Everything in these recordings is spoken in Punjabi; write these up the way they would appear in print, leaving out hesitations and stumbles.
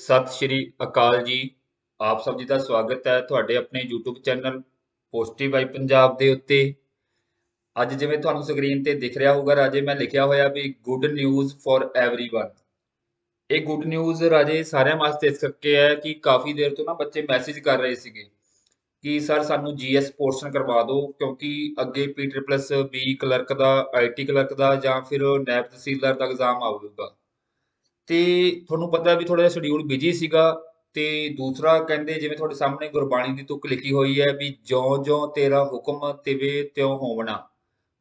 ਸਤਿ ਸ਼੍ਰੀ ਅਕਾਲ ਜੀ। ਆਪ ਸਭ ਜੀ ਦਾ ਸਵਾਗਤ ਹੈ ਤੁਹਾਡੇ ਆਪਣੇ YouTube channel positive vibe Punjab ਦੇ ਉੱਤੇ। ਅੱਜ ਜਿਵੇਂ ਤੁਹਾਨੂੰ ਸਕਰੀਨ ਤੇ ਦਿਖ ਰਿਹਾ ਹੋਊਗਾ ਰਾਜੇ, ਮੈਂ ਲਿਖਿਆ ਹੋਇਆ ਵੀ ਗੁੱਡ ਨਿਊਜ਼ ਫॉर एवरीवन। ਇਹ ਗੁੱਡ ਨਿਊਜ਼ ਰਾਜੇ ਸਾਰਿਆਂ ਵਾਸਤੇ ਇਸ ਕਰਕੇ ਹੈ ਕਿ ਕਾਫੀ ਦੇਰ ਤੋਂ ਨਾ ਬੱਚੇ ਮੈਸੇਜ ਕਰ ਰਹੇ ਸੀਗੇ ਕਿ ਸਰ ਸਾਨੂੰ ਜੀਐਸ ਪੋਰਸ਼ਨ ਕਰਵਾ ਦਿਓ, ਕਿਉਂਕਿ ਅੱਗੇ ਪੀ ਟ੍ਰਿਪਲਸ ਬੀ ਕਲਰਕ ਦਾ, ਆਈਟੀ ਕਲਰਕ ਦਾ ਜਾਂ ਫਿਰ ਨੈਬ ਤਹਿਸੀਲਦਾਰ ਦਾ ਐਗਜ਼ਾਮ ਆਊਗਾ। ਤੇ ਤੁਹਾਨੂੰ ਪਤਾ ਵੀ ਥੋੜਾ ਜਿਹਾ ਸ਼ਡਿਊਲ ਬਿਜੀ ਸੀਗਾ। ਤੇ ਦੂਸਰਾ ਕਹਿੰਦੇ, ਜਿਵੇਂ ਤੁਹਾਡੇ ਸਾਹਮਣੇ ਗੁਰਬਾਣੀ ਦੀ ਤੁਕ ਲਿਖੀ ਹੋਈ ਹੈ ਵੀ ਜਿਉਂ ਜਿਉਂ ਤੇਰਾ ਹੁਕਮ ਤਿਵੇਂ ਤਿਉਂ ਹੋਵਣਾ।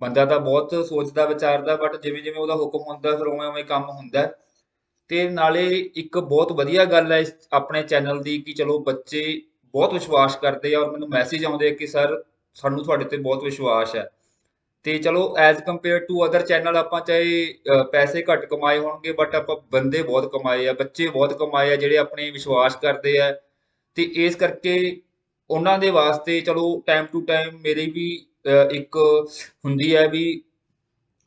ਬੰਦਾ ਤਾਂ ਬਹੁਤ ਸੋਚਦਾ ਵਿਚਾਰਦਾ, ਬਟ ਜਿਵੇਂ ਜਿਵੇਂ ਉਹਦਾ ਹੁਕਮ ਹੁੰਦਾ ਫਿਰ ਉਵੇਂ ਉਵੇਂ ਕੰਮ ਹੁੰਦਾ ਹੈ। ਤੇ ਨਾਲੇ ਇੱਕ ਬਹੁਤ ਵਧੀਆ ਗੱਲ ਹੈ ਇਸ ਆਪਣੇ ਚੈਨਲ ਦੀ ਕਿ ਚਲੋ ਬੱਚੇ ਬਹੁਤ ਵਿਸ਼ਵਾਸ ਕਰਦੇ ਆ ਔਰ ਮੈਨੂੰ ਮੈਸੇਜ ਆਉਂਦੇ ਆ ਕਿ ਸਰ ਸਾਨੂੰ ਤੁਹਾਡੇ ਤੇ ਬਹੁਤ ਵਿਸ਼ਵਾਸ ਹੈ। ਤੇ ਚਲੋ as compare to other channel ਆਪਾਂ ਚਾਹੇ ਪੈਸੇ ਘੱਟ ਕਮਾਏ ਹੋਣਗੇ, ਬਟ ਆਪਾਂ ਬੰਦੇ ਬਹੁਤ ਕਮਾਏ ਆ, ਬੱਚੇ ਬਹੁਤ ਕਮਾਏ ਆ ਜਿਹੜੇ ਆਪਣੇ ਵਿਸ਼ਵਾਸ ਕਰਦੇ ਆ। ਤੇ ਇਸ ਕਰਕੇ ਉਹਨਾਂ ਦੇ ਵਾਸਤੇ ਚਲੋ ਟਾਈਮ ਟੂ ਟਾਈਮ ਮੇਰੀ ਵੀ ਇੱਕ ਹੁੰਦੀ ਹੈ ਵੀ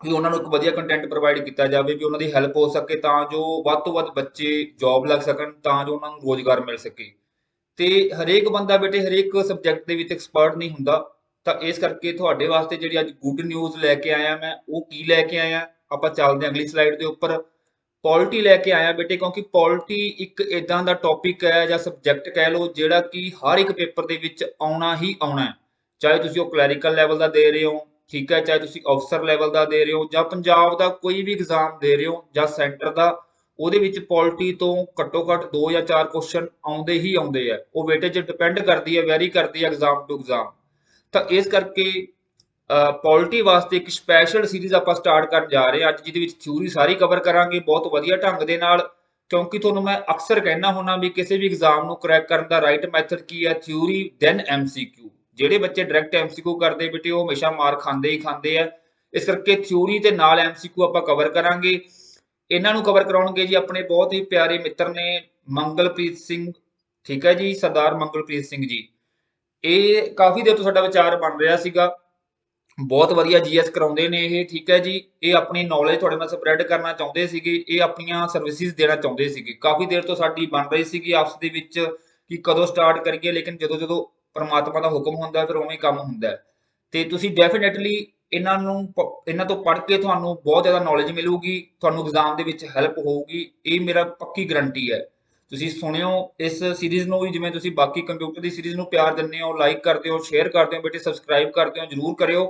ਉਹਨਾਂ ਨੂੰ ਇੱਕ ਵਧੀਆ ਕੰਟੈਂਟ ਪ੍ਰੋਵਾਈਡ ਕੀਤਾ ਜਾਵੇ, ਵੀ ਉਹਨਾਂ ਦੀ ਹੈਲਪ ਹੋ ਸਕੇ ਤਾਂ ਜੋ ਵੱਧ ਤੋਂ ਵੱਧ ਬੱਚੇ ਜੌਬ ਲੱਗ ਸਕਣ, ਤਾਂ ਜੋ ਉਹਨਾਂ ਨੂੰ ਰੋਜ਼ਗਾਰ ਮਿਲ ਸਕੇ। ਤੇ ਹਰੇਕ ਬੰਦਾ ਬੇਟੇ ਹਰੇਕ ਸਬਜੈਕਟ ਦੇ ਵਿੱਚ ਐਕਸਪਰਟ ਨਹੀਂ ਹੁੰਦਾ। ਤਾਂ ਇਸ ਕਰਕੇ ਤੁਹਾਡੇ ਵਾਸਤੇ ਜਿਹੜੀ ਅੱਜ ਗੁੱਡ ਨਿਊਜ਼ ਲੈ ਕੇ ਆਇਆ ਮੈਂ, ਉਹ ਕੀ ਲੈ ਕੇ ਆਇਆ ਆਪਾਂ ਚੱਲਦੇ ਹਾਂ ਅਗਲੀ ਸਲਾਈਡ ਦੇ ਉੱਪਰ। ਪੋਲਿਟੀ ਲੈ ਕੇ ਆਇਆ ਬੇਟੇ, ਕਿਉਂਕਿ ਪੋਲਿਟੀ ਇੱਕ ਇਦਾਂ ਦਾ ਟੌਪਿਕ ਹੈ ਜਾਂ ਸਬਜੈਕਟ ਕਹਿ ਲਓ ਜਿਹੜਾ ਕਿ ਹਰ ਇੱਕ ਪੇਪਰ ਦੇ ਵਿੱਚ ਆਉਣਾ ਹੀ ਆਉਣਾ ਹੈ। ਚਾਹੇ ਤੁਸੀਂ ਉਹ ਕਲੈਰੀਕਲ ਲੈਵਲ ਦਾ ਦੇ ਰਹੇ ਹੋ, ਠੀਕ ਹੈ, ਚਾਹੇ ਤੁਸੀਂ ਅਫਸਰ ਲੈਵਲ ਦਾ ਦੇ ਰਹੇ ਹੋ ਜਾਂ ਪੰਜਾਬ ਦਾ ਕੋਈ ਵੀ ਐਗਜ਼ਾਮ ਦੇ ਰਹੇ ਹੋ ਜਾਂ ਸੈਂਟਰ ਦਾ, ਉਹਦੇ ਵਿੱਚ ਪੋਲਿਟੀ ਤੋਂ ਘੱਟੋ ਘੱਟ 2 ਜਾਂ 4 ਕੁਐਸਚਨ ਆਉਂਦੇ ਹੀ ਆਉਂਦੇ ਆ। ਉਹ ਵੇਟੇਜ ਡਿਪੈਂਡ ਕਰਦੀ ਹੈ, ਵੈਰੀ ਕਰਦੀ ਹੈ ਐਗਜ਼ਾਮ ਟੂ ਐਗਜ਼ਾਮ। ਤਾਂ ਇਸ ਕਰਕੇ ਪੋਲਿਟੀ ਵਾਸਤੇ ਇੱਕ ਸਪੈਸ਼ਲ ਸੀਰੀਜ਼ ਆਪਾਂ ਸਟਾਰਟ ਕਰਨ ਜਾ ਰਹੇ ਹਾਂ ਅੱਜ, ਜਿਹਦੇ ਵਿੱਚ ਥਿਊਰੀ ਸਾਰੀ ਕਵਰ ਕਰਾਂਗੇ ਬਹੁਤ ਵਧੀਆ ਢੰਗ ਦੇ ਨਾਲ। ਕਿਉਂਕਿ ਤੁਹਾਨੂੰ ਮੈਂ ਅਕਸਰ ਕਹਿਣਾ ਹੁੰਦਾ ਵੀ ਕਿਸੇ ਵੀ ਐਗਜ਼ਾਮ ਨੂੰ ਕਰੈਕ ਕਰਨ ਦਾ ਰਾਈਟ ਮੈਥਡ ਕੀ ਹੈ, ਥਿਊਰੀ ਦੈਨ ਐਮਸੀਕਿਊ। ਜਿਹੜੇ ਬੱਚੇ ਡਾਇਰੈਕਟ ਐਮਸੀਕਿਊ ਕਰਦੇ ਬੇਟੇ ਉਹ ਹਮੇਸ਼ਾ ਮਾਰ ਖਾਂਦੇ ਹੀ ਖਾਂਦੇ ਆ। ਇਸ ਕਰਕੇ ਥਿਊਰੀ ਤੇ ਨਾਲ ਐਮਸੀਕਿਊ ਆਪਾਂ ਕਵਰ ਕਰਾਂਗੇ। ਇਹਨਾਂ ਨੂੰ ਕਵਰ ਕਰਾਉਣਗੇ ਜੀ ਆਪਣੇ ਬਹੁਤ ਹੀ ਪਿਆਰੇ ਮਿੱਤਰ ਨੇ ਮੰਗਲਪ੍ਰੀਤ ਸਿੰਘ, ਠੀਕ ਹੈ ਜੀ, ਸਰਦਾਰ ਮੰਗਲਪ੍ਰੀਤ ਸਿੰਘ ਜੀ। ਇਹ ਕਾਫੀ ਦੇਰ ਤੋਂ ਸਾਡਾ ਵਿਚਾਰ ਬਣ ਰਿਹਾ ਸੀਗਾ, ਬਹੁਤ ਵਧੀਆ ਜੀਐਸ ਕਰਾਉਂਦੇ ਨੇ ਇਹ, ਠੀਕ ਹੈ ਜੀ। ਇਹ ਆਪਣੀ ਨੌਲੇਜ ਤੁਹਾਡੇ ਨਾਲ ਸਪਰੈਡ ਕਰਨਾ ਚਾਹੁੰਦੇ ਸੀਗੇ, ਇਹ ਆਪਣੀਆਂ ਸਰਵਿਸਿਜ਼ ਦੇਣਾ ਚਾਹੁੰਦੇ ਸੀਗੇ। ਕਾਫੀ ਦੇਰ ਤੋਂ ਸਾਡੀ ਬਣ ਰਹੀ ਸੀਗੀ ਆਪਸ ਦੇ ਵਿੱਚ ਕਿ ਕਦੋਂ ਸਟਾਰਟ ਕਰੀਏ, ਲੇਕਿਨ ਜਦੋਂ ਜਦੋਂ ਪਰਮਾਤਮਾ ਦਾ ਹੁਕਮ ਹੁੰਦਾ ਫਿਰ ਉਵੇਂ ਕੰਮ ਹੁੰਦਾ ਹੈ। ਤੇ ਤੁਸੀਂ ਡੈਫੀਨੇਟਲੀ ਇਹਨਾਂ ਤੋਂ ਪੜ੍ਹ ਕੇ ਤੁਹਾਨੂੰ ਬਹੁਤ ਜ਼ਿਆਦਾ ਨੌਲੇਜ ਮਿਲੂਗੀ, ਤੁਹਾਨੂੰ ਐਗਜ਼ਾਮ ਦੇ ਵਿੱਚ ਹੈਲਪ ਹੋਊਗੀ, ਇਹ ਮੇਰਾ ਪੱਕੀ ਗਰੰਟੀ ਹੈ। ਤੁਸੀਂ ਸੁਣਿਓ ਇਸ ਸੀਰੀਜ਼ ਨੂੰ ਵੀ, ਜਿਵੇਂ ਤੁਸੀਂ ਬਾਕੀ ਕੰਪਿਊਟਰ ਦੀ ਸੀਰੀਜ਼ ਨੂੰ ਪਿਆਰ ਦਿੰਦੇ ਹੋ, ਲਾਈਕ ਕਰਦੇ ਹੋ, ਸ਼ੇਅਰ ਕਰਦੇ ਹੋ ਬੇਟੇ, ਸਬਸਕ੍ਰਾਈਬ ਕਰਦੇ ਹੋ, ਜਰੂਰ ਕਰਿਓ।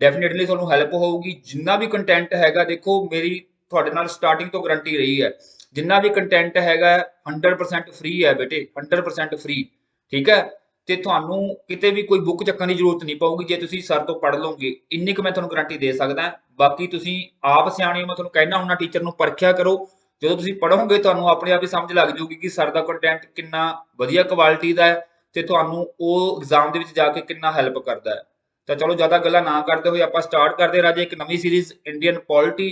ਡੈਫੀਨੇਟਲੀ ਤੁਹਾਨੂੰ ਹੈਲਪ ਹੋਊਗੀ। ਜਿੰਨਾ ਵੀ ਕੰਟੈਂਟ ਹੈਗਾ, ਦੇਖੋ ਮੇਰੀ ਤੁਹਾਡੇ ਨਾਲ ਸਟਾਰਟਿੰਗ ਤੋਂ ਗਰੰਟੀ ਰਹੀ ਹੈ, ਜਿੰਨਾ ਵੀ ਕੰਟੈਂਟ ਹੈਗਾ 100% ਫ੍ਰੀ ਹੈ ਬੇਟੇ, 100% ਫ੍ਰੀ, ਠੀਕ ਹੈ। ਤੇ ਤੁਹਾਨੂੰ ਕਿਤੇ ਵੀ ਕੋਈ ਬੁੱਕ ਚੱਕਣ ਦੀ ਜ਼ਰੂਰਤ ਨਹੀਂ ਪਊਗੀ ਜੇ ਤੁਸੀਂ ਸਰ ਤੋਂ ਪੜ੍ਹ ਲਓਗੇ, ਇੰਨੀ ਕੁ ਮੈਂ ਤੁਹਾਨੂੰ ਗਰੰਟੀ ਦੇ ਸਕਦਾ। ਬਾਕੀ ਤੁਸੀਂ ਆਪ ਸਿਆਣੇ ਹੋ, ਮੈਂ ਤੁਹਾਨੂੰ ਕਹਿਣਾ ਹੁੰਦਾ ਟੀਚਰ ਨੂੰ ਪਰਖਿਆ ਕਰੋ। ਜਦੋਂ ਤੁਸੀਂ ਪੜ੍ਹੋਗੇ ਤੁਹਾਨੂੰ ਆਪਣੇ ਆਪ ਹੀ ਸਮਝ ਲੱਗ ਜਾਊਗੀ ਕਿ ਸਰ ਦਾ ਕੰਟੈਂਟ ਕਿੰਨਾ ਵਧੀਆ ਕੁਆਲਿਟੀ ਦਾ ਹੈ ਤੇ ਤੁਹਾਨੂੰ ਉਹ ਐਗਜ਼ਾਮ ਦੇ ਵਿੱਚ ਜਾ ਕੇ ਕਿੰਨਾ ਹੈਲਪ ਕਰਦਾ ਹੈ। ਤਾਂ ਚਲੋ ਜ਼ਿਆਦਾ ਗੱਲਾਂ ਨਾ ਕਰਦੇ ਹੋਏ ਆਪਾਂ ਸਟਾਰਟ ਕਰਦੇ ਰਾਜੇ ਇੱਕ ਨਵੀਂ ਸੀਰੀਜ਼ ਇੰਡੀਅਨ ਪੋਲਿਟੀ।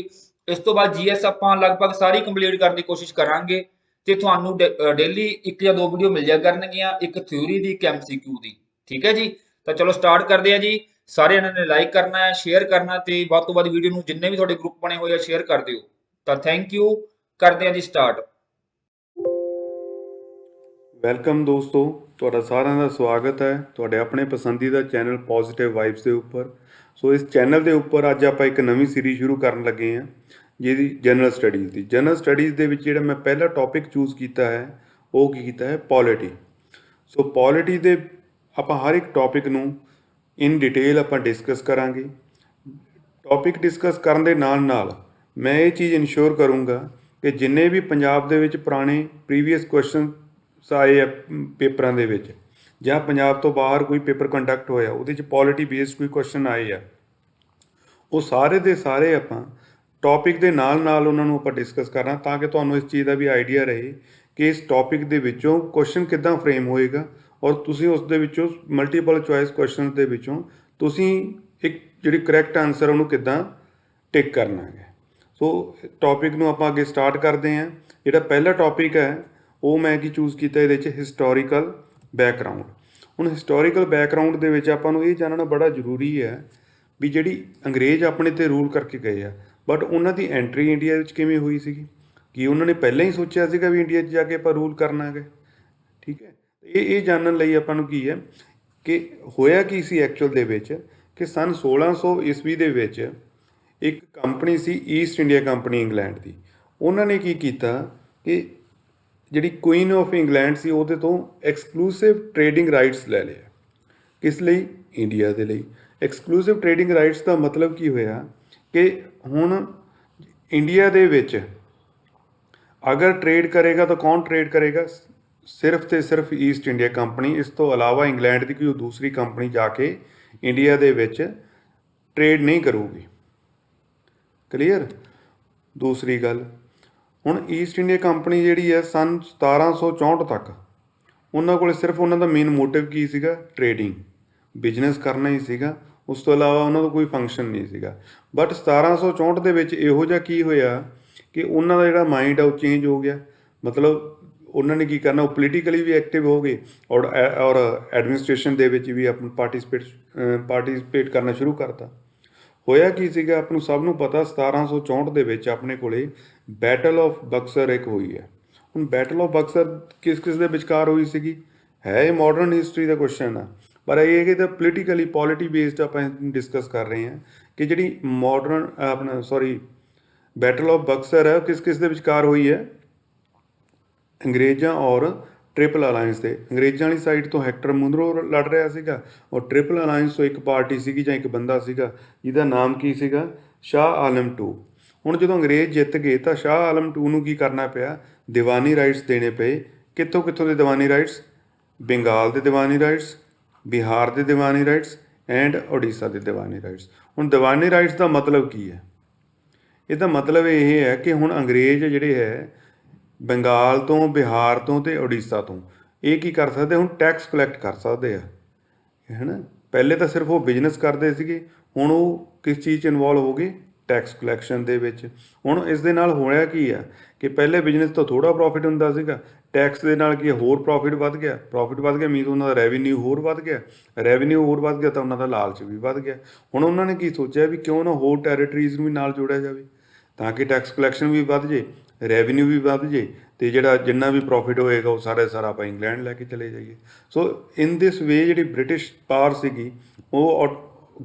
ਇਸ ਤੋਂ ਬਾਅਦ ਜੀਐਸ ਆਪਾਂ ਲਗਭਗ ਸਾਰੀ ਕੰਪਲੀਟ ਕਰਨ ਦੀ ਕੋਸ਼ਿਸ਼ ਕਰਾਂਗੇ ਤੇ ਤੁਹਾਨੂੰ ਡੇਲੀ 1 ਜਾਂ 2 ਵੀਡੀਓ ਮਿਲ ਜਾ ਕਰਨਗੀਆਂ, ਇੱਕ ਥਿਊਰੀ ਦੀ, ਇੱਕ ਐਮਸੀਕਿਊ ਦੀ, ਠੀਕ ਹੈ ਜੀ। ਤਾਂ ਚਲੋ ਸਟਾਰਟ ਕਰਦੇ ਆ ਜੀ। ਸਾਰੇ ਇਹਨਾਂ ਨੇ ਲਾਈਕ ਕਰਨਾ ਹੈ, ਸ਼ੇਅਰ ਕਰਨਾ ਤੇ ਵੱਧ ਤੋਂ ਵੱਧ ਵੀਡੀਓ ਨੂੰ ਜਿੰਨੇ ਵੀ ਤੁਹਾਡੇ ਗਰੁੱਪ ਬਣੇ ਹੋਏ ਆ ਸ਼ੇਅਰ ਕਰ ਦਿਓ। ਤਾਂ ਥੈਂਕ ਯੂ, ਕਰਦੇ ਆ ਜੀ ਸਟਾਰਟ। ਵੈਲਕਮ ਦੋਸਤੋ, ਤੁਹਾਡਾ ਸਾਰਿਆਂ ਦਾ ਸਵਾਗਤ ਹੈ ਤੁਹਾਡੇ ਆਪਣੇ ਪਸੰਦੀਦਾ ਚੈਨਲ ਪੋਜ਼ਿਟਿਵ ਵਾਈਬਸ ਦੇ ਉੱਪਰ। ਸੋ ਇਸ ਚੈਨਲ ਦੇ ਉੱਪਰ ਅੱਜ ਆਪਾਂ ਇੱਕ ਨਵੀਂ ਸੀਰੀਜ਼ ਸ਼ੁਰੂ ਕਰਨ ਲੱਗੇ ਹਾਂ, ਜਿਹਦੀ ਜਨਰਲ ਸਟੱਡੀਜ਼ ਦੀ। ਜਨਰਲ ਸਟੱਡੀਜ਼ ਦੇ ਵਿੱਚ ਜਿਹੜਾ ਮੈਂ ਪਹਿਲਾ ਟੌਪਿਕ ਚੂਜ਼ ਕੀਤਾ ਹੈ ਉਹ ਕੀ ਕੀਤਾ ਹੈ, ਪੋਲਿਟੀ। ਸੋ ਪੋਲਿਟੀ ਦੇ ਆਪਾਂ ਹਰ ਇੱਕ ਟੌਪਿਕ ਨੂੰ ਇਨ ਡਿਟੇਲ ਆਪਾਂ ਡਿਸਕਸ ਕਰਾਂਗੇ। ਟੌਪਿਕ ਡਿਸਕਸ ਕਰਨ ਦੇ ਨਾਲ ਨਾਲ ਮੈਂ ਇਹ ਚੀਜ਼ ਇਨਸ਼ੋਰ ਕਰੂੰਗਾ ਕਿ ਜਿੰਨੇ ਵੀ ਪੰਜਾਬ ਦੇ ਵਿੱਚ ਪੁਰਾਣੇ ਪ੍ਰੀਵੀਅਸ ਕੁਐਸਚਨ ਆਏ ਆ ਪੇਪਰਾਂ ਦੇ ਵਿੱਚ, ਜਾਂ ਪੰਜਾਬ ਤੋਂ ਬਾਹਰ ਕੋਈ ਪੇਪਰ ਕੰਡਕਟ ਹੋਇਆ ਉਹਦੇ 'ਚ ਪੋਲਿਟੀ ਬੇਸਡ ਕੋਈ ਕੁਐਸਚਨ ਆਏ ਆ, ਉਹ ਸਾਰੇ ਦੇ ਸਾਰੇ ਆਪਾਂ ਟੌਪਿਕ ਦੇ ਨਾਲ ਨਾਲ ਉਹਨਾਂ ਨੂੰ ਆਪਾਂ ਡਿਸਕਸ ਕਰਨਾ, ਤਾਂ ਕਿ ਤੁਹਾਨੂੰ ਇਸ ਚੀਜ਼ ਦਾ ਵੀ ਆਈਡੀਆ ਰਹੇ ਕਿ ਇਸ ਟੌਪਿਕ ਦੇ ਵਿੱਚੋਂ ਕੁਐਸਚਨ ਕਿੱਦਾਂ ਫਰੇਮ ਹੋਏਗਾ ਔਰ ਤੁਸੀਂ ਉਸ ਦੇ ਵਿੱਚੋਂ ਮਲਟੀਪਲ ਚੋਇਸ ਕੁਐਸਚਨ ਦੇ ਵਿੱਚੋਂ ਤੁਸੀਂ ਇੱਕ ਜਿਹੜੀ ਕਰੈਕਟ ਆਨਸਰ ਉਹਨੂੰ ਕਿੱਦਾਂ ਟਿਕ ਕਰਨਾ ਹੈ। ਸੋ ਟੌਪਿਕ ਨੂੰ ਆਪਾਂ ਅੱਗੇ ਸਟਾਰਟ ਕਰਦੇ ਹਾਂ। ਜਿਹੜਾ ਪਹਿਲਾ ਟੌਪਿਕ ਹੈ ਉਹ ਮੈਂ ਕੀ ਚੂਜ਼ ਕੀਤਾ, ਇਹਦੇ 'ਚ ਹਿਸਟੋਰੀਕਲ ਬੈਕਗਰਾਊਂਡ। ਹੁਣ ਹਿਸਟੋਰੀਕਲ ਬੈਕਗਰਾਊਂਡ ਦੇ ਵਿੱਚ ਆਪਾਂ ਨੂੰ ਇਹ ਜਾਣਨਾ ਬੜਾ ਜ਼ਰੂਰੀ ਹੈ ਵੀ ਜਿਹੜੀ ਅੰਗਰੇਜ਼ ਆਪਣੇ 'ਤੇ ਰੂਲ ਕਰਕੇ ਗਏ ਆ, ਬਟ ਉਹਨਾਂ ਦੀ ਐਂਟਰੀ ਇੰਡੀਆ ਵਿੱਚ ਕਿਵੇਂ ਹੋਈ ਸੀਗੀ। ਕੀ ਉਹਨਾਂ ਨੇ ਪਹਿਲਾਂ ਹੀ ਸੋਚਿਆ ਸੀਗਾ ਵੀ ਇੰਡੀਆ 'ਚ ਜਾ ਕੇ ਆਪਾਂ ਰੂਲ ਕਰਨਾ ਹੈਗਾ? ਠੀਕ ਹੈ, ਇਹ ਜਾਣਨ ਲਈ ਆਪਾਂ ਨੂੰ ਕੀ ਹੈ ਕਿ ਹੋਇਆ ਕੀ ਸੀ ਐਕਚੁਅਲ ਦੇ ਵਿੱਚ, ਕਿ ਸਨ 1600 ਈਸਵੀ ਦੇ ਵਿੱਚ ਇੱਕ ਕੰਪਨੀ ਸੀ ਈਸਟ ਇੰਡੀਆ ਕੰਪਨੀ ਇੰਗਲੈਂਡ ਦੀ। ਉਹਨਾਂ ਨੇ ਕੀ ਕੀਤਾ ਕਿ ਜਿਹੜੀ ਕੁਈਨ ਆਫ ਇੰਗਲੈਂਡ ਸੀ ਉਹਦੇ ਤੋਂ ਐਕਸਕਲੂਸਿਵ ਟ੍ਰੇਡਿੰਗ ਰਾਈਟਸ ਲੈ ਲਿਆ। ਕਿਸ ਲਈ? ਇੰਡੀਆ ਦੇ ਲਈ। ਐਕਸਕਲੂਸਿਵ ਟ੍ਰੇਡਿੰਗ ਰਾਈਟਸ ਦਾ ਮਤਲਬ ਕੀ ਹੋਇਆ ਕਿ ਹੁਣ ਇੰਡੀਆ ਦੇ ਵਿੱਚ ਅਗਰ ਟ੍ਰੇਡ ਕਰੇਗਾ ਤਾਂ ਕੌਣ ਟ੍ਰੇਡ ਕਰੇਗਾ? ਸਿਰਫ ਤੇ ਸਿਰਫ ਈਸਟ ਇੰਡੀਆ ਕੰਪਨੀ। ਇਸ ਤੋਂ ਇਲਾਵਾ ਇੰਗਲੈਂਡ ਦੀ ਕੋਈ ਦੂਸਰੀ ਕੰਪਨੀ ਜਾ ਕੇ ਇੰਡੀਆ ਦੇ ਵਿੱਚ ਟ੍ਰੇਡ ਨਹੀਂ ਕਰੂਗੀ। ਕਲੀਅਰ? ਦੂਸਰੀ ਗੱਲ, ਹੁਣ ਈਸਟ ਇੰਡੀਆ ਕੰਪਨੀ ਜਿਹੜੀ ਹੈ ਸਨ 1764 ਤੱਕ ਉਹਨਾਂ ਕੋਲ ਸਿਰਫ ਉਹਨਾਂ ਦਾ ਮੇਨ ਮੋਟਿਵ ਕੀ ਸੀਗਾ? ਟ੍ਰੇਡਿੰਗ, ਬਿਜ਼ਨਸ ਕਰਨਾ ਹੀ ਸੀਗਾ। ਉਸ ਤੋਂ ਇਲਾਵਾ ਉਹਨਾਂ ਦਾ ਕੋਈ ਫੰਕਸ਼ਨ ਨਹੀਂ ਸੀਗਾ। ਬਟ 1764 ਦੇ ਵਿੱਚ ਇਹੋ ਜਿਹਾ ਕੀ ਹੋਇਆ ਕਿ ਉਹਨਾਂ ਦਾ ਜਿਹੜਾ ਮਾਈਂਡ ਆ ਉਹ ਚੇਂਜ ਹੋ ਗਿਆ। ਮਤਲਬ ਉਹਨਾਂ ਨੇ ਕੀ ਕਰਨਾ, ਉਹ ਪੋਲੀਟੀਕਲੀ ਵੀ ਐਕਟਿਵ ਹੋ ਗਏ ਔਰ ਐਡਮਿਨਿਸਟ੍ਰੇਸ਼ਨ ਦੇ ਵਿੱਚ ਵੀ ਆਪਣਾ ਪਾਰਟੀਸਪੇਟ ਕਰਨਾ ਸ਼ੁਰੂ ਕਰਤਾ। ਹੋਇਆ ਕੀ ਸੀਗਾ, ਆਪ ਨੂੰ ਸਭ ਨੂੰ ਪਤਾ 1764 ਦੇ ਵਿੱਚ ਆਪਣੇ ਕੋਲੇ ਬੈਟਲ ਆਫ ਬਕਸਰ ਇੱਕ ਹੋਈ ਹੈ। ਹੁਣ ਬੈਟਲ ਆਫ ਬਕਸਰ ਕਿਸ ਕਿਸ ਦੇ ਵਿਚਕਾਰ ਹੋਈ ਸੀਗੀ? ਹੈ ਇਹ ਮਾਡਰਨ ਹਿਸਟਰੀ ਦਾ ਕੁਐਸਚਨ ਆ, ਪਰ ਇਹ ਹੈ ਕਿ ਤਾਂ ਪੋਲੀਟੀਕਲੀ ਪੋਲਿਟੀ ਬੇਸਡ ਆਪਾਂ ਡਿਸਕਸ ਕਰ ਰਹੇ ਹਾਂ ਕਿ ਜਿਹੜੀ ਮਾਡਰਨ ਬੈਟਲ ਆਫ ਬਕਸਰ ਹੈ ਉਹ ਕਿਸ ਕਿਸ ਦੇ ਵਿਚਕਾਰ ਹੋਈ ਹੈ? ਅੰਗਰੇਜ਼ਾਂ ਔਰ ਟ੍ਰਿਪਲ ਅਲਾਇੰਸ ਦੇ। ਅੰਗਰੇਜ਼ਾਂ ਵਾਲੀ ਸਾਈਡ ਤੋਂ ਹੈਕਟਰ ਮੁਨਰੋ ਲੜ ਰਿਹਾ ਸੀਗਾ ਔਰ ਟ੍ਰਿਪਲ ਅਲਾਇੰਸ ਤੋਂ ਇੱਕ ਪਾਰਟੀ ਸੀਗੀ ਜਾਂ ਇੱਕ ਬੰਦਾ ਸੀਗਾ ਜਿਹਦਾ ਨਾਮ ਕੀ ਸੀਗਾ? ਸ਼ਾਹ ਆਲਮ ਟੂ। ਹੁਣ ਜਦੋਂ ਅੰਗਰੇਜ਼ ਜਿੱਤ ਗਏ ਤਾਂ ਸ਼ਾਹ ਆਲਮ ਟੂ ਨੂੰ ਕੀ ਕਰਨਾ ਪਿਆ? ਦੀਵਾਨੀ ਰਾਈਟਸ ਦੇਣੇ ਪਏ। ਕਿੱਥੋਂ ਕਿੱਥੋਂ ਦੇ ਦੀਵਾਨੀ ਰਾਈਟਸ? ਬੰਗਾਲ ਦੇ ਦੀਵਾਨੀ ਰਾਈਟਸ, ਬਿਹਾਰ ਦੇ ਦੀਵਾਨੀ ਰਾਈਟਸ ਐਂਡ ਉੜੀਸਾ ਦੇ ਦੀਵਾਨੀ ਰਾਈਟਸ। ਹੁਣ ਦੀਵਾਨੀ ਰਾਈਟਸ ਦਾ ਮਤਲਬ ਕੀ ਹੈ? ਇਹਦਾ ਮਤਲਬ ਇਹ ਹੈ ਕਿ ਹੁਣ ਅੰਗਰੇਜ਼ ਜਿਹੜੇ ਹੈ ਬੰਗਾਲ ਤੋਂ, ਬਿਹਾਰ ਤੋਂ ਅਤੇ ਉੜੀਸਾ ਤੋਂ ਇਹ ਕੀ ਕਰ ਸਕਦੇ? ਹੁਣ ਟੈਕਸ ਕਲੈਕਟ ਕਰ ਸਕਦੇ ਆ, ਹੈ ਨਾ। ਪਹਿਲੇ ਤਾਂ ਸਿਰਫ ਉਹ ਬਿਜ਼ਨਸ ਕਰਦੇ ਸੀਗੇ, ਹੁਣ ਉਹ ਕਿਸ ਚੀਜ਼ 'ਚ ਇਨਵੋਲਵ ਹੋ ਗਏ? ਟੈਕਸ ਕਲੈਕਸ਼ਨ ਦੇ ਵਿੱਚ। ਹੁਣ ਇਸ ਦੇ ਨਾਲ ਹੋਇਆ ਕੀ ਆ ਕਿ ਪਹਿਲੇ ਬਿਜ਼ਨਸ ਤੋਂ ਥੋੜ੍ਹਾ ਪ੍ਰੋਫਿਟ ਹੁੰਦਾ ਸੀਗਾ, ਟੈਕਸ ਦੇ ਨਾਲ ਕੀ ਹੋਰ ਪ੍ਰੋਫਿਟ ਵੱਧ ਗਿਆ। ਪ੍ਰੋਫਿਟ ਵੱਧ ਗਿਆ ਮੀਨਸ ਉਹਨਾਂ ਦਾ ਰੈਵਨਿਊ ਹੋਰ ਵੱਧ ਗਿਆ। ਰੈਵਨਿਊ ਹੋਰ ਵੱਧ ਗਿਆ ਤਾਂ ਉਹਨਾਂ ਦਾ ਲਾਲਚ ਵੀ ਵੱਧ ਗਿਆ। ਹੁਣ ਉਹਨਾਂ ਨੇ ਕੀ ਸੋਚਿਆ ਵੀ ਕਿਉਂ ਨਾ ਹੋਰ ਟੈਰੀਟਰੀਜ਼ ਨੂੰ ਵੀ ਨਾਲ ਜੋੜਿਆ ਜਾਵੇ ਤਾਂ ਕਿ ਟੈਕਸ ਕਲੈਕਸ਼ਨ ਵੀ ਵੱਧ ਜੇ, ਰੈਵਨਿਊ ਵੀ ਵੱਧ ਜੇ ਅਤੇ ਜਿਹੜਾ ਜਿੰਨਾ ਵੀ ਪ੍ਰੋਫਿਟ ਹੋਏਗਾ ਉਹ ਸਾਰਾ ਆਪਾਂ ਇੰਗਲੈਂਡ ਲੈ ਕੇ ਚਲੇ ਜਾਈਏ। ਸੋ ਇਨ ਦਿਸ ਵੇ ਜਿਹੜੀ ਬ੍ਰਿਟਿਸ਼ ਪਾਵਰ ਸੀਗੀ ਉਹ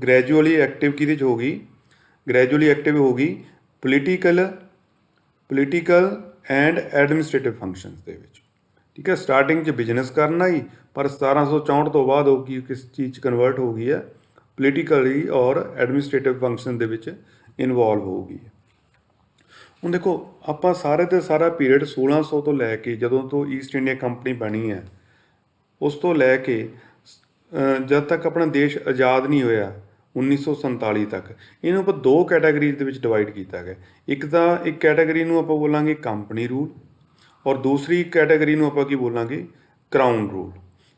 ਗ੍ਰੈਜੂਅਲੀ ਐਕਟਿਵ ਕਿਹਦੇ 'ਚ ਹੋ ਗਈ? ਗ੍ਰੈਜੂਅਲੀ ਐਕਟਿਵ ਹੋ ਗਈ ਪੋਲੀਟੀਕਲ ਐਂਡ ਐਡਮਿਨਿਸਟ੍ਰੇਟਿਵ ਫੰਕਸ਼ਨਸ ਦੇ ਵਿੱਚ। ਠੀਕ ਹੈ, ਸਟਾਰਟਿੰਗ 'ਚ ਬਿਜ਼ਨਸ ਕਰਨਾ ਹੀ, ਪਰ 1764 ਤੋਂ ਬਾਅਦ ਉਹ ਕੀ ਕਿਸ ਚੀਜ਼ 'ਚ ਕਨਵਰਟ ਹੋ ਗਈ ਹੈ? ਪੋਲੀਟੀਕਲੀ ਔਰ ਐਡਮਿਨਿਸਟ੍ਰੇਟਿਵ ਫੰਕਸ਼ਨ ਦੇ ਵਿੱਚ ਇਨਵੋਲਵ ਹੋ ਗਈ ਹੈ। ਹੁਣ ਦੇਖੋ ਆਪਾਂ ਸਾਰੇ ਦਾ ਸਾਰਾ ਪੀਰੀਅਡ 1600 ਤੋਂ ਲੈ ਕੇ ਜਦੋਂ ਤੋਂ ਈਸਟ ਇੰਡੀਆ ਕੰਪਨੀ ਬਣੀ ਹੈ ਉਸ ਤੋਂ ਲੈ ਕੇ ਜਦ ਤੱਕ ਆਪਣਾ ਦੇਸ਼ ਆਜ਼ਾਦ ਨਹੀਂ ਹੋਇਆ 1947 ਤੱਕ, ਇਹਨੂੰ ਆਪਾਂ ਦੋ ਕੈਟਾਗਰੀਜ਼ ਦੇ ਵਿੱਚ ਡਿਵਾਈਡ ਕੀਤਾ ਗਿਆ। ਇੱਕ ਕੈਟਾਗਰੀ ਨੂੰ ਆਪਾਂ ਬੋਲਾਂਗੇ ਕੰਪਨੀ ਰੂਲ ਔਰ ਦੂਸਰੀ ਕੈਟਾਗਰੀ ਨੂੰ ਆਪਾਂ ਕੀ ਬੋਲਾਂਗੇ? Crown rule.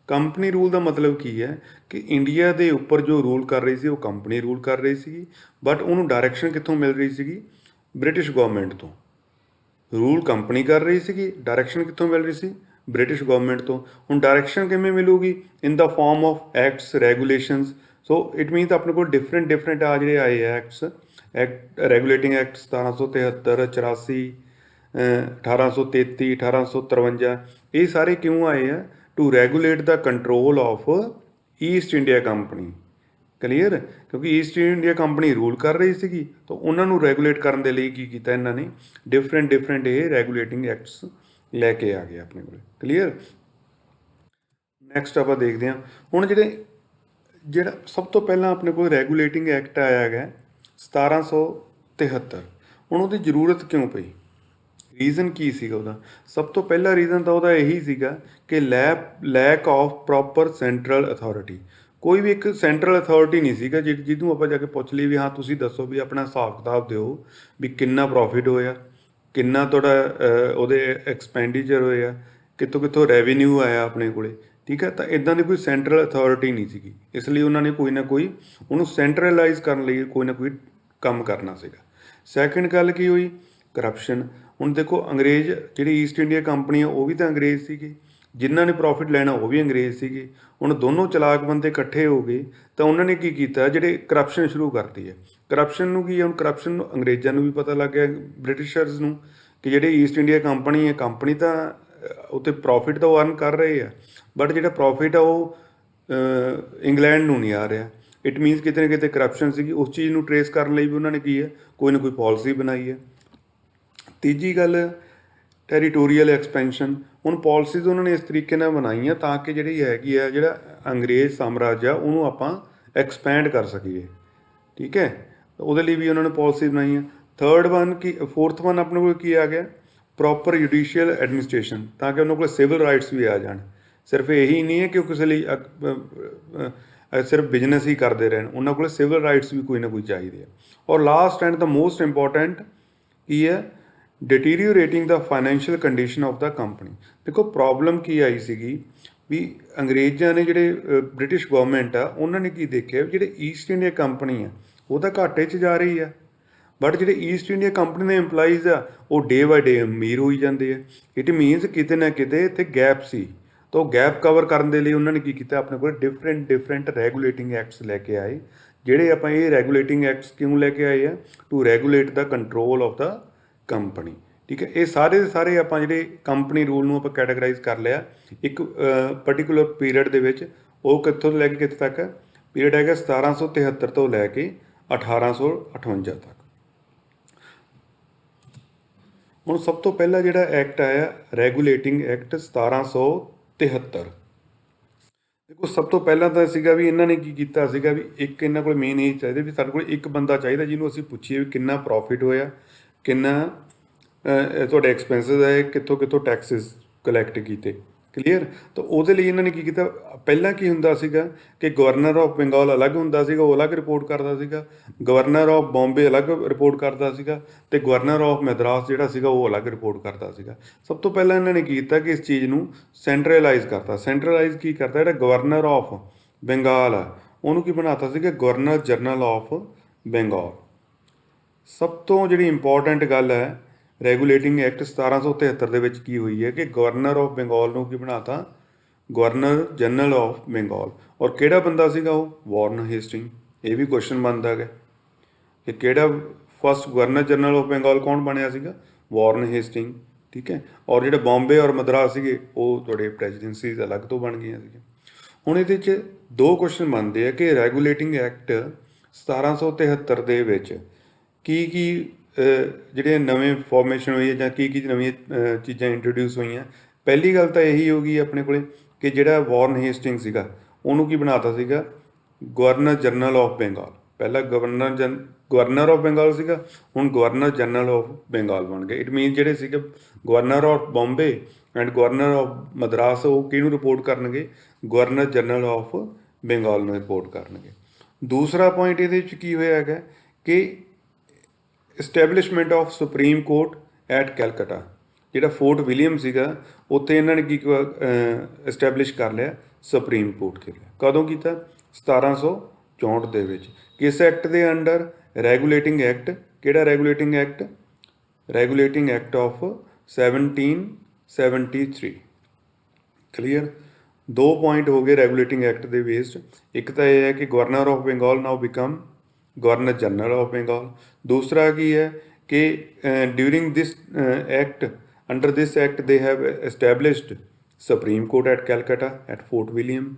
ਕੰਪਨੀ ਰੂਲ ਦਾ ਮਤਲਬ ਕੀ ਹੈ ਕਿ ਇੰਡੀਆ ਦੇ ਉੱਪਰ ਜੋ ਰੂਲ ਕਰ ਰਹੀ ਸੀ ਉਹ ਕੰਪਨੀ ਰੂਲ ਕਰ ਰਹੀ ਸੀਗੀ, ਬਟ ਉਹਨੂੰ ਡਾਇਰੈਕਸ਼ਨ ਕਿੱਥੋਂ ਮਿਲ ਰਹੀ ਸੀਗੀ? ਬ੍ਰਿਟਿਸ਼ ਗਵਰਨਮੈਂਟ ਤੋਂ। ਰੂਲ ਕੰਪਨੀ ਕਰ ਰਹੀ ਸੀਗੀ, ਡਾਇਰੈਕਸ਼ਨ ਕਿੱਥੋਂ ਮਿਲ ਰਹੀ ਸੀ? ਬ੍ਰਿਟਿਸ਼ ਗਵਰਨਮੈਂਟ ਤੋਂ। ਹੁਣ ਡਾਇਰੈਕਸ਼ਨ ਕਿਵੇਂ ਮਿਲੂਗੀ? In the form of acts, regulations. So it means ਆਪਣੇ ਕੋਲ ਡਿਫਰੈਂਟ ਆ ਜਿਹੜੇ ਆਏ ਐਕਟਸ, ਰੈਗੂਲੇਟਿੰਗ ਐਕਟ 1773, 84, 1833, 1853, ਇਹ ਸਾਰੇ ਕਿਉਂ ਆਏ ਆ? To regulate the control of East India Company. Clear? ਕਿਉਂਕਿ ਈਸਟ ਇੰਡੀਆ ਕੰਪਨੀ ਰੂਲ ਕਰ ਰਹੀ ਸੀਗੀ ਤਾਂ ਉਹਨਾਂ ਨੂੰ ਰੈਗੂਲੇਟ ਕਰਨ ਦੇ ਲਈ ਕੀ ਕੀਤਾ ਇਹਨਾਂ ਨੇ? ਡਿਫਰੈਂਟ ਇਹ ਰੈਗੂਲੇਟਿੰਗ ਐਕਟਸ ਲੈ ਕੇ ਆ ਗਏ ਆਪਣੇ ਕੋਲ। ਕਲੀਅਰ? ਨੈਕਸਟ ਆਪਾਂ ਦੇਖਦੇ ਹਾਂ ਹੁਣ ਜਿਹੜਾ ਸਭ ਤੋਂ ਪਹਿਲਾਂ ਆਪਣੇ ਕੋਲ ਰੈਗੂਲੇਟਿੰਗ ਐਕਟ ਆਇਆ ਹੈਗਾ 1773। ਹੁਣ ਉਹਦੀ ਜ਼ਰੂਰਤ ਕਿਉਂ ਪਈ? ਰੀਜ਼ਨ ਕੀ ਸੀਗਾ ਉਹਦਾ? ਸਭ ਤੋਂ ਪਹਿਲਾ ਰੀਜ਼ਨ ਤਾਂ ਉਹਦਾ ਇਹੀ ਸੀਗਾ ਕਿ lack of proper central authority. ਕੋਈ ਵੀ ਇੱਕ ਸੈਂਟਰਲ ਅਥਾਰਟੀ ਨਹੀਂ ਸੀਗਾ ਜਿਹਨੂੰ ਆਪਾਂ ਜਾ ਕੇ ਪੁੱਛ ਲਈ ਵੀ ਹਾਂ ਤੁਸੀਂ ਦੱਸੋ ਵੀ ਆਪਣਾ ਹਿਸਾਬ ਕਿਤਾਬ ਦਿਓ ਵੀ ਕਿੰਨਾ ਪ੍ਰੋਫਿਟ ਹੋਇਆ, ਕਿੰਨਾ ਤੁਹਾਡਾ ਉਹਦੇ ਐਕਸਪੈਂਡੀਚਰ ਹੋਇਆ, ਕਿੱਥੋਂ ਰੈਵਨਿਊ ਆਇਆ ਆਪਣੇ ਕੋਲੇ। ਠੀਕ ਹੈ, ਤਾਂ ਇੱਦਾਂ ਦੀ ਕੋਈ ਸੈਂਟਰਲ ਅਥਾਰਟੀ ਨਹੀਂ ਸੀਗੀ, ਇਸ ਲਈ ਉਹਨਾਂ ਨੇ ਕੋਈ ਨਾ ਕੋਈ ਉਹਨੂੰ ਸੈਂਟਰਲਾਈਜ਼ ਕਰਨ ਲਈ ਕੋਈ ਨਾ ਕੋਈ ਕੰਮ ਕਰਨਾ ਸੀਗਾ। ਸੈਕਿੰਡ ਗੱਲ ਕੀ ਹੋਈ? ਕਰਪਸ਼ਨ। ਹੁਣ ਦੇਖੋ ਅੰਗਰੇਜ਼ ਜਿਹੜੀ ਈਸਟ ਇੰਡੀਆ ਕੰਪਨੀ ਆ ਉਹ ਵੀ ਤਾਂ ਅੰਗਰੇਜ਼ ਸੀਗੇ, ਜਿਨ੍ਹਾਂ ਨੇ ਪ੍ਰੋਫਿਟ ਲੈਣਾ ਉਹ ਵੀ ਅੰਗਰੇਜ਼ ਸੀਗੇ। ਹੁਣ ਦੋਨੋਂ ਚਲਾਕ ਬੰਦੇ ਇਕੱਠੇ ਹੋ ਗਏ ਤਾਂ ਉਹਨਾਂ ਨੇ ਕੀ ਕੀਤਾ? ਜਿਹੜੇ ਕਰਪਸ਼ਨ ਸ਼ੁਰੂ ਕਰਤੀ ਹੈ। ਕਰਪਸ਼ਨ ਨੂੰ ਕੀ ਹੈ? ਹੁਣ ਕਰਪਸ਼ਨ ਨੂੰ ਅੰਗਰੇਜ਼ਾਂ ਨੂੰ ਵੀ ਪਤਾ ਲੱਗ ਗਿਆ, ਬ੍ਰਿਟਿਸ਼ਰਸ ਨੂੰ, ਕਿ ਜਿਹੜੀ ਈਸਟ ਇੰਡੀਆ ਕੰਪਨੀ ਹੈ, ਕੰਪਨੀ ਤਾਂ ਉੱਤੇ ਪ੍ਰੋਫਿਟ ਤਾਂ ਉਹ ਅਰਨ ਕਰ ਰਹੇ ਆ, ਬਟ ਜਿਹੜਾ ਪ੍ਰੋਫਿਟ ਆ ਉਹ ਇੰਗਲੈਂਡ ਨੂੰ ਨਹੀਂ ਆ ਰਿਹਾ। ਇਟ ਮੀਨਸ ਕਿਤੇ ਨਾ ਕਿਤੇ ਕਰਪਸ਼ਨ ਸੀਗੀ। ਉਸ ਚੀਜ਼ ਨੂੰ ਟਰੇਸ ਕਰਨ ਲਈ ਵੀ ਉਹਨਾਂ ਨੇ ਕੀ ਹੈ, ਕੋਈ ਨਾ ਕੋਈ ਪਾਲਿਸੀ ਬਣਾਈ ਹੈ। ਤੀਜੀ ਗੱਲ, ਟੈਰੀਟੋਰੀਅਲ ਐਕਸਪੈਂਸ਼ਨ। ਹੁਣ ਪਾਲਿਸੀਜ਼ ਉਹਨਾਂ ਨੇ ਇਸ ਤਰੀਕੇ ਨਾਲ ਬਣਾਈਆਂ ਤਾਂ ਕਿ ਜਿਹੜੀ ਹੈਗੀ ਆ, ਜਿਹੜਾ ਅੰਗਰੇਜ਼ ਸਾਮਰਾਜ ਆ, ਉਹਨੂੰ ਆਪਾਂ ਐਕਸਪੈਂਡ ਕਰ ਸਕੀਏ। ਠੀਕ ਹੈ, ਉਹਦੇ ਲਈ ਵੀ ਉਹਨਾਂ ਨੇ ਪਾਲਿਸੀ ਬਣਾਈ ਹੈ। ਫੋਰਥ ਵਨ ਆਪਣੇ ਕੋਲ ਕੀ ਆ ਗਿਆ, ਪ੍ਰੋਪਰ ਜੁਡੀਸ਼ੀਅਲ ਐਡਮਿਨਿਸਟ੍ਰੇਸ਼ਨ, ਤਾਂ ਕਿ ਉਹਨਾਂ ਕੋਲ ਸਿਵਲ ਰਾਈਟਸ ਵੀ ਆ ਜਾਣ। ਸਿਰਫ ਇਹੀ ਨਹੀਂ ਹੈ ਕਿ ਉਹ ਕਿਸੇ ਲਈ ਸਿਰਫ ਬਿਜ਼ਨਸ ਹੀ ਕਰਦੇ ਰਹਿਣ, ਉਹਨਾਂ ਕੋਲ ਸਿਵਲ ਰਾਈਟਸ ਵੀ ਕੋਈ ਨਾ ਕੋਈ ਚਾਹੀਦੇ ਆ। ਔਰ last and the most important ਕੀ ਹੈ, deteriorating the financial condition of the company. ਦੇਖੋ ਪ੍ਰੋਬਲਮ ਕੀ ਆਈ ਸੀਗੀ ਵੀ ਅੰਗਰੇਜ਼ਾਂ ਨੇ, ਜਿਹੜੇ ਬ੍ਰਿਟਿਸ਼ ਗਵਰਨਮੈਂਟ ਆ, ਉਹਨਾਂ ਨੇ ਕੀ ਦੇਖਿਆ, ਜਿਹੜੇ ਈਸਟ ਇੰਡੀਆ ਕੰਪਨੀ ਆ ਉਹ ਤਾਂ ਘਾਟੇ 'ਚ ਜਾ ਰਹੀ ਆ, ਬਟ ਜਿਹੜੇ ਈਸਟ ਇੰਡੀਆ ਕੰਪਨੀ ਦੇ EMPLOYEES ਆ ਉਹ ਡੇ ਬਾਏ ਡੇ ਅਮੀਰ ਹੋਈ ਜਾਂਦੇ ਆ। ਇਟ ਮੀਨਸ ਕਿਤੇ ਨਾ ਕਿਤੇ ਇੱਥੇ ਗੈਪ ਸੀ। ਤਾਂ ਉਹ ਗੈਪ ਕਵਰ ਕਰਨ ਦੇ ਲਈ ਉਹਨਾਂ ਨੇ ਕੀ ਕੀਤਾ, ਆਪਣੇ ਕੋਲ ਡਿਫਰੈਂਟ ਰੈਗੂਲੇਟਿੰਗ ਐਕਟਸ ਲੈ ਕੇ ਆਏ। ਜਿਹੜੇ ਆਪਾਂ ਇਹ ਰੈਗੂਲੇਟਿੰਗ ਐਕਟਸ ਕਿਉਂ ਲੈ ਕੇ ਆਏ ਆ, to regulate the control of the company. ਠੀਕ ਹੈ, ਇਹ ਸਾਰੇ ਦੇ ਸਾਰੇ ਆਪਾਂ ਜਿਹੜੇ ਕੰਪਨੀ ਰੂਲ ਨੂੰ ਆਪਾਂ ਕੈਟਾਗਰਾਈਜ਼ ਕਰ ਲਿਆ ਇੱਕ ਪਰਟੀਕੂਲਰ ਪੀਰੀਅਡ ਦੇ ਵਿੱਚ। ਉਹ ਕਿੱਥੋਂ ਲੈ ਕੇ ਕਿੱਥੇ ਤੱਕ ਹੈ, ਪੀਰੀਅਡ ਹੈਗਾ 1773 ਤੋਂ ਲੈ ਕੇ 1858 ਤੱਕ। ਹੁਣ ਸਭ ਤੋਂ ਪਹਿਲਾਂ ਜਿਹੜਾ ਐਕਟ ਆਇਆ, ਰੈਗੂਲੇਟਿੰਗ ਐਕਟ 1773। ਦੇਖੋ ਸਭ ਤੋਂ ਪਹਿਲਾਂ ਤਾਂ ਸੀਗਾ ਵੀ ਇਹਨਾਂ ਨੇ ਕੀ ਕੀਤਾ ਸੀਗਾ ਵੀ ਇੱਕ ਇਹਨਾਂ ਕੋਲ ਮੇਨ ਇਹ ਚਾਹੀਦਾ ਵੀ ਸਾਡੇ ਕੋਲ ਇੱਕ ਬੰਦਾ ਚਾਹੀਦਾ ਜਿਹਨੂੰ ਅਸੀਂ ਪੁੱਛੀਏ ਵੀ ਕਿੰਨਾ ਪ੍ਰੋਫਿਟ ਹੋਇਆ, ਕਿੰਨਾ ਤੁਹਾਡੇ ਐਕਸਪੈਂਸਿਸ ਆਏ, ਕਿੱਥੋਂ ਕਿੱਥੋਂ ਟੈਕਸਿਸ ਕਲੈਕਟ ਕੀਤੇ। ਕਲੀਅਰ। ਤਾਂ ਉਹਦੇ ਲਈ ਇਹਨਾਂ ਨੇ ਕੀ ਕੀਤਾ, ਪਹਿਲਾਂ ਕੀ ਹੁੰਦਾ ਸੀਗਾ ਕਿ ਗਵਰਨਰ ਆਫ ਬੰਗਾਲ ਅਲੱਗ ਹੁੰਦਾ ਸੀਗਾ, ਉਹ ਅਲੱਗ ਰਿਪੋਰਟ ਕਰਦਾ ਸੀਗਾ। ਗਵਰਨਰ ਆਫ ਬੰਬੇ ਅਲੱਗ ਰਿਪੋਰਟ ਕਰਦਾ ਸੀਗਾ, ਅਤੇ ਗਵਰਨਰ ਆਫ ਮਦਰਾਸ ਜਿਹੜਾ ਸੀਗਾ ਉਹ ਅਲੱਗ ਰਿਪੋਰਟ ਕਰਦਾ ਸੀਗਾ। ਸਭ ਤੋਂ ਪਹਿਲਾਂ ਇਹਨਾਂ ਨੇ ਕੀ ਕੀਤਾ ਕਿ ਇਸ ਚੀਜ਼ ਨੂੰ ਸੈਂਟਰਲਾਈਜ਼ ਕਰਤਾ। ਸੈਂਟਰਲਾਈਜ਼ ਕੀ ਕਰਤਾ, ਜਿਹੜਾ ਗਵਰਨਰ ਆਫ ਬੰਗਾਲ ਆ ਉਹਨੂੰ ਕੀ ਬਣਾਤਾ ਸੀਗਾ, ਗਵਰਨਰ ਜਨਰਲ ਆਫ ਬੰਗਾਲ। ਸਭ ਤੋਂ ਜਿਹੜੀ ਇੰਪੋਰਟੈਂਟ ਗੱਲ ਹੈ, ਰੈਗੂਲੇਟਿੰਗ ਐਕਟ 1773 ਦੇ ਵਿੱਚ ਕੀ ਹੋਈ ਹੈ ਕਿ ਗਵਰਨਰ ਆਫ ਬੰਗਾਲ ਨੂੰ ਕੀ ਬਣਾਤਾ, ਗਵਰਨਰ ਜਨਰਲ ਆਫ ਬੰਗਾਲ। ਔਰ ਕਿਹੜਾ ਬੰਦਾ ਸੀਗਾ ਉਹ, ਵਾਰਨ ਹੇਸਟਿੰਗ। ਇਹ ਵੀ ਕੁਐਸਚਨ ਬਣਦਾ ਹੈ ਕਿ ਕਿਹੜਾ first governor general of Bengal ਕੌਣ ਬਣਿਆ ਸੀਗਾ, ਵਾਰਨ ਹੇਸਟਿੰਗ। ਠੀਕ ਹੈ, ਔਰ ਜਿਹੜੇ ਬੰਬੇ ਔਰ ਮਦਰਾਸ ਸੀਗੇ ਉਹ ਤੁਹਾਡੇ ਪ੍ਰੈਜ਼ੀਡੈਂਸੀਜ਼ ਅਲੱਗ ਤੋਂ ਬਣ ਗਈਆਂ ਸੀਗੀਆਂ। ਹੁਣ ਇਹਦੇ 'ਚ ਦੋ ਕੁਐਸਚਨ ਬਣਦੇ ਆ ਕਿ ਰੈਗੂਲੇਟਿੰਗ ਐਕਟ 1773 ਦੇ ਵਿੱਚ ਕੀ ਜਿਹੜੇ ਨਵੇਂ ਫਾਰਮੇਸ਼ਨ ਹੋਈ ਹੈ ਜਾਂ ਕੀ ਨਵੀਆਂ ਚੀਜ਼ਾਂ ਇੰਟਰੋਡਿਊਸ ਹੋਈਆਂ। ਪਹਿਲੀ ਗੱਲ ਤਾਂ ਇਹੀ ਹੋ ਗਈ ਆਪਣੇ ਕੋਲੇ ਕਿ ਜਿਹੜਾ ਵਾਰਨ ਹੇਸਟਿੰਗ ਸੀਗਾ ਉਹਨੂੰ ਕੀ ਬਣਾਤਾ ਸੀਗਾ, ਗਵਰਨਰ ਜਨਰਲ ਆਫ ਬੰਗਾਲ। ਪਹਿਲਾਂ ਗਵਰਨਰ ਆਫ ਬੰਗਾਲ ਸੀਗਾ, ਹੁਣ ਗਵਰਨਰ ਜਨਰਲ ਆਫ ਬੰਗਾਲ ਬਣ ਗਏ। ਇਟ ਮੀਨ ਜਿਹੜੇ ਸੀਗੇ governor of Bombay and governor of Madras, ਉਹ ਕਿਹਨੂੰ ਰਿਪੋਰਟ ਕਰਨਗੇ, ਗਵਰਨਰ ਜਨਰਲ ਆਫ ਬੰਗਾਲ ਨੂੰ ਰਿਪੋਰਟ ਕਰਨਗੇ। ਦੂਸਰਾ ਪੁਆਇੰਟ ਇਹਦੇ ਵਿੱਚ ਕੀ ਹੋਇਆ ਹੈਗਾ ਕਿ establishment of supreme court at Calcutta. ਜਿਹੜਾ ਫੋਰਟ ਵਿਲੀਅਮ ਸੀਗਾ ਉੱਥੇ ਇਹਨਾਂ ਨੇ ਕੀ ਇਸਟੈਬਲਿਸ਼ ਕਰ ਲਿਆ, ਸੁਪਰੀਮ ਕੋਰਟ ਕਰ ਲਿਆ। ਕਦੋਂ ਕੀਤਾ, 1764 ਦੇ ਵਿੱਚ। ਕਿਸ ਐਕਟ ਦੇ ਅੰਡਰ, ਰੈਗੂਲੇਟਿੰਗ ਐਕਟ। ਕਿਹੜਾ regulating act, regulating act of 1773। Clear. ਦੋ ਪੁਆਇੰਟ ਹੋ ਗਏ ਰੈਗੂਲੇਟਿੰਗ ਐਕਟ ਦੇ ਬੇਸਡ। ਇੱਕ ਤਾਂ ਇਹ ਹੈ ਕਿ governor of Bengal now become governor general of Bengal. ਦੂਸਰਾ ਕੀ ਹੈ ਕਿ during this act, under this act they have established supreme court at Calcutta at fort William.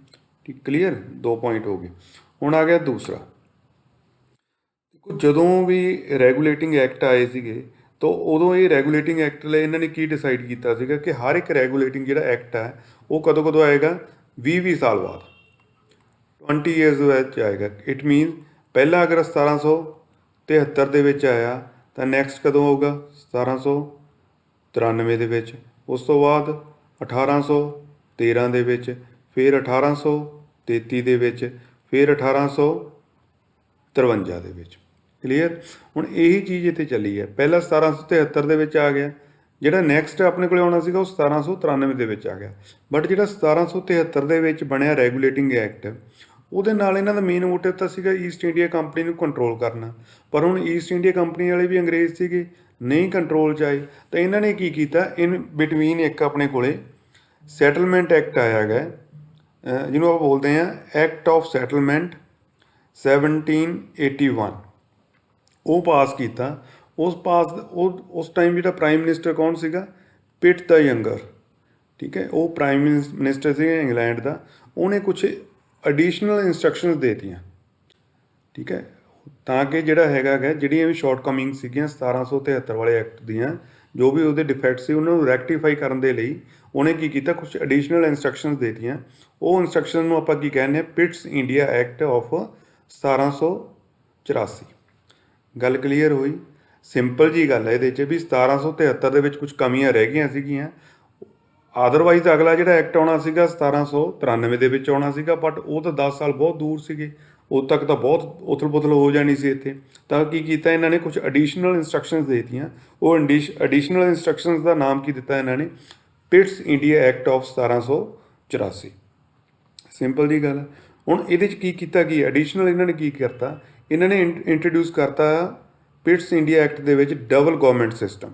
ਠੀਕ, ਕਲੀਅਰ। ਦੋ ਪੁਆਇੰਟ ਹੋ ਗਏ। ਹੁਣ ਆ ਗਿਆ ਦੂਸਰਾ। ਜਦੋਂ ਵੀ ਰੈਗੂਲੇਟਿੰਗ ਐਕਟ ਆਏ ਸੀਗੇ ਤਾਂ ਉਦੋਂ ਇਹ ਰੈਗੂਲੇਟਿੰਗ ਐਕਟ ਲਈ ਇਹਨਾਂ ਨੇ ਕੀ ਡਿਸਾਈਡ ਕੀਤਾ ਸੀਗਾ ਕਿ ਹਰ ਇੱਕ ਰੈਗੂਲੇਟਿੰਗ ਜਿਹੜਾ ਐਕਟ ਹੈ ਉਹ ਕਦੋਂ ਆਏਗਾ, 20 ਸਾਲ ਬਾਅਦ, 20 ਈਅਰਸ ਵਿੱਚ ਆਏਗਾ। ਇਟ ਮੀਨ ਪਹਿਲਾਂ ਅਗਰ 1773 ਦੇ ਵਿੱਚ ਆਇਆ ਤਾਂ ਨੈਕਸਟ ਕਦੋਂ ਆਊਗਾ, 1793 ਦੇ ਵਿੱਚ। ਉਸ ਤੋਂ ਬਾਅਦ 1813 ਦੇ ਵਿੱਚ, ਫਿਰ 1833 ਦੇ ਵਿੱਚ, ਫਿਰ 1853 ਦੇ ਵਿੱਚ। ਕਲੀਅਰ। ਹੁਣ ਇਹੀ ਚੀਜ਼ ਇੱਥੇ ਚੱਲੀ ਹੈ। ਪਹਿਲਾਂ 1773 ਦੇ ਵਿੱਚ ਆ ਗਿਆ, ਜਿਹੜਾ ਨੈਕਸਟ ਆਪਣੇ ਕੋਲ ਆਉਣਾ ਸੀਗਾ ਉਹ 1793 ਦੇ ਵਿੱਚ ਆ ਗਿਆ। ਬਟ ਜਿਹੜਾ 1773 ਦੇ ਵਿੱਚ ਬਣਿਆ ਰੈਗੂਲੇਟਿੰਗ ਐਕਟ, ਉਹਦੇ ਨਾਲ ਇਹਨਾਂ ਦਾ ਮੇਨ ਮੋਟਿਵ ਤਾਂ ਸੀਗਾ ਈਸਟ ਇੰਡੀਆ ਕੰਪਨੀ ਨੂੰ ਕੰਟਰੋਲ ਕਰਨਾ। ਪਰ ਹੁਣ ਈਸਟ ਇੰਡੀਆ ਕੰਪਨੀ ਵਾਲੇ ਵੀ ਅੰਗਰੇਜ਼ ਸੀਗੇ, ਨਹੀਂ ਕੰਟਰੋਲ 'ਚ ਆਏ। ਤਾਂ ਇਹਨਾਂ ਨੇ ਕੀ ਕੀਤਾ, ਇਨ ਬਿਟਵੀਨ ਇੱਕ ਆਪਣੇ ਕੋਲੇ ਸੈਟਲਮੈਂਟ ਐਕਟ ਆਇਆ ਹੈਗਾ, ਜਿਹਨੂੰ ਆਪਾਂ ਬੋਲਦੇ ਹਾਂ ਐਕਟ ਆਫ ਸੈਟਲਮੈਂਟ 1781। ਉਹ ਪਾਸ ਕੀਤਾ। ਉਸ ਟਾਈਮ ਜਿਹੜਾ ਪ੍ਰਾਈਮ ਮਿਨਿਸਟਰ ਕੌਣ ਸੀਗਾ? ਪਿਟ ਦ ਯੰਗਰ। ਠੀਕ ਹੈ, ਉਹ ਪ੍ਰਾਈਮ ਮਿਨਿਸਟਰ ਸੀਗਾ ਇੰਗਲੈਂਡ ਦਾ। ਉਹਨੇ ਕੁਛ ਐਡੀਸ਼ਨਲ ਇੰਸਟਰਕਸ਼ਨਸ ਦੇ ਦਿੱਤੀਆਂ। ਠੀਕ ਹੈ, ਤਾਂ ਕਿ ਜਿਹੜਾ ਹੈਗਾ ਜਿਹੜੀਆਂ ਵੀ ਸ਼ਾਰਟਕਮਿੰਗ ਸੀਗੀਆਂ 1773 ਵਾਲੇ ਐਕਟ ਦੀਆਂ, ਜੋ ਵੀ ਉਹਦੇ ਡਿਫੈਕਟ ਸੀ ਉਹਨਾਂ ਨੂੰ ਰੈਕਟੀਫਾਈ ਕਰਨ ਦੇ ਲਈ ਉਹਨੇ ਕੀ ਕੀਤਾ, ਕੁਛ ਐਡੀਸ਼ਨਲ ਇੰਸਟਰਕਸ਼ਨਸ ਦੇ ਦਿੱਤੀਆਂ। ਉਹ ਇੰਸਟਰਕਸ਼ਨ ਨੂੰ ਆਪਾਂ ਕੀ ਕਹਿੰਦੇ ਹਾਂ? Pits India act of 1784। ਗੱਲ ਕਲੀਅਰ ਹੋਈ? ਸਿੰਪਲ ਜੀ ਗੱਲ ਹੈ ਇਹਦੇ 'ਚ ਵੀ 1773 ਦੇ ਵਿੱਚ ਕੁਝ ਕਮੀਆਂ ਰਹਿ ਗਈਆਂ ਸੀਗੀਆਂ। ਅਦਰਵਾਈਜ਼ ਅਗਲਾ ਜਿਹੜਾ ਐਕਟ ਆਉਣਾ ਸੀਗਾ 1793 ਦੇ ਵਿੱਚ ਆਉਣਾ ਸੀਗਾ, ਬਟ ਉਹ ਤਾਂ 10 ਸਾਲ ਬਹੁਤ ਦੂਰ ਸੀਗੇ, ਉਦੋਂ ਤੱਕ ਤਾਂ ਬਹੁਤ ਉਥਲ-ਪੁਥਲ ਹੋ ਜਾਣੀ ਸੀ ਇੱਥੇ। ਤਾਂ ਕੀ ਕੀਤਾ ਇਹਨਾਂ ਨੇ? ਕੁਝ ਐਡੀਸ਼ਨਲ ਇੰਸਟਰਕਸ਼ਨਸ ਦੇ ਦਿੱਤੀਆਂ। ਉਹ ਐਡੀਸ਼ਨਲ ਇੰਸਟਰਕਸ਼ਨਸ ਦਾ ਨਾਮ ਕੀ ਦਿੱਤਾ ਇਹਨਾਂ ਨੇ? Pits India act of 1784। Simple ਜੀ ਗੱਲ। ਹੁਣ ਇਹਦੇ 'ਚ ਕੀ ਕੀਤਾ? ਕੀ ਐਡੀਸ਼ਨਲ ਇਹਨਾਂ ਨੇ ਕੀ ਕਰਤਾ? ਇਹਨਾਂ ਨੇ ਇੰਟਰੋਡਿਊਸ ਕਰਤਾ ਪਿਟਸ ਇੰਡੀਆ ਐਕਟ ਦੇ ਵਿੱਚ double government system.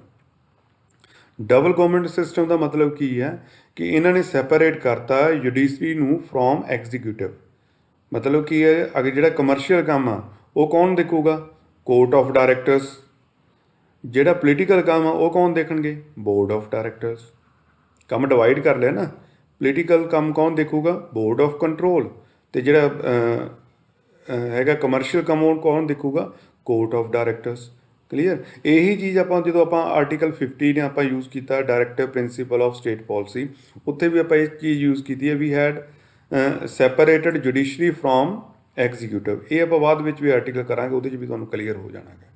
Double government system ਦਾ ਮਤਲਬ ਕੀ ਹੈ? ਕਿ ਇਹਨਾਂ ਨੇ ਸੈਪਰੇਟ ਕਰਤਾ ਜੁਡੀਸ਼ਰੀ ਨੂੰ ਫਰੋਮ ਐਗਜ਼ੀਕਿਊਟਿਵ। ਮਤਲਬ ਕੀ ਹੈ? ਅਗਰ ਜਿਹੜਾ ਕਮਰਸ਼ੀਅਲ ਕੰਮ ਆ ਉਹ ਕੌਣ ਦੇਖੂਗਾ? Court of directors. ਜਿਹੜਾ ਪੋਲੀਟੀਕਲ ਕੰਮ ਆ ਉਹ ਕੌਣ ਦੇਖਣਗੇ? Board of directors. ਕੰਮ ਡਿਵਾਈਡ ਕਰ ਲਿਆ ਨਾ। ਪੋਲੀਟੀਕਲ ਕੰਮ ਕੌਣ ਦੇਖੂਗਾ? Board of control. ਅਤੇ ਜਿਹੜਾ ਹੈਗਾ ਕਮਰਸ਼ੀਅਲ ਕੰਮ ਉਹ ਕੌਣ ਦੇਖੂਗਾ? Court of directors. ਕਲੀਅਰ? ਇਹੀ ਚੀਜ਼ ਆਪਾਂ ਜਦੋਂ ਆਪਾਂ ਆਰਟੀਕਲ 50 ਨੇ ਆਪਾਂ ਯੂਜ਼ ਕੀਤਾ, directive principle of state policy, ਉੱਥੇ ਵੀ ਆਪਾਂ ਇਹ ਚੀਜ਼ ਯੂਜ਼ ਕੀਤੀ ਹੈ we had separated judiciary from executive. ਇਹ ਆਪਾਂ ਬਾਅਦ ਵਿੱਚ ਵੀ ਆਰਟੀਕਲ ਕਰਾਂਗੇ, ਉਹਦੇ 'ਚ ਵੀ ਤੁਹਾਨੂੰ ਕਲੀਅਰ ਹੋ ਜਾਣਾ ਹੈ।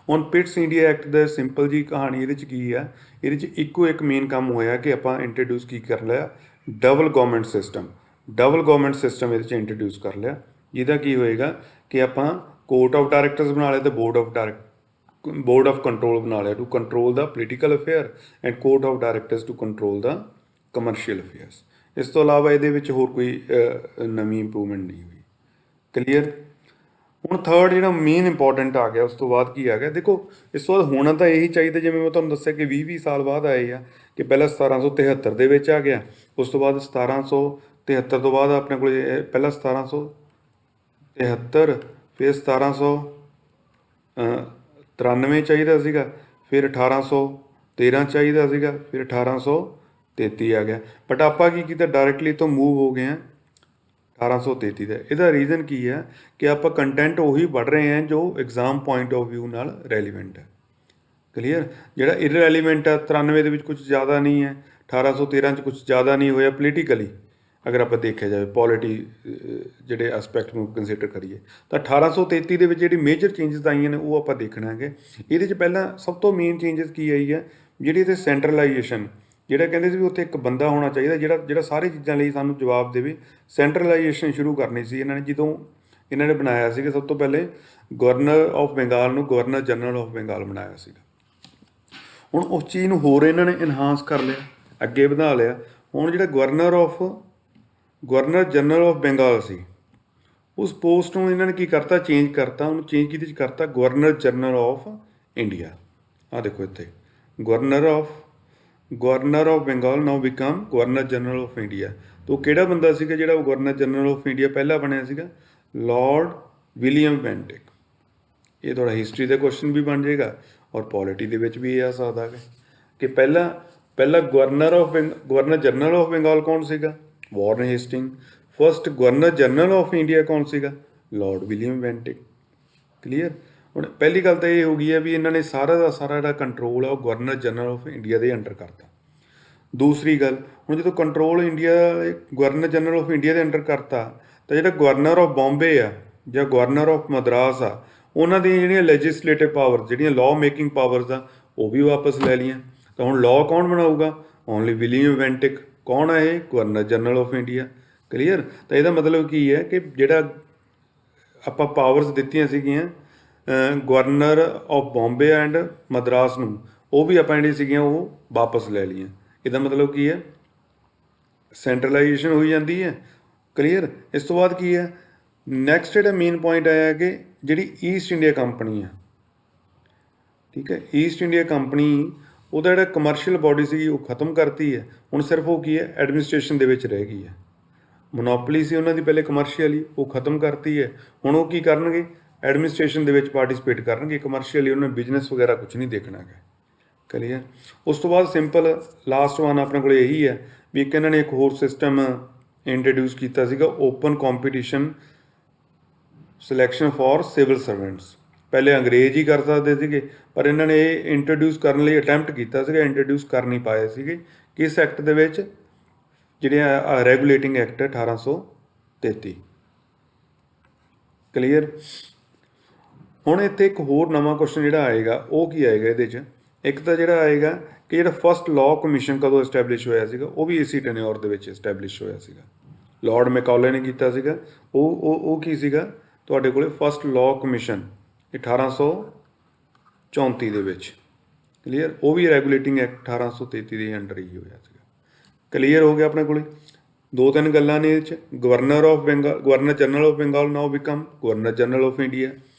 ਹੁਣ ਪਿਟਸ ਇੰਡੀਆ ਐਕਟ ਦਾ ਸਿੰਪਲ ਜੀ ਕਹਾਣੀ ਇਹਦੇ 'ਚ ਕੀ ਆ? ਇਹਦੇ 'ਚ ਇੱਕੋ ਇੱਕ ਮੇਨ ਕੰਮ ਹੋਇਆ ਕਿ ਆਪਾਂ ਇੰਟਰੋਡਿਊਸ ਕੀ ਕਰ ਲਿਆ? Double government system. Double government system ਇਹਦੇ 'ਚ ਇੰਟਰੋਡਿਊਸ ਕਰ ਲਿਆ, ਜਿਹਦਾ ਕੀ ਹੋਏਗਾ ਕਿ ਆਪਾਂ ਕੋਰਟ ਆਫ ਡਾਇਰੈਕਟਰਸ ਬਣਾ ਲਿਆ ਅਤੇ ਬੋਰਡ ਆਫ ਕੰਟਰੋਲ ਬਣਾ ਲਿਆ to control the political affair and court of directors to control the commercial affairs. ਇਸ ਤੋਂ ਇਲਾਵਾ ਇਹਦੇ ਵਿੱਚ ਹੋਰ ਕੋਈ ਨਵੀਂ ਇੰਪਰੂਵਮੈਂਟ ਨਹੀਂ ਹੋਈ। ਕਲੀਅਰ? ਹੁਣ ਥਰਡ ਜਿਹੜਾ ਮੇਨ ਇੰਪੋਰਟੈਂਟ ਆ ਗਿਆ, ਉਸ ਤੋਂ ਬਾਅਦ ਕੀ ਆ ਗਿਆ? ਦੇਖੋ ਇਸ ਤੋਂ ਬਾਅਦ ਹੋਣਾ ਤਾਂ ਇਹੀ ਚਾਹੀਦਾ, ਜਿਵੇਂ ਮੈਂ ਤੁਹਾਨੂੰ ਦੱਸਿਆ ਕਿ 20 ਸਾਲ ਬਾਅਦ ਆਏ ਆ, ਕਿ ਪਹਿਲਾਂ 1773 ਦੇ ਵਿੱਚ ਆ ਗਿਆ, ਉਸ ਤੋਂ ਬਾਅਦ 1773 ਤੋਂ ਬਾਅਦ ਆਪਣੇ ਕੋਲ ਪਹਿਲਾਂ 1773, ਫਿਰ 1793 ਚਾਹੀਦਾ ਸੀਗਾ, ਫਿਰ 1813 ਚਾਹੀਦਾ ਸੀਗਾ, ਫਿਰ 1833 ਆ ਗਿਆ। ਬਟ ਆਪਾਂ ਕੀ ਕੀਤਾ? ਡਾਇਰੈਕਟਲੀ ਤੋਂ ਮੂਵ ਹੋ ਗਏ ਹਾਂ 1833 ਦਾ। ਇਹਦਾ ਰੀਜ਼ਨ ਕੀ ਹੈ? ਕਿ ਆਪਾਂ ਕੰਟੈਂਟ ਉਹੀ ਪੜ੍ਹ ਰਹੇ ਹਾਂ ਜੋ ਐਗਜ਼ਾਮ ਪੁਆਇੰਟ ਆਫ ਵਿਊ ਨਾਲ ਰੈਲੀਵੈਂਟ ਹੈ। ਕਲੀਅਰ? ਜਿਹੜਾ ਇਰਰੈਲੀਵੈਂਟ ਆ 93 ਦੇ ਵਿੱਚ ਕੁਝ ਜ਼ਿਆਦਾ ਨਹੀਂ ਹੈ, 1813 'ਚ ਕੁਝ ਜ਼ਿਆਦਾ ਨਹੀਂ ਹੋਇਆ ਪੋਲੀਟੀਕਲੀ, ਅਗਰ ਆਪਾਂ ਦੇਖਿਆ ਜਾਵੇ ਪੋਲਿਟੀ ਜਿਹੜੇ ਐਸਪੈਕਟ ਨੂੰ ਕੰਸੀਡਰ ਕਰੀਏ ਤਾਂ 1833 ਦੇ ਵਿੱਚ ਜਿਹੜੀ ਮੇਜਰ ਚੇਂਜਸ ਆਈਆਂ ਨੇ ਉਹ ਆਪਾਂ ਦੇਖਣਾ ਹੈਗੇ। ਇਹਦੇ 'ਚ ਪਹਿਲਾਂ ਸਭ ਤੋਂ ਮੇਨ ਚੇਂਜਸ ਕੀ ਆਈ ਹੈ? ਜਿਹੜੀ ਇਹਦੇ ਸੈਂਟਰਲਾਈਜੇਸ਼ਨ, ਜਿਹੜਾ ਕਹਿੰਦੇ ਸੀ ਵੀ ਉੱਥੇ ਇੱਕ ਬੰਦਾ ਹੋਣਾ ਚਾਹੀਦਾ ਜਿਹੜਾ ਸਾਰੀ ਚੀਜ਼ਾਂ ਲਈ ਸਾਨੂੰ ਜਵਾਬ ਦੇਵੇ। ਸੈਂਟਰਲਾਈਜੇਸ਼ਨ ਸ਼ੁਰੂ ਕਰਨੀ ਸੀ ਇਹਨਾਂ ਨੇ, ਜਦੋਂ ਇਹਨਾਂ ਨੇ ਬਣਾਇਆ ਸੀਗਾ ਸਭ ਤੋਂ ਪਹਿਲੇ ਗਵਰਨਰ ਆਫ ਬੰਗਾਲ ਨੂੰ ਗਵਰਨਰ ਜਨਰਲ ਆਫ ਬੰਗਾਲ ਬਣਾਇਆ ਸੀਗਾ। ਹੁਣ ਉਸ ਚੀਜ਼ ਨੂੰ ਹੋਰ ਇਹਨਾਂ ਨੇ ਇਨਹਾਂਸ ਕਰ ਲਿਆ, ਅੱਗੇ ਵਧਾ ਲਿਆ। ਹੁਣ ਜਿਹੜਾ ਗਵਰਨਰ ਜਨਰਲ ਆਫ ਬੰਗਾਲ ਸੀ, ਉਸ ਪੋਸਟ ਨੂੰ ਇਹਨਾਂ ਨੇ ਕੀ ਕਰਤਾ? ਚੇਂਜ ਕਰਤਾ। ਉਹਨੂੰ ਚੇਂਜ ਕਿਹਦੇ 'ਚ ਕਰਤਾ? Governor general of India. ਆਹ ਦੇਖੋ ਇੱਥੇ governor of Bengal now become governor general of India. ਤਾਂ ਉਹ ਕਿਹੜਾ ਬੰਦਾ ਸੀਗਾ ਜਿਹੜਾ ਗਵਰਨਰ ਜਨਰਲ ਆਫ ਇੰਡੀਆ ਪਹਿਲਾਂ ਬਣਿਆ ਸੀਗਾ? Lord William Bentinck. ਇਹ ਤੁਹਾਡਾ ਹਿਸਟਰੀ ਦਾ ਕੁਐਸਚਨ ਵੀ ਬਣ ਜਾਏਗਾ ਔਰ ਪੋਲਿਟੀ ਦੇ ਵਿੱਚ ਵੀ ਇਹ ਆ ਸਕਦਾ ਹੈ ਕਿ ਪਹਿਲਾਂ ਗਵਰਨਰ ਜਨਰਲ ਆਫ ਬੰਗਾਲ ਕੌਣ ਸੀਗਾ? Warren Hastings. First governor general of India ਕੌਣ ਸੀਗਾ? Lord William Bentinck. ਕਲੀਅਰ? ਹੁਣ ਪਹਿਲੀ ਗੱਲ ਤਾਂ ਇਹ ਹੋ ਗਈ ਹੈ ਵੀ ਇਹਨਾਂ ਨੇ ਸਾਰਾ ਦਾ ਸਾਰਾ ਜਿਹੜਾ ਕੰਟਰੋਲ ਆ ਉਹ ਗਵਰਨਰ ਜਨਰਲ ਆਫ ਇੰਡੀਆ ਦੇ ਅੰਡਰ ਕਰਤਾ। ਦੂਸਰੀ ਗੱਲ, ਹੁਣ ਜਦੋਂ control governor general of India ਦੇ ਅੰਡਰ ਕਰਤਾ ਤਾਂ ਜਿਹੜਾ ਗਵਰਨਰ ਆਫ ਬੰਬੇ ਆ ਜਾਂ ਗਵਰਨਰ ਆਫ ਮਦਰਾਸ ਆ, ਉਹਨਾਂ ਦੀਆਂ ਜਿਹੜੀਆਂ ਲੈਜਿਸਲੇਟਿਵ ਪਾਵਰ, ਜਿਹੜੀਆਂ ਲਾਅ ਮੇਕਿੰਗ ਪਾਵਰਸ ਆ, ਉਹ ਵੀ ਵਾਪਸ ਲੈ ਲਈਆਂ। ਤਾਂ ਹੁਣ ਲਾਅ ਕੌਣ ਬਣਾਊਗਾ? Only William Bentinck. ਕੌਣ ਆ ਇਹ? Governor general of India. Clear? ਤਾਂ ਇਹਦਾ ਮਤਲਬ ਕੀ ਹੈ ਕਿ ਜਿਹੜਾ ਆਪਾਂ ਪਾਵਰਸ ਦਿੱਤੀਆਂ ਸੀਗੀਆਂ governor of Bombay and Madras ਨੂੰ, ਉਹ ਵੀ ਆਪਾਂ ਜਿਹੜੀਆਂ ਸੀਗੀਆਂ ਉਹ ਵਾਪਸ ਲੈ ਲਈਆਂ। ਇਹਦਾ ਮਤਲਬ ਕੀ ਹੈ? ਸੈਂਟਰਲਾਈਜੇਸ਼ਨ ਹੋਈ ਜਾਂਦੀ ਹੈ। ਕਲੀਅਰ? ਇਸ ਤੋਂ ਬਾਅਦ ਕੀ ਹੈ? ਨੈਕਸਟ ਜਿਹੜਾ ਮੇਨ ਪੁਆਇੰਟ ਆਇਆ ਕਿ ਜਿਹੜੀ ਈਸਟ ਇੰਡੀਆ ਕੰਪਨੀ ਆ, ਠੀਕ ਹੈ, ਈਸਟ ਇੰਡੀਆ ਕੰਪਨੀ ਉਹਦਾ ਜਿਹੜਾ ਕਮਰਸ਼ੀਅਲ ਬਾਡੀ ਸੀਗੀ ਉਹ ਖਤਮ ਕਰਤੀ ਹੈ। ਹੁਣ ਸਿਰਫ ਉਹ ਕੀ ਹੈ? ਐਡਮਿਨਿਸਟ੍ਰੇਸ਼ਨ ਦੇ ਵਿੱਚ ਰਹਿ ਗਈ ਹੈ। ਮੋਨੋਪਲੀ ਸੀ ਉਹਨਾਂ ਦੀ ਪਹਿਲੇ ਕਮਰਸ਼ੀਅਲ ਹੀ, ਉਹ ਖਤਮ ਕਰਤੀ ਹੈ। ਹੁਣ ਉਹ ਕੀ ਕਰਨਗੇ? ਐਡਮਿਨਿਸਟ੍ਰੇਸ਼ਨ ਦੇ ਵਿੱਚ ਪਾਰਟਿਸਿਪੇਟ ਕਰਨਗੇ, ਕਮਰਸ਼ੀਅਲੀ ਉਹਨਾਂ ਨੇ ਬਿਜ਼ਨਸ ਵਗੈਰਾ ਕੁਝ ਨਹੀਂ ਦੇਖਣਾ ਹੈ। ਕਲੀਅਰ। ਉਸ ਤੋਂ ਬਾਅਦ ਸਿੰਪਲ ਲਾਸਟ ਵਨ ਆਪਣੇ ਕੋਲ ਇਹੀ ਹੈ ਵੀ ਇੱਕ ਇਹਨਾਂ ਨੇ ਇੱਕ ਹੋਰ ਸਿਸਟਮ ਇੰਟਰੋਡਿਊਸ ਕੀਤਾ ਸੀਗਾ, open competition selection for civil servants. ਪਹਿਲੇ ਅੰਗਰੇਜ਼ ਹੀ ਕਰ ਸਕਦੇ ਸੀਗੇ, ਪਰ ਇਹਨਾਂ ਨੇ ਇਹ ਇੰਟਰੋਡਿਊਸ ਕਰਨ ਲਈ ਅਟੈਂਪਟ ਕੀਤਾ ਸੀਗਾ, ਇੰਟਰੋਡਿਊਸ ਕਰ ਨਹੀਂ ਪਾਏ ਸੀਗੇ। ਕਿਸ ਐਕਟ ਦੇ ਵਿੱਚ? ਜਿਹੜੇ ਰੈਗੂਲੇਟਿੰਗ ਐਕਟ 1833। ਕਲੀਅਰ। ਹੁਣ ਇੱਥੇ ਇੱਕ ਹੋਰ ਨਵਾਂ ਕੁਐਸਚਨ ਜਿਹੜਾ ਆਏਗਾ ਉਹ ਕੀ ਆਏਗਾ ਇਹਦੇ 'ਚ? ਇੱਕ ਤਾਂ ਜਿਹੜਾ ਆਏਗਾ ਕਿ ਜਿਹੜਾ ਫਸਟ ਲਾਅ ਕਮਿਸ਼ਨ ਕਦੋਂ ਐਸਟੈਬਲਿਸ਼ ਹੋਇਆ ਸੀਗਾ, ਉਹ ਵੀ ਇਸੀ ਟੈਨਿਓਰ ਦੇ ਵਿੱਚ ਐਸਟੈਬਲਿਸ਼ ਹੋਇਆ ਸੀਗਾ। ਲਾਰਡ ਮੈਕਾਲੇ ਨੇ ਕੀਤਾ ਸੀਗਾ। ਉਹ ਕੀ ਸੀਗਾ ਤੁਹਾਡੇ ਕੋਲੇ? ਫਸਟ ਲਾਅ ਕਮਿਸ਼ਨ 1834 ਦੇ ਵਿੱਚ। ਕਲੀਅਰ। ਉਹ ਵੀ ਰੈਗੂਲੇਟਿੰਗ ਐਕਟ 1833 ਦੇ ਅੰਡਰ ਹੀ ਹੋਇਆ ਸੀਗਾ। ਕਲੀਅਰ ਹੋ ਗਿਆ ਆਪਣੇ ਕੋਲੇ। ਦੋ ਤਿੰਨ ਗੱਲਾਂ ਨੇ ਇਹਦੇ 'ਚ। Governor general of Bengal now become governor general of India.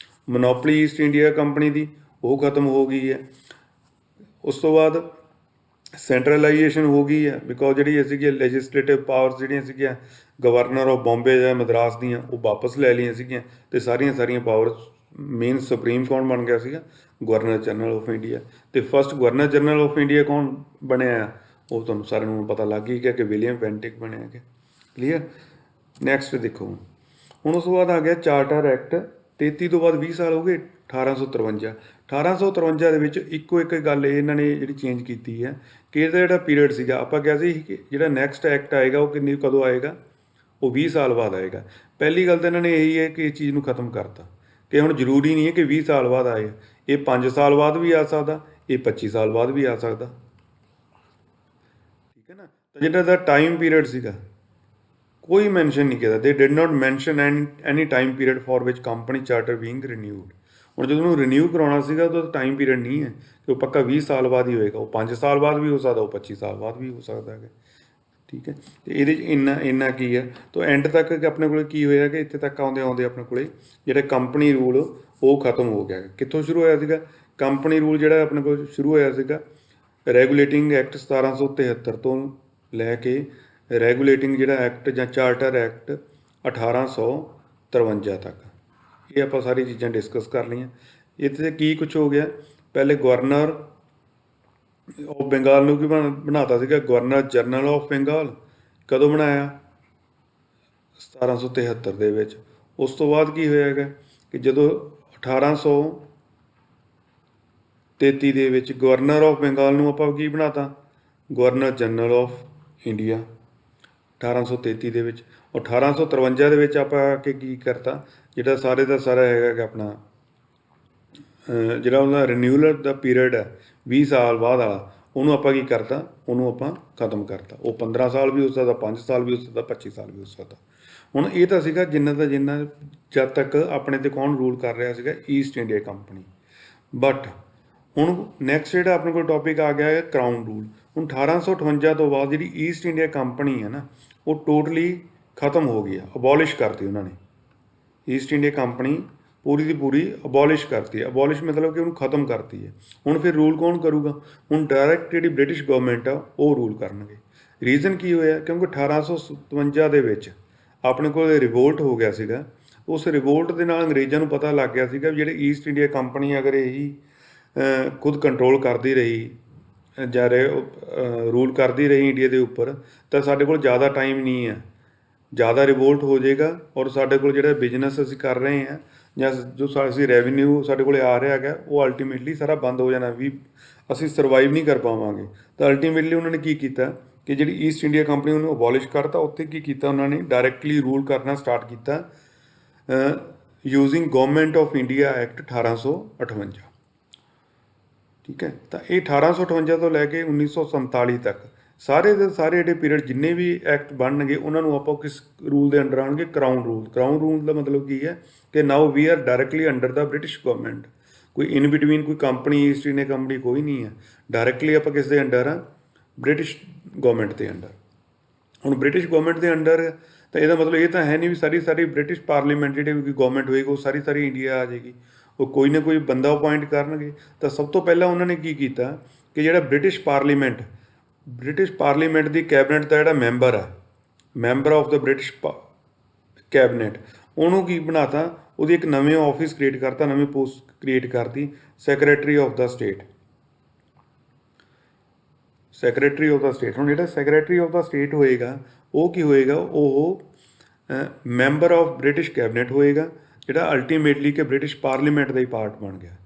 Monopoly east India company ਦੀ ਉਹ ਖਤਮ ਹੋ ਗਈ ਹੈ। ਉਸ ਤੋਂ ਬਾਅਦ ਸੈਂਟਰਲਾਈਜੇਸ਼ਨ ਹੋ ਗਈ ਹੈ, ਬਿਕੋਜ਼ ਜਿਹੜੀ ਸੀਗੀ ਲੈਜਿਸਲੇਟਿਵ ਪਾਵਰਸ ਜਿਹੜੀਆਂ ਸੀਗੀਆਂ ਗਵਰਨਰ ਆਫ ਬੰਬੇ ਜਾਂ ਮਦਰਾਸ ਦੀਆਂ, ਉਹ ਵਾਪਸ ਲੈ ਲਈਆਂ ਸੀਗੀਆਂ, ਅਤੇ ਸਾਰੀਆਂ ਪਾਵਰਸ ਮੇਨ ਸੁਪਰੀਮ ਕੌਣ ਬਣ ਗਿਆ ਸੀਗਾ? Governor general of India. ਅਤੇ first governor general of India ਕੌਣ ਬਣਿਆ? ਉਹ ਤੁਹਾਨੂੰ ਸਾਰਿਆਂ ਨੂੰ ਪਤਾ ਲੱਗ ਹੀ ਗਿਆ ਕਿ ਵਿਲੀਅਮ ਬੈਂਟਿਕ ਬਣਿਆ ਗਿਆ। ਕਲੀਅਰ। ਨੈਕਸਟ ਦੇਖੋ ਹੁਣ ਉਸ ਤੋਂ ਬਾਅਦ ਆ ਗਿਆ ਚਾਰਟਰ ਐਕਟ 33 ਤੋਂ ਬਾਅਦ 20 ਸਾਲ ਹੋ ਗਏ 1853। 1853 ਦੇ ਵਿੱਚ ਇੱਕੋ ਇੱਕ ਗੱਲ ਇਹਨਾਂ ਨੇ ਜਿਹੜੀ ਚੇਂਜ ਕੀਤੀ ਹੈ ਕਿ ਇਹਦਾ ਜਿਹੜਾ ਪੀਰੀਅਡ ਸੀਗਾ, ਆਪਾਂ ਕਿਹਾ ਸੀ ਕਿ ਜਿਹੜਾ ਨੈਕਸਟ ਐਕਟ ਆਏਗਾ ਉਹ ਕਦੋਂ ਆਏਗਾ? ਉਹ 20 ਸਾਲ ਬਾਅਦ ਆਏਗਾ। ਪਹਿਲੀ ਗੱਲ ਤਾਂ ਇਹਨਾਂ ਨੇ ਇਹੀ ਹੈ ਕਿ ਇਸ ਚੀਜ਼ ਨੂੰ ਖਤਮ ਕਰਤਾ ਕਿ ਹੁਣ ਜ਼ਰੂਰੀ ਨਹੀਂ ਹੈ ਕਿ 20 ਸਾਲ ਬਾਅਦ ਆਏ, ਇਹ 5 ਸਾਲ ਬਾਅਦ ਵੀ ਆ ਸਕਦਾ, ਇਹ 25 ਸਾਲ ਬਾਅਦ ਵੀ ਆ ਸਕਦਾ। ਠੀਕ ਹੈ ਨਾ। ਤਾਂ ਜਿਹੜਾ ਦਾ ਟਾਈਮ ਪੀਰੀਅਡ ਸੀਗਾ ਕੋਈ ਮੈਂਸ਼ਨ ਨਹੀਂ ਕੀਤਾ। They did not mention any time period for which company charter being renewed. ਹੁਣ ਜਦੋਂ ਉਹਨੂੰ ਰੀਨਿਊ ਕਰਾਉਣਾ ਸੀਗਾ ਤਾਂ ਟਾਈਮ ਪੀਰੀਅਡ ਨਹੀਂ ਹੈ ਕਿ ਉਹ ਪੱਕਾ 20 ਸਾਲ ਬਾਅਦ ਹੀ ਹੋਏਗਾ, ਉਹ 5 ਸਾਲ ਬਾਅਦ ਵੀ ਹੋ ਸਕਦਾ, ਉਹ 25 ਸਾਲ ਬਾਅਦ ਵੀ ਹੋ ਸਕਦਾ ਹੈਗਾ। ਠੀਕ ਹੈ। ਅਤੇ ਇਹਦੇ 'ਚ ਇੰਨਾ ਕੀ ਹੈ ਤਾਂ ਐਂਡ ਤੱਕ ਆਪਣੇ ਕੋਲ ਕੀ ਹੋਇਆ ਕਿ ਇੱਥੇ ਤੱਕ ਆਉਂਦੇ ਆਪਣੇ ਕੋਲ ਜਿਹੜਾ ਕੰਪਨੀ ਰੂਲ ਉਹ ਖਤਮ ਹੋ ਗਿਆ। ਕਿੱਥੋਂ ਸ਼ੁਰੂ ਹੋਇਆ ਸੀਗਾ ਕੰਪਨੀ ਰੂਲ? ਜਿਹੜਾ ਆਪਣੇ ਕੋਲ ਸ਼ੁਰੂ ਹੋਇਆ ਸੀਗਾ ਰੈਗੂਲੇਟਿੰਗ ਐਕਟ 1773 ਤੋਂ ਲੈ ਕੇ ਰੈਗੂਲੇਟਿੰਗ ਜਿਹੜਾ ਐਕਟ ਜਾਂ ਚਾਰਟਰ ਐਕਟ 1853 ਤੱਕ। ਇਹ ਆਪਾਂ ਸਾਰੀ ਚੀਜ਼ਾਂ ਡਿਸਕਸ ਕਰ ਲਈਆਂ। ਇੱਥੇ ਕੀ ਕੁਛ ਹੋ ਗਿਆ? ਪਹਿਲੇ ਗਵਰਨਰ ਆਫ ਬੰਗਾਲ ਨੂੰ ਕੀ ਬਣਾਤਾ ਸੀਗਾ? Governor general of Bengal. ਕਦੋਂ ਬਣਾਇਆ? 1773 ਦੇ ਵਿੱਚ। ਉਸ ਤੋਂ ਬਾਅਦ ਕੀ ਹੋਇਆ ਹੈਗਾ ਕਿ ਜਦੋਂ 1833 ਦੇ ਵਿੱਚ ਗਵਰਨਰ ਆਫ ਬੰਗਾਲ ਨੂੰ ਆਪਾਂ ਕੀ ਬਣਾਤਾ? ਗਵਰਨਰ ਜਨਰਲ ਆਫ ਇੰਡੀਆ 1833 ਦੇ ਵਿੱਚ। 1853 ਦੇ ਵਿੱਚ ਆਪਾਂ ਆ ਕੇ ਕੀ ਕਰਤਾ? ਜਿਹੜਾ ਸਾਰੇ ਦਾ ਸਾਰਾ ਹੈਗਾ ਕਿ ਆਪਣਾ ਜਿਹੜਾ ਉਹਦਾ ਰਿਨਿਊਅਲ ਦਾ ਪੀਰੀਅਡ ਹੈ 20 ਸਾਲ ਬਾਅਦ ਵਾਲਾ, ਉਹਨੂੰ ਆਪਾਂ ਕੀ ਕਰਤਾ? ਉਹਨੂੰ ਆਪਾਂ ਖਤਮ ਕਰਤਾ। ਉਹ 15 ਸਾਲ ਵੀ ਹੋ ਸਕਦਾ, 5 ਸਾਲ ਵੀ ਹੋ ਸਕਦਾ, 25 ਸਾਲ ਵੀ ਹੋ ਸਕਦਾ। ਹੁਣ ਇਹ ਤਾਂ ਸੀਗਾ ਜਿੰਨਾ ਜਦ ਤੱਕ ਆਪਣੇ 'ਤੇ ਕੌਣ ਰੂਲ ਕਰ ਰਿਹਾ ਸੀਗਾ? East India company. ਬਟ ਹੁਣ ਨੈਕਸਟ ਜਿਹੜਾ ਆਪਣੇ ਕੋਲ ਟੌਪਿਕ ਆ ਗਿਆ ਹੈ ਕਰਾਊਨ ਰੂਲ। ਹੁਣ 1858 ਤੋਂ ਬਾਅਦ ਜਿਹੜੀ ਈਸਟ ਇੰਡੀਆ ਕੰਪਨੀ ਹੈ ਨਾ, ਉਹ ਟੋਟਲੀ ਖਤਮ ਹੋ ਗਈ ਆ, ਅਬੋਲਿਸ਼ ਕਰਤੀ ਉਹਨਾਂ ਨੇ। ਈਸਟ ਇੰਡੀਆ ਕੰਪਨੀ ਪੂਰੀ ਦੀ ਪੂਰੀ ਅਬੋਲਿਸ਼ ਕਰਤੀ ਹੈ। ਅਬੋਲਿਸ਼ ਮਤਲਬ ਕਿ ਉਹਨੂੰ ਖਤਮ ਕਰਤੀ ਹੈ। ਹੁਣ ਫਿਰ ਰੂਲ ਕੌਣ ਕਰੂਗਾ? ਹੁਣ ਡਾਇਰੈਕਟ ਜਿਹੜੀ ਬ੍ਰਿਟਿਸ਼ ਗਵਰਨਮੈਂਟ ਆ ਉਹ ਰੂਲ ਕਰਨਗੇ। ਰੀਜ਼ਨ ਕੀ ਹੋਇਆ? ਕਿਉਂਕਿ 1857 ਦੇ ਵਿੱਚ ਆਪਣੇ ਕੋਲ ਰਿਵੋਲਟ ਹੋ ਗਿਆ ਸੀਗਾ। ਉਸ ਰਿਵੋਲਟ ਦੇ ਨਾਲ ਅੰਗਰੇਜ਼ਾਂ ਨੂੰ ਪਤਾ ਲੱਗ ਗਿਆ ਸੀਗਾ ਵੀ ਜਿਹੜੇ ਈਸਟ ਇੰਡੀਆ ਕੰਪਨੀ ਅਗਰ ਇਹੀ ਖੁਦ ਕੰਟਰੋਲ ਕਰਦੀ ਰਹੀ ਜਾਂ ਰੂਲ ਕਰਦੀ ਰਹੀ ਇੰਡੀਆ ਦੇ ਉੱਪਰ, ਤਾਂ ਸਾਡੇ ਕੋਲ ਜ਼ਿਆਦਾ ਟਾਈਮ ਨਹੀਂ ਹੈ, ਜ਼ਿਆਦਾ ਰਿਵੋਲਟ ਹੋ ਜਾਏਗਾ ਔਰ ਸਾਡੇ ਕੋਲ ਜਿਹੜਾ ਬਿਜ਼ਨਸ ਅਸੀਂ ਕਰ ਰਹੇ ਹਾਂ ਜਾਂ ਜੋ ਅਸੀਂ ਰੈਵਨਿਊ ਸਾਡੇ ਕੋਲ ਆ ਰਿਹਾ ਹੈਗਾ ਉਹ ਅਲਟੀਮੇਟਲੀ ਸਾਰਾ ਬੰਦ ਹੋ ਜਾਣਾ, ਵੀ ਅਸੀਂ ਸਰਵਾਈਵ ਨਹੀਂ ਕਰ ਪਾਵਾਂਗੇ। ਤਾਂ ਅਲਟੀਮੇਟਲੀ ਉਹਨਾਂ ਨੇ ਕੀ ਕੀਤਾ ਕਿ ਜਿਹੜੀ ਈਸਟ ਇੰਡੀਆ ਕੰਪਨੀ ਉਹਨੂੰ ਅਬੋਲਿਸ਼ ਕਰਤਾ। ਉੱਥੇ ਕੀ ਕੀਤਾ ਉਹਨਾਂ ਨੇ? ਡਾਇਰੈਕਟਲੀ ਰੂਲ ਕਰਨਾ ਸਟਾਰਟ ਕੀਤਾ using government of India act 1858। ਠੀਕ ਹੈ। ਤਾਂ ਇਹ 1858 ਤੋਂ ਲੈ ਕੇ 1947 ਤੱਕ ਸਾਰੇ ਦੇ ਸਾਰੇ ਜਿਹੜੇ ਪੀਰੀਅਡ ਜਿੰਨੇ ਵੀ ਐਕਟ ਬਣਨਗੇ ਉਹਨਾਂ ਨੂੰ ਆਪਾਂ ਕਿਸ ਰੂਲ ਦੇ ਅੰਡਰ ਆਉਣਗੇ? Crown rule. ਕਰਾਊਨ ਰੂਲ ਦਾ ਮਤਲਬ ਕੀ ਹੈ ਕਿ now we are directly under the British government. ਕੋਈ ਇਨ ਬਿਟਵੀਨ ਕੋਈ ਕੰਪਨੀ ਈਸਟ ਇੰਡੀਆ ਕੰਪਨੀ ਕੋਈ ਨਹੀਂ ਹੈ। ਡਾਇਰੈਕਟਲੀ ਆਪਾਂ ਕਿਸ ਦੇ ਅੰਡਰ ਆ? ਬ੍ਰਿਟਿਸ਼ ਗਵਰਨਮੈਂਟ ਦੇ ਅੰਡਰ। ਹੁਣ ਬ੍ਰਿਟਿਸ਼ ਗਵਰਨਮੈਂਟ ਦੇ ਅੰਡਰ ਤਾਂ ਇਹਦਾ ਮਤਲਬ ਇਹ ਤਾਂ ਹੈ ਨਹੀਂ ਵੀ ਸਾਰੀ ਬ੍ਰਿਟਿਸ਼ ਪਾਰਲੀਮੈਂਟ ਜਿਹੜੀ ਵੀ ਗਵਰਨਮੈਂਟ ਹੋਏਗੀ ਉਹ ਸਾਰੀ ਇੰਡੀਆ ਆ ਜਾਏਗੀ। ਉਹ ਕੋਈ ਨਾ ਕੋਈ ਬੰਦਾ ਅਪੁਆਇੰਟ ਕਰਨਗੇ। ਤਾਂ ਸਭ ਤੋਂ ਪਹਿਲਾਂ ਉਹਨਾਂ ਨੇ ਕੀ ਕੀਤਾ ਕਿ ਜਿਹੜਾ ਬ੍ਰਿਟਿਸ਼ ਪਾਰਲੀਮੈਂਟ ਦੀ ਕੈਬਨਿਟ ਦਾ ਜਿਹੜਾ ਮੈਂਬਰ ਆ, member of the British cabinet, ਉਹਨੂੰ ਕੀ ਬਣਾਤਾ? ਉਹਦੀ ਇੱਕ ਨਵੇਂ ਆਫਿਸ ਕ੍ਰੀਏਟ ਕਰਤਾ, ਨਵੀਂ ਪੋਸਟ ਕ੍ਰੀਏਟ ਕਰਤੀ, secretary of the state. Secretary of the state, ਹੁਣ ਜਿਹੜਾ ਸੈਕਰੇਟਰੀ ਆਫ ਦਾ ਸਟੇਟ ਹੋਏਗਾ ਉਹ ਕੀ ਹੋਏਗਾ, ਉਹ ਮੈਂਬਰ ਆਫ ਬ੍ਰਿਟਿਸ਼ ਕੈਬਨਿਟ ਹੋਏਗਾ, ਜਿਹੜਾ ਅਲਟੀਮੇਟਲੀ ਕਿ ਬ੍ਰਿਟਿਸ਼ ਪਾਰਲੀਮੈਂਟ ਦਾ ਹੀ ਪਾਰਟ ਬਣ ਗਿਆ।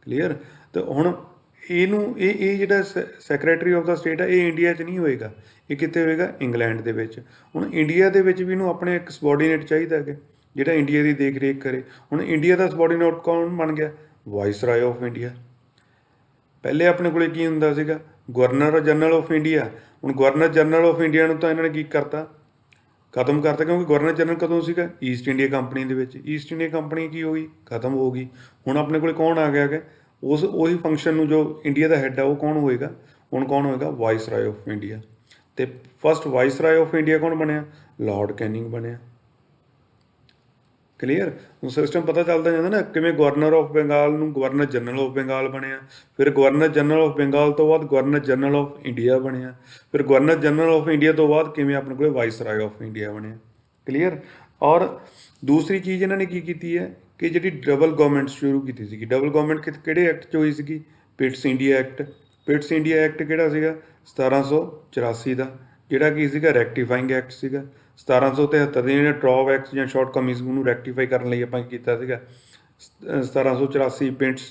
ਕਲੀਅਰ। ਤੇ ਹੁਣ ਇਹ ਜਿਹੜਾ ਸੈਕਰੇਟਰੀ ਆਫ ਦਾ ਸਟੇਟ ਆ, ਇਹ ਇੰਡੀਆ 'ਚ ਨਹੀਂ ਹੋਏਗਾ, ਇਹ ਕਿੱਥੇ ਹੋਏਗਾ, ਇੰਗਲੈਂਡ ਦੇ ਵਿੱਚ। ਹੁਣ ਇੰਡੀਆ ਦੇ ਵਿੱਚ ਵੀ ਇਹਨੂੰ ਆਪਣੇ ਇੱਕ ਸਬੋਰਡੀਨੇਟ ਚਾਹੀਦਾ ਕਿ ਜਿਹੜਾ ਇੰਡੀਆ ਦੀ ਦੇਖ ਰੇਖ ਕਰੇ। ਹੁਣ ਇੰਡੀਆ ਦਾ ਸਬੋਰਡੀਨੇਟ ਕੌਣ ਬਣ ਗਿਆ, ਵਾਇਸਰਾਏ ਆਫ ਇੰਡੀਆ। ਪਹਿਲੇ ਆਪਣੇ ਕੋਲੇ ਕੀ ਹੁੰਦਾ ਸੀਗਾ, ਗਵਰਨਰ ਜਨਰਲ ਆਫ ਇੰਡੀਆ। ਹੁਣ ਗਵਰਨਰ ਜਨਰਲ ਆਫ ਇੰਡੀਆ ਨੂੰ ਤਾਂ ਇਹਨਾਂ ਨੇ ਕੀ ਕਰਤਾ, ਖਤਮ ਕਰਤਾ, ਕਿਉਂਕਿ ਗਵਰਨਰ ਜਨਰਲ ਕਦੋਂ ਸੀਗਾ, ਈਸਟ ਇੰਡੀਆ ਕੰਪਨੀ ਦੇ ਵਿੱਚ। ਈਸਟ ਇੰਡੀਆ ਕੰਪਨੀ ਕੀ ਹੋ ਗਈ, ਖਤਮ ਹੋ ਗਈ। ਹੁਣ ਆਪਣੇ ਕੋਲੇ ਕੌਣ ਆ ਗਿਆ ਕਿ ਉਹੀ ਫੰਕਸ਼ਨ ਨੂੰ ਜੋ ਇੰਡੀਆ ਦਾ ਹੈੱਡ ਆ ਉਹ ਕੌਣ ਹੋਏਗਾ, ਹੁਣ ਕੌਣ ਹੋਏਗਾ, ਵਾਇਸਰਾਏ ਆਫ ਇੰਡੀਆ। ਤੇ ਫਸਟ ਵਾਇਸਰਾਏ ਆਫ ਇੰਡੀਆ ਕੌਣ ਬਣਿਆ, ਲਾਰਡ ਕੈਨਿੰਗ ਬਣਿਆ। ਕਲੀਅਰ। ਹੁਣ ਸਿਸਟਮ ਪਤਾ ਚੱਲਦਾ ਜਾਂਦਾ ਨਾ, ਕਿਵੇਂ ਗਵਰਨਰ ਆਫ ਬੰਗਾਲ ਨੂੰ ਗਵਰਨਰ ਜਨਰਲ ਆਫ ਬੰਗਾਲ ਬਣਿਆ, ਫਿਰ ਗਵਰਨਰ ਜਨਰਲ ਆਫ ਬੰਗਾਲ ਤੋਂ ਬਾਅਦ ਗਵਰਨਰ ਜਨਰਲ ਆਫ ਇੰਡੀਆ ਬਣਿਆ, ਫਿਰ ਗਵਰਨਰ ਜਨਰਲ ਆਫ ਇੰਡੀਆ ਤੋਂ ਬਾਅਦ ਕਿਵੇਂ ਆਪਣੇ ਕੋਲ ਵਾਇਸਰਾਏ ਆਫ ਇੰਡੀਆ ਬਣਿਆ। ਕਲੀਅਰ। ਔਰ ਦੂਸਰੀ ਚੀਜ਼ ਇਹਨਾਂ ਨੇ ਕੀ ਕੀਤੀ ਹੈ ਕਿ ਜਿਹੜੀ ਡਬਲ ਗਵਰਨਮੈਂਟ ਸ਼ੁਰੂ ਕੀਤੀ ਸੀਗੀ। ਡਬਲ ਗਵਰਨਮੈਂਟ ਕਿਹੜੇ ਐਕਟ 'ਚ ਹੋਈ ਸੀਗੀ, Pits India act. Pits India act ਕਿਹੜਾ ਸੀਗਾ, 1784 ਦਾ, ਜਿਹੜਾ ਕੀ ਸੀਗਾ, ਰੈਕਟੀਫਾਈਂਗ ਐਕਟ ਸੀਗਾ। 1773 ਦੇ ਜਿਹੜੇ ਡਰੋਪ ਐਕਟਸ ਜਾਂ ਸ਼ਾਰਟ ਕਮੀਜ਼ ਨੂੰ ਰੈਕਟੀਫਾਈ ਕਰਨ ਲਈ ਆਪਾਂ ਕੀਤਾ ਸੀਗਾ। 1784 ਪਿੰਟਸ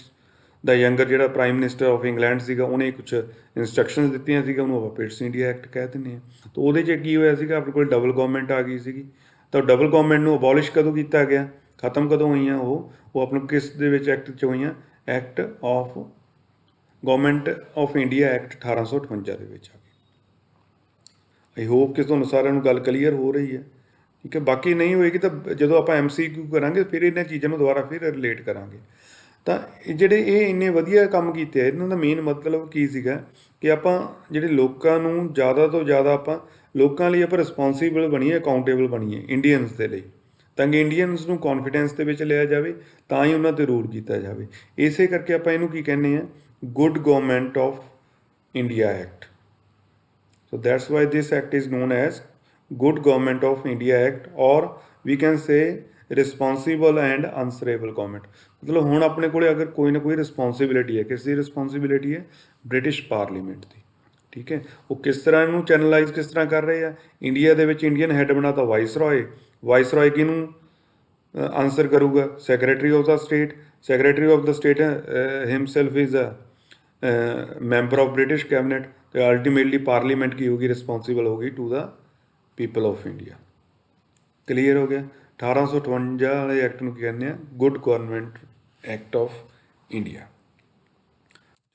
ਦਾ ਯੰਗਰ ਜਿਹੜਾ ਪ੍ਰਾਈਮ ਮਿਨਿਸਟਰ ਆਫ ਇੰਗਲੈਂਡ ਸੀਗਾ, ਉਹਨੇ ਕੁਝ ਇੰਸਟਰਕਸ਼ਨਸ ਦਿੱਤੀਆਂ ਸੀਗਾ, ਉਹਨੂੰ ਆਪਾਂ ਪਿਟਸ ਇੰਡੀਆ ਐਕਟ ਕਹਿ ਦਿੰਦੇ ਹਾਂ। ਤਾਂ ਉਹਦੇ 'ਚ ਕੀ ਹੋਇਆ ਸੀਗਾ, ਆਪਣੇ ਕੋਲ ਡਬਲ ਗਵਰਨਮੈਂਟ ਆ ਗਈ ਸੀਗੀ। ਤਾਂ ਡਬਲ ਗਵਰਨਮੈਂਟ ਨੂੰ ਅਬੋਲਿਸ਼ ਕਦੋਂ ਕੀਤਾ ਗਿਆ, ਖਤਮ ਕਦੋਂ ਹੋਈਆਂ ਉਹ ਆਪਣੇ ਕਿਸ ਦੇ ਵਿੱਚ ਐਕਟ 'ਚ ਹੋਈਆਂ, act of government of India act 1858 ਦੇ ਵਿੱਚ ਆ ਗਈ। ਆਈ ਹੋਪ ਕਿ ਤੁਹਾਨੂੰ ਸਾਰਿਆਂ ਨੂੰ ਗੱਲ ਕਲੀਅਰ ਹੋ ਰਹੀ ਹੈ। ਠੀਕ ਹੈ। ਬਾਕੀ ਨਹੀਂ ਹੋਏਗੀ ਤਾਂ ਜਦੋਂ ਆਪਾਂ MCQ ਕਰਾਂਗੇ ਫਿਰ ਇਹਨਾਂ ਚੀਜ਼ਾਂ ਨੂੰ ਦੁਬਾਰਾ ਫਿਰ ਰਿਲੇਟ ਕਰਾਂਗੇ। ਤਾਂ ਜਿਹੜੇ ਇਹ ਇੰਨੇ ਵਧੀਆ ਕੰਮ ਕੀਤੇ ਆ, ਇਹਨਾਂ ਦਾ ਮੇਨ ਮਤਲਬ ਕੀ ਸੀਗਾ ਕਿ ਆਪਾਂ ਜਿਹੜੇ ਲੋਕਾਂ ਨੂੰ ਜ਼ਿਆਦਾ ਤੋਂ ਜ਼ਿਆਦਾ ਆਪਾਂ ਲੋਕਾਂ ਲਈ ਆਪਾਂ ਰਿਸਪੌਂਸੀਬਲ ਬਣੀਏ, ਅਕਾਊਂਟੇਬਲ ਬਣੀਏ ਇੰਡੀਅਨਸ ਦੇ ਲਈ, ਤਾਂ ਕਿ ਇੰਡੀਅਨਸ ਨੂੰ ਕੌਨਫੀਡੈਂਸ ਦੇ ਵਿੱਚ ਲਿਆ ਜਾਵੇ, ਤਾਂ ਹੀ ਉਹਨਾਂ 'ਤੇ ਰੂਲ ਕੀਤਾ ਜਾਵੇ। ਇਸੇ ਕਰਕੇ ਆਪਾਂ ਇਹਨੂੰ ਕੀ ਕਹਿੰਦੇ ਆ, good government of India act. So that's why this act is known as Good Government of India Act, or we can say responsible and answerable government। ਮਤਲਬ ਹੁਣ ਆਪਣੇ ਕੋਲੇ ਅਗਰ ਕੋਈ ਨਾ ਕੋਈ ਰਿਸਪੌਂਸਿਬਿਲਿਟੀ ਹੈ, ਕਿਸ ਦੀ ਰਿਸਪੌਂਸਿਬਿਲਿਟੀ ਹੈ, ਬ੍ਰਿਟਿਸ਼ ਪਾਰਲੀਮੈਂਟ ਦੀ। ਠੀਕ ਹੈ। ਉਹ ਕਿਸ ਤਰ੍ਹਾਂ ਇਹਨੂੰ ਚੈਨਲਾਈਜ਼ ਕਿਸ ਤਰ੍ਹਾਂ ਕਰ ਰਹੇ ਆ, ਇੰਡੀਆ ਦੇ ਵਿੱਚ ਇੰਡੀਅਨ ਹੈੱਡ ਬਣਾਤਾ ਵਾਇਸਰਾਏ। ਵਾਇਸਰਾਏ ਕਿਹਨੂੰ ਆਨਸਰ ਕਰੂਗਾ, secretary of the state. Secretary of the state himself is a member of British cabinet. ਤੇ ਅਲਟੀਮੇਟਲੀ ਪਾਰਲੀਮੈਂਟ ਕੀ ਹੋਗੀ, ਰਿਸਪੌਂਸੀਬਲ ਹੋਗੀ to the people of India. Clear ਹੋ ਗਿਆ। 1858 ਵਾਲੇ ਐਕਟ ਨੂੰ ਕੀ ਕਹਿੰਦੇ ਆ, good government act of India.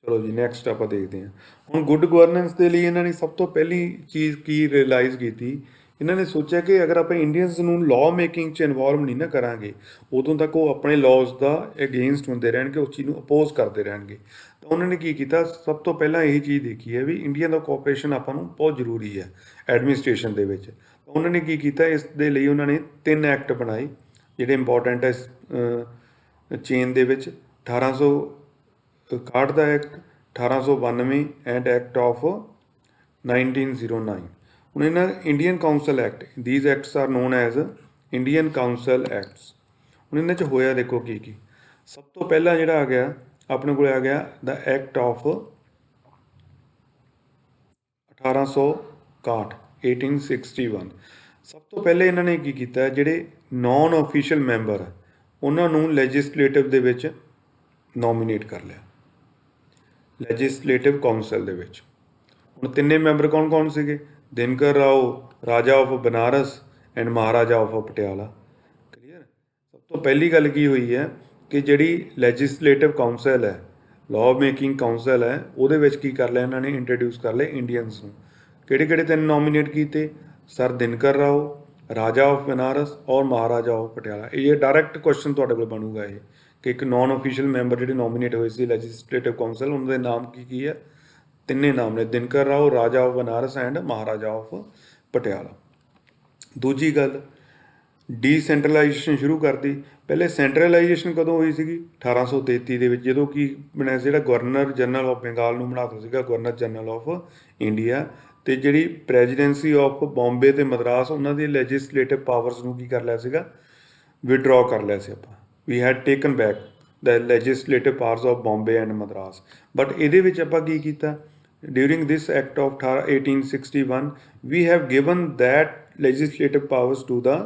ਚਲੋ ਜੀ, ਨੈਕਸਟ ਆਪਾਂ ਦੇਖਦੇ ਹਾਂ। ਹੁਣ ਗੁੱਡ ਗਵਰਨੈਂਸ ਦੇ ਲਈ ਇਹਨਾਂ ਨੇ ਸਭ ਤੋਂ ਪਹਿਲੀ ਚੀਜ਼ ਕੀ ਰਿਅਲਾਈਜ਼ ਕੀਤੀ, ਇਹਨਾਂ ਨੇ ਸੋਚਿਆ ਕਿ ਅਗਰ ਆਪਾਂ ਇੰਡੀਅਨਸ ਨੂੰ ਲਾਅ ਮੇਕਿੰਗ 'ਚ ਇਨਵੋਲਵ ਨਹੀਂ ਨਾ ਕਰਾਂਗੇ, ਉਦੋਂ ਤੱਕ ਉਹ ਆਪਣੇ ਲਾਜ਼ ਦਾ ਅਗੇਂਸਟ ਹੁੰਦੇ ਰਹਿਣਗੇ, ਉਸ ਚੀਜ਼ ਨੂੰ ਅਪੋਜ਼ ਕਰਦੇ ਰਹਿਣਗੇ। ਤਾਂ ਉਹਨਾਂ ਨੇ ਕੀ ਕੀਤਾ, ਸਭ ਤੋਂ ਪਹਿਲਾਂ ਇਹੀ ਚੀਜ਼ ਦੇਖੀ ਹੈ ਵੀ ਇੰਡੀਆ ਦਾ ਕੋਆਪਰੇਸ਼ਨ ਆਪਾਂ ਨੂੰ ਬਹੁਤ ਜ਼ਰੂਰੀ ਹੈ ਐਡਮਿਨਿਸਟ੍ਰੇਸ਼ਨ ਦੇ ਵਿੱਚ। ਉਹਨਾਂ ਨੇ ਕੀ ਕੀਤਾ, ਇਸ ਦੇ ਲਈ ਉਹਨਾਂ ਨੇ 3 ਐਕਟ ਬਣਾਏ ਜਿਹੜੇ ਇੰਪੋਰਟੈਂਟ ਹੈ ਇਸ ਚੇਨ ਦੇ ਵਿੱਚ। 1861 ਦਾ ਐਕਟ, 1892 ਐਂਡ ਐਕਟ ਆਫ 1909। ਹੁਣ ਇਹਨਾਂ Indian council act, these acts are known as Indian council acts. ਹੁਣ ਇਹਨਾਂ 'ਚ ਹੋਇਆ ਦੇਖੋ ਕੀ ਕੀ। ਸਭ ਤੋਂ ਪਹਿਲਾਂ ਜਿਹੜਾ ਆ ਗਿਆ ਆਪਣੇ ਕੋਲ ਆ ਗਿਆ ਦਾ ਐਕਟ ਆਫ 1861, 1861। ਸਭ ਤੋਂ ਪਹਿਲੇ ਇਹਨਾਂ ਨੇ ਕੀ ਕੀਤਾ, ਜਿਹੜੇ ਨਾਨ ਆਫੀਸ਼ੀਅਲ ਮੈਂਬਰ ਆ ਉਹਨਾਂ ਨੂੰ ਲੈਜਿਸਲੇਟਿਵ ਦੇ ਵਿੱਚ ਨੋਮੀਨੇਟ ਕਰ ਲਿਆ, ਲੈਜਿਸਲੇਟਿਵ ਕਾਊਂਸਲ ਦੇ ਵਿੱਚ। ਹੁਣ ਤਿੰਨੇ ਮੈਂਬਰ ਕੌਣ ਕੌਣ ਸੀਗੇ, ਦਿਨਕਰ ਰਾਓ, ਰਾਜਾ of Banaras and Maharaja of Patiala. Clear. ਸਭ ਤੋਂ ਪਹਿਲੀ ਗੱਲ ਕੀ ਹੋਈ ਹੈ ਕਿ ਜਿਹੜੀ ਲੈਜਿਸਲੇਟਿਵ ਕਾਊਂਸਲ ਹੈ, ਲਾਅ ਮੇਕਿੰਗ ਕਾਊਂਸਲ ਹੈ, ਉਹਦੇ ਵਿੱਚ ਕੀ ਕਰ ਲਿਆ ਇਹਨਾਂ ਨੇ, ਇੰਟਰੋਡਿਊਸ ਕਰ ਲਿਆ ਇੰਡੀਅਨਸ ਨੂੰ। ਕਿਹੜੇ ਕਿਹੜੇ ਤਿੰਨ ਨੋਮੀਨੇਟ ਕੀਤੇ, ਸਰ ਦਿਨਕਰ ਰਾਓ, ਰਾਜਾ ਆਫ ਬਨਾਰਸ ਔਰ ਮਹਾਰਾਜਾ ਆਫ ਪਟਿਆਲਾ। ਇਹ ਡਾਇਰੈਕਟ ਕੁਐਸਚਨ ਤੁਹਾਡੇ ਕੋਲ ਬਣੂਗਾ ਇਹ ਕਿ ਇੱਕ ਨਾਨ ਆਫੀਸ਼ੀਅਲ ਮੈਂਬਰ ਜਿਹੜੇ ਨੋਮੀਨੇਟ ਹੋਏ ਸੀ ਲੈਜਿਸਲੇਟਿਵ ਕਾਊਂਸਲ, ਉਹਨਾਂ ਦੇ ਨਾਮ ਕੀ ਕੀ ਹੈ, ਤਿੰਨੇ ਨਾਮ ਨੇ, ਦਿਨਕਰ ਰਾਓ, ਰਾਜਾ of Banaras and Maharaja of Patiala. ਦੂਜੀ ਗੱਲ, ਡੀਸੈਂਟਰਲਾਈਜੇਸ਼ਨ ਸ਼ੁਰੂ ਕਰਤੀ। ਪਹਿਲੇ ਸੈਂਟਰਲਾਈਜੇਸ਼ਨ ਕਦੋਂ ਹੋਈ ਸੀਗੀ, 1833 ਦੇ ਵਿੱਚ, ਜਦੋਂ ਕੀ ਬਣਿਆ ਸੀ, ਜਿਹੜਾ ਗਵਰਨਰ ਜਨਰਲ ਆਫ ਬੰਗਾਲ ਨੂੰ ਬਣਾਤਾ ਸੀਗਾ ਗਵਰਨਰ ਜਨਰਲ ਆਫ ਇੰਡੀਆ। ਅਤੇ ਜਿਹੜੀ ਪ੍ਰੈਜ਼ੀਡੈਂਸੀ ਆਫ ਬੰਬੇ ਅਤੇ ਮਦਰਾਸ, ਉਹਨਾਂ ਦੀ ਲੈਜਿਸਲੇਟਿਵ ਪਾਵਰਸ ਨੂੰ ਕੀ ਕਰ ਲਿਆ ਸੀਗਾ, ਵਿਡਰੋ ਕਰ ਲਿਆ ਸੀ ਆਪਾਂ। we had taken back the legislative powers of Bombay and Madras. But ਇਹਦੇ ਵਿੱਚ ਆਪਾਂ ਕੀ ਕੀਤਾ? During this act of 1861 we have given that legislative powers to the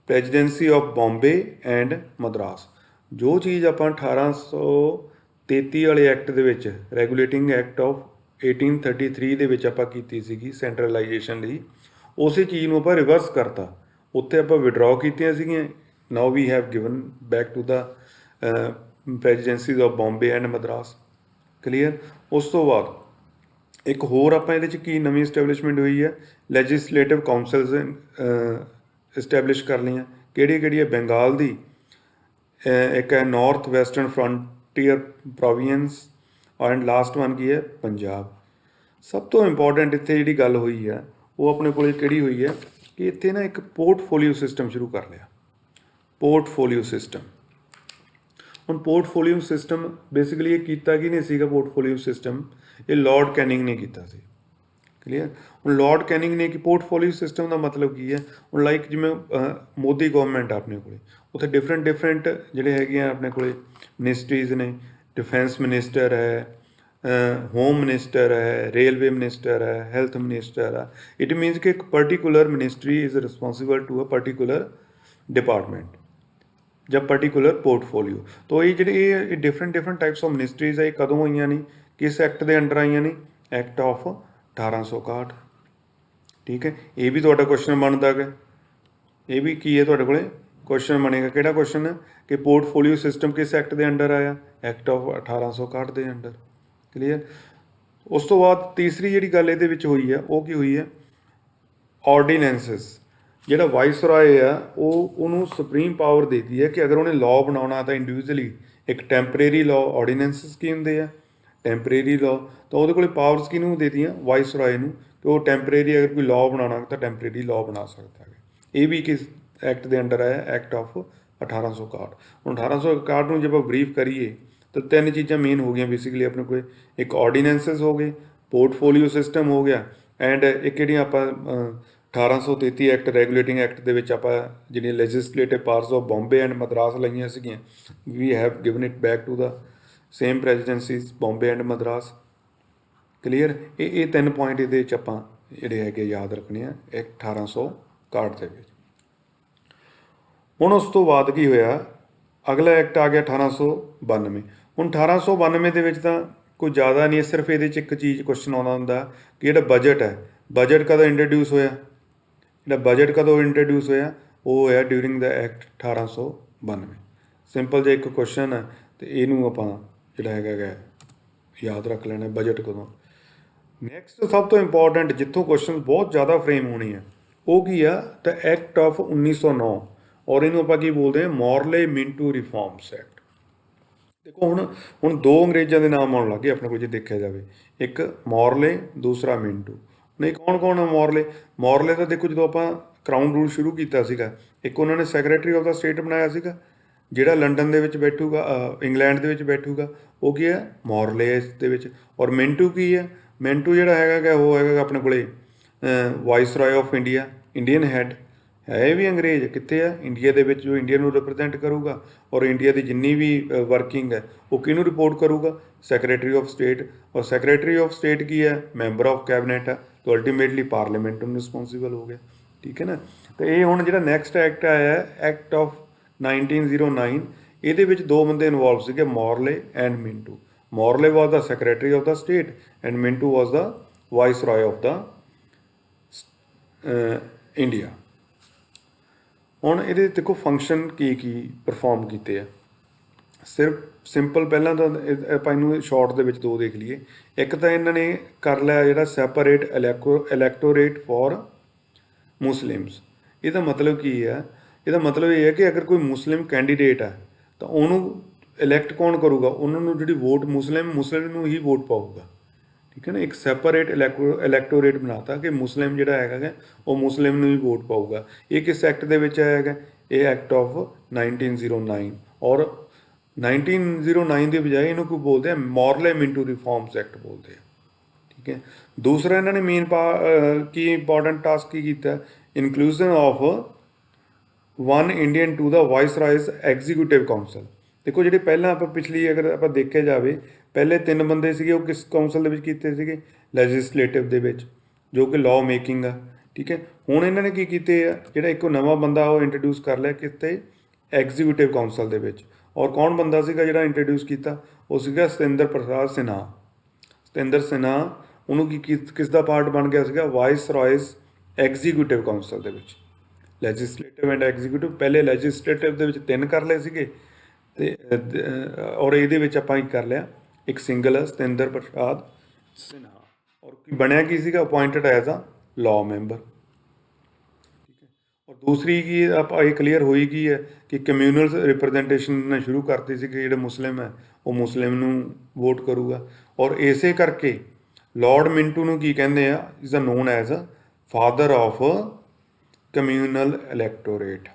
presidency of Bombay and Madras. ਜੋ ਚੀਜ਼ ਆਪਾਂ 1833 ਵਾਲੇ ਐਕਟ ਦੇ ਵਿੱਚ ਰੈਗੂਲੇਟਿੰਗ ਐਕਟ ਆਫ 1833 ਦੇ ਵਿੱਚ ਆਪਾਂ ਕੀਤੀ ਸੀਗੀ ਸੈਂਟਰਲਾਈਜੇਸ਼ਨ ਲਈ, ਉਸੇ ਚੀਜ਼ ਨੂੰ ਆਪਾਂ ਰਿਵਰਸ ਕਰਤਾ। ਉੱਥੇ ਆਪਾਂ ਵਿਡਰਾਅ ਕੀਤੀਆਂ ਸੀਗੀਆਂ, now we have given back to the presidencies of Bombay and Madras. Clear? ਉਸ ਤੋਂ ਬਾਅਦ ਇੱਕ ਹੋਰ ਆਪਾਂ ਇਹਦੇ 'ਚ ਕੀ ਨਵੀਂ ਇਸਟੈਬਲਿਸ਼ਮੈਂਟ ਹੋਈ ਹੈ, ਲੈਜਿਸਲੇਟਿਵ ਕਾਊਂਸਲਸ ਇਸਟੈਬਲਿਸ਼ ਕਰ ਲਈਆਂ। ਕਿਹੜੀ ਹੈ? ਬੰਗਾਲ ਦੀ, ਇੱਕ ਹੈ north western frontier province, and last one ਕੀ ਹੈ? ਪੰਜਾਬ। ਸਭ ਤੋਂ ਇੰਪੋਰਟੈਂਟ ਇੱਥੇ ਜਿਹੜੀ ਗੱਲ ਹੋਈ ਹੈ ਉਹ ਆਪਣੇ ਕੋਲ ਕਿਹੜੀ ਹੋਈ ਹੈ ਕਿ ਇੱਥੇ ਨਾ ਇੱਕ ਪੋਰਟਫੋਲੀਓ ਸਿਸਟਮ ਸ਼ੁਰੂ ਕਰ ਲਿਆ। Portfolio system. ਹੁਣ ਪੋਰਟਫੋਲੀਓ ਸਿਸਟਮ ਬੇਸਿਕਲੀ ਇਹ ਕੀਤਾ ਕੀ ਨਹੀਂ ਸੀਗਾ? ਪੋਰਟਫੋਲੀਓ ਸਿਸਟਮ ਇਹ ਲਾਰਡ ਕੈਨਿੰਗ ਨੇ ਕੀਤਾ ਸੀ। ਕਲੀਅਰ? ਹੁਣ ਲਾਰਡ ਕੈਨਿੰਗ ਨੇ ਕਿ ਪੋਰਟਫੋਲੀਓ ਸਿਸਟਮ ਦਾ ਮਤਲਬ ਕੀ ਹੈ? ਹੁਣ ਲਾਈਕ ਜਿਵੇਂ ਮੋਦੀ ਗਵਰਨਮੈਂਟ ਆ ਆਪਣੇ ਕੋਲੇ, ਉੱਥੇ ਡਿਫਰੈਂਟ ਜਿਹੜੇ ਹੈਗੇ ਆ ਆਪਣੇ ਕੋਲੇ ਮਿਨਿਸਟਰੀਜ਼ ਨੇ। ਡਿਫੈਂਸ ਮਿਨਿਸਟਰ ਹੈ, ਹੋਮ ਮਿਨਿਸਟਰ ਹੈ, ਰੇਲਵੇ ਮਿਨਿਸਟਰ ਹੈ, ਹੈਲਥ ਮਿਨਿਸਟਰ ਆ। ਇਟ ਮੀਨਸ ਕਿ ਇੱਕ particular ministry is responsible to a particular department ਜਾਂ ਪਰਟੀਕੂਲਰ ਪੋਰਟਫੋਲੀਓ। ਤਾਂ ਇਹ ਜਿਹੜੇ ਇਹ ਡਿਫਰੈਂਟ ਟਾਈਪਸ ਆਫ ਮਿਨਿਸਟਰੀਜ਼ ਆ, ਇਹ ਕਦੋਂ ਆਈਆਂ ਨੇ? ਕਿਸ ਐਕਟ ਦੇ ਅੰਡਰ ਆਈਆਂ ਨੇ? Act of 1861। ਠੀਕ ਹੈ? ਇਹ ਵੀ ਤੁਹਾਡਾ ਕੁਐਸਚਨ ਬਣਦਾ ਗਾ। ਇਹ ਵੀ ਕੀ ਹੈ ਤੁਹਾਡੇ ਕੋਲੇ ਕੁਐਸਚਨ ਬਣੇਗਾ। ਕਿਹੜਾ ਕੁਐਸਚਨ ਹੈ ਕਿ ਪੋਰਟਫੋਲੀਓ ਸਿਸਟਮ ਕਿਸ ਐਕਟ ਦੇ ਅੰਡਰ ਆਇਆ? ਐਕਟ ਆਫ 1861 ਦੇ ਅੰਡਰ। ਕਲੀਅਰ? ਉਸ ਤੋਂ ਬਾਅਦ ਤੀਸਰੀ ਜਿਹੜੀ ਗੱਲ ਇਹਦੇ ਵਿੱਚ ਹੋਈ ਹੈ ਉਹ ਕੀ ਹੋਈ ਹੈ? ਆਰਡੀਨੈਂਸਿਸ। ਜਿਹੜਾ ਵਾਇਸਰਾਏ ਆ ਉਹਨੂੰ ਸੁਪਰੀਮ ਪਾਵਰ ਦੇਤੀ ਹੈ ਕਿ ਅਗਰ ਉਹਨੇ ਲਾਅ ਬਣਾਉਣਾ ਤਾਂ ਇੰਡੀਵਿਜੂਅਲੀ ਇੱਕ ਟੈਂਪਰੇਰੀ ਲਾਅ ਆਰਡੀਨੈਂਸਿਸ ਕੀ ਹੁੰਦੇ ਆ? Temporary law. ਤਾਂ ਉਹਦੇ ਕੋਲ ਪਾਵਰਸ ਕਿਹਨੂੰ ਦੇਤੀਆਂ? ਵਾਇਸਰਾਏ ਨੂੰ, ਕਿ ਉਹ ਟੈਂਪਰੇਰੀ ਅਗਰ ਕੋਈ ਲਾਅ ਬਣਾਉਣਾ ਤਾਂ ਟੈਂਪਰੇਰੀ ਲਾਅ ਬਣਾ ਸਕਦਾ ਹੈ। ਇਹ ਵੀ ਕਿਸ ਐਕਟ ਦੇ ਅੰਡਰ ਆਇਆ? Act of 1861। ਹੁਣ 1861 ਨੂੰ ਜੇ ਆਪਾਂ ਬਰੀਫ ਕਰੀਏ ਤਾਂ ਤਿੰਨ ਚੀਜ਼ਾਂ ਮੇਨ ਹੋ ਗਈਆਂ ਬੇਸਿਕਲੀ ਆਪਣੇ ਕੋਲ। ਇੱਕ ਆਰਡੀਨੈਂਸਿਸ ਹੋ ਗਏ, ਪੋਰਟਫੋਲੀਓ ਸਿਸਟਮ ਹੋ ਗਿਆ, ਐਂਡ ਇੱਕ ਜਿਹੜੀਆਂ ਆਪਾਂ 1833 ਐਕਟ ਰੈਗੂਲੇਟਿੰਗ ਐਕਟ ਦੇ ਵਿੱਚ ਆਪਾਂ ਜਿਹੜੀਆਂ legislative powers of Bombay and Madras ਲਈਆਂ ਸੀਗੀਆਂ, we have given it back to the same presidencies Bombay and Madras. Clear? ਇਹ ਤਿੰਨ ਪੁਆਇੰਟ ਇਹਦੇ ਵਿੱਚ ਆਪਾਂ ਜਿਹੜੇ ਹੈਗੇ ਯਾਦ ਰੱਖਣੇ ਆ 1861 ਦੇ ਵਿੱਚ। ਹੁਣ ਉਸ ਤੋਂ ਬਾਅਦ ਕੀ ਹੋਇਆ? ਅਗਲਾ ਐਕਟ ਆ ਗਿਆ 1892। ਹੁਣ 1892 ਦੇ ਵਿੱਚ ਤਾਂ ਕੋਈ ਜ਼ਿਆਦਾ ਨਹੀਂ, ਸਿਰਫ ਇਹਦੇ 'ਚ ਇੱਕ ਚੀਜ਼ ਕੁਐਸਚਨ ਆਉਂਦਾ ਹੁੰਦਾ ਕਿ ਜਿਹੜਾ ਬਜਟ ਹੈ, ਬਜਟ ਕਦੋਂ ਇੰਟਰੋਡਿਊਸ ਹੋਇਆ? ਜਿਹੜਾ ਬਜਟ ਕਦੋਂ ਇੰਟਰੋਡਿਊਸ ਹੋਇਆ? ਉਹ ਹੋਇਆ ਡਿਊਰਿੰਗ ਦਾ ਐਕਟ 1892। ਸਿੰਪਲ ਜਿਹਾ ਇੱਕ ਕੁਐਸਚਨ ਹੈ ਅਤੇ ਇਹਨੂੰ ਆਪਾਂ ਜਿਹੜਾ ਹੈਗਾ ਯਾਦ ਰੱਖ ਲੈਣਾ, ਬਜਟ ਕਦੋਂ। ਨੈਕਸਟ ਸਭ ਤੋਂ ਇੰਪੋਰਟੈਂਟ ਜਿੱਥੋਂ ਕੁਐਸਚਨ ਬਹੁਤ ਜ਼ਿਆਦਾ ਫਰੇਮ ਹੋਣੇ ਆ ਉਹ ਕੀ ਆ? ਤਾਂ ਐਕਟ ਆਫ 1909, ਔਰ ਇਹਨੂੰ ਆਪਾਂ ਕੀ ਬੋਲਦੇ ਹਾਂ? ਮੋਰਲੇ ਮਿੰਟੂ ਰਿਫਾਰਮਸ ਐਕਟ। ਦੇਖੋ ਹੁਣ ਦੋ ਅੰਗਰੇਜ਼ਾਂ ਦੇ ਨਾਮ ਆਉਣ ਲੱਗੇ ਆਪਣੇ ਕੋਲ ਜੇ ਦੇਖਿਆ ਜਾਵੇ, ਇੱਕ ਮੋਰਲੇ, ਦੂਸਰਾ ਮਿੰਟੂ। ਨਹੀਂ, ਕੌਣ ਆ ਮੋਰਲੇ? ਮੋਰਲੇ ਤਾਂ ਦੇਖੋ ਜਦੋਂ ਆਪਾਂ ਕਰਾਊਨ ਰੂਲ ਸ਼ੁਰੂ ਕੀਤਾ ਸੀਗਾ, ਇੱਕ ਉਹਨਾਂ ਨੇ ਸੈਕਟਰੀ ਆਫ ਦਾ ਸਟੇਟ ਬਣਾਇਆ ਸੀਗਾ ਜਿਹੜਾ ਲੰਡਨ ਦੇ ਵਿੱਚ ਬੈਠੂਗਾ, ਇੰਗਲੈਂਡ ਦੇ ਵਿੱਚ ਬੈਠੂਗਾ, ਉਹ ਕੀ ਹੈ? ਮੋਰਲੇ ਇਸ ਦੇ ਵਿੱਚ। ਔਰ ਮਿੰਟੂ ਕੀ ਹੈ? ਮਿੰਟੂ ਜਿਹੜਾ ਹੈਗਾ ਉਹ ਹੈਗਾ ਆਪਣੇ ਕੋਲੇ viceroy of India, Indian head ਹੈ। ਇਹ ਵੀ ਅੰਗਰੇਜ਼ ਕਿੱਥੇ ਆ? ਇੰਡੀਆ ਦੇ ਵਿੱਚ, ਜੋ ਇੰਡੀਆ ਨੂੰ ਰਿਪਰੈਜ਼ੈਂਟ ਕਰੂਗਾ ਔਰ ਇੰਡੀਆ ਦੀ ਜਿੰਨੀ ਵੀ ਵਰਕਿੰਗ ਹੈ ਉਹ ਕਿਹਨੂੰ ਰਿਪੋਰਟ ਕਰੂਗਾ? Secretary of state. ਔਰ ਸੈਕਟਰੀ ਆਫ ਸਟੇਟ ਕੀ ਹੈ? ਮੈਂਬਰ ਆਫ ਕੈਬਨਿਟ ਹੈ, ਤਾਂ ਅਲਟੀਮੇਟਲੀ ਪਾਰਲੀਮੈਂਟ ਨੂੰ ਰਿਸਪੋਂਸੀਬਲ ਹੋ ਗਿਆ। ਠੀਕ ਹੈ ਨਾ? ਤਾਂ ਇਹ ਹੁਣ ਜਿਹੜਾ ਨੈਕਸਟ ਐਕਟ ਆਇਆ ਐਕਟ ਆਫ 1909, ਇਹਦੇ ਵਿੱਚ ਦੋ ਬੰਦੇ ਇਨਵੋਲਵ ਸੀਗੇ, Morley and Minto. Morley was the secretary of the state and Minto was the viceroy of the India. ਹੁਣ ਇਹਦੇ ਦੇਖੋ ਫੰਕਸ਼ਨ ਕੀ ਪਰਫਾਰਮ ਕੀਤੇ ਆ। ਸਿਰਫ ਸਿੰਪਲ ਪਹਿਲਾਂ ਤਾਂ ਆਪਾਂ ਇਹਨੂੰ ਸ਼ਾਰਟ ਦੇ ਵਿੱਚ ਦੋ ਦੇਖ ਲਈਏ। ਇੱਕ ਤਾਂ ਇਹਨਾਂ ਨੇ ਕਰ ਲਿਆ ਜਿਹੜਾ ਸੈਪਰੇਟ ਇਲੈਕਟੋਰੇਟ ਫॉर ਮੁਸਲਿਮਸ। ਇਹਦਾ ਮਤਲਬ ਕੀ ਹੈ? ਇਹਦਾ ਮਤਲਬ ਇਹ ਹੈ ਕਿ ਅਗਰ ਕੋਈ ਮੁਸਲਿਮ ਕੈਂਡੀਡੇਟ ਹੈ ਤਾਂ ਉਹਨੂੰ ਇਲੈਕਟ ਕੌਣ ਕਰੂਗਾ? ਉਹਨਾਂ ਨੂੰ ਜਿਹੜੀ ਵੋਟ ਮੁਸਲਿਮ ਨੂੰ ਹੀ ਵੋਟ ਪਾਊਗਾ। ਠੀਕ ਹੈ ਨਾ? ਇੱਕ ਸੈਪਰੇਟ ਇਲੈਕਟੋਰੇਟ ਬਣਾਤਾ ਕਿ ਮੁਸਲਿਮ ਜਿਹੜਾ ਹੈਗਾ ਉਹ ਮੁਸਲਿਮ ਨੂੰ ਹੀ ਵੋਟ ਪਾਊਗਾ। ਇਹ ਕਿਸ ਐਕਟ ਦੇ ਵਿੱਚ ਆਇਆ ਹੈਗਾ? ਇਹ ਐਕਟ ਆਫ 1909। ਔਰ 1909 ਦੀ ਬਜਾਏ ਇਹਨੂੰ ਕੋਈ ਬੋਲਦੇ ਆ ਮੋਰਲੇ ਮਿੰਟੂ ਰਿਫਾਰਮਸ ਐਕਟ ਬੋਲਦੇ ਆ। ਠੀਕ ਹੈ? ਦੂਸਰਾ ਇਹਨਾਂ ਨੇ ਮੇਨ ਕੀ ਇੰਪੋਰਟੈਂਟ ਟਾਸਕ ਕੀ ਕੀਤਾ? Inclusion of 1 Indian to the viceroy's executive council. ਦੇਖੋ ਜਿਹੜੇ ਪਹਿਲਾਂ ਆਪਾਂ ਪਿਛਲੀ ਅਗਰ ਆਪਾਂ ਦੇਖਿਆ ਜਾਵੇ, ਪਹਿਲੇ 3 ਬੰਦੇ ਸੀਗੇ ਉਹ ਕਿਸ ਕਾਉਂਸਲ ਦੇ ਵਿੱਚ ਕੀਤੇ ਸੀਗੇ? ਲੈਜਿਸਲੇਟਿਵ ਦੇ ਵਿੱਚ, ਜੋ ਕਿ ਲਾਅ ਮੇਕਿੰਗ ਆ। ਠੀਕ ਹੈ, ਹੁਣ ਇਹਨਾਂ ਨੇ ਕੀ ਕੀਤੇ ਆ, ਜਿਹੜਾ ਇੱਕ ਨਵਾਂ ਬੰਦਾ ਉਹ ਇੰਟਰੋਡਿਊਸ ਕਰ ਲਿਆ ਕਿਤੇ ਐਗਜ਼ੀਕਿਊਟਿਵ ਕਾਉਂਸਲ ਦੇ ਵਿੱਚ। ਔਰ ਕੌਣ ਬੰਦਾ ਸੀਗਾ ਜਿਹੜਾ ਇੰਟਰੋਡਿਊਸ ਕੀਤਾ? ਉਹ ਸੀਗਾ ਸਤਿੰਦਰ ਪ੍ਰਸਾਦ ਸਿਨਹਾ। ਸਤਿੰਦਰ ਸਿਨਹਾ ਉਹਨੂੰ ਕਿਸ ਦਾ ਪਾਰਟ ਬਣ ਗਿਆ ਸੀਗਾ? ਵਾਇਸਰਾਇਜ਼ ਐਗਜ਼ੀਕਿਊਟਿਵ ਕਾਉਂਸਲ ਦੇ ਵਿੱਚ। ਲੈਜਿਸਲੇਟਿਵ ਐਂਡ ਐਗਜ਼ੀਕਿਊਟਿਵ, ਪਹਿਲੇ ਲੈਜਿਸਲੇਟਿਵ ਦੇ ਵਿੱਚ 3 ਕਰ ਲਏ ਸੀਗੇ ਤੇ ਔਰ ਇਹਦੇ ਵਿੱਚ ਆਪਾਂ ਕੀ ਕਰ ਲਿਆ, ਇੱਕ ਸਿੰਗਲ ਸਤਿੰਦਰ ਪ੍ਰਸਾਦ ਸਿਨਹਾ। ਔਰ ਕੀ ਬਣਿਆ ਕੀ ਸੀਗਾ? Appointed as a law member. ਠੀਕ ਹੈ, ਔਰ ਦੂਸਰੀ ਕੀ ਆਪਾਂ ਇਹ ਕਲੀਅਰ ਹੋਈ ਕੀ ਹੈ ਕਿ ਕਮਿਊਨਲ ਰਿਪਰੈਜ਼ੈਂਟੇਸ਼ਨ ਨੇ ਸ਼ੁਰੂ ਕਰਤੀ ਸੀ ਕਿ ਜਿਹੜੇ ਮੁਸਲਿਮ ਹੈ ਉਹ ਮੁਸਲਿਮ ਨੂੰ ਵੋਟ ਕਰੂਗਾ। ਔਰ ਇਸੇ ਕਰਕੇ ਲਾਰਡ ਮਿੰਟੂ ਨੂੰ ਕੀ ਕਹਿੰਦੇ ਆ? Is a known as a father of communal electorate.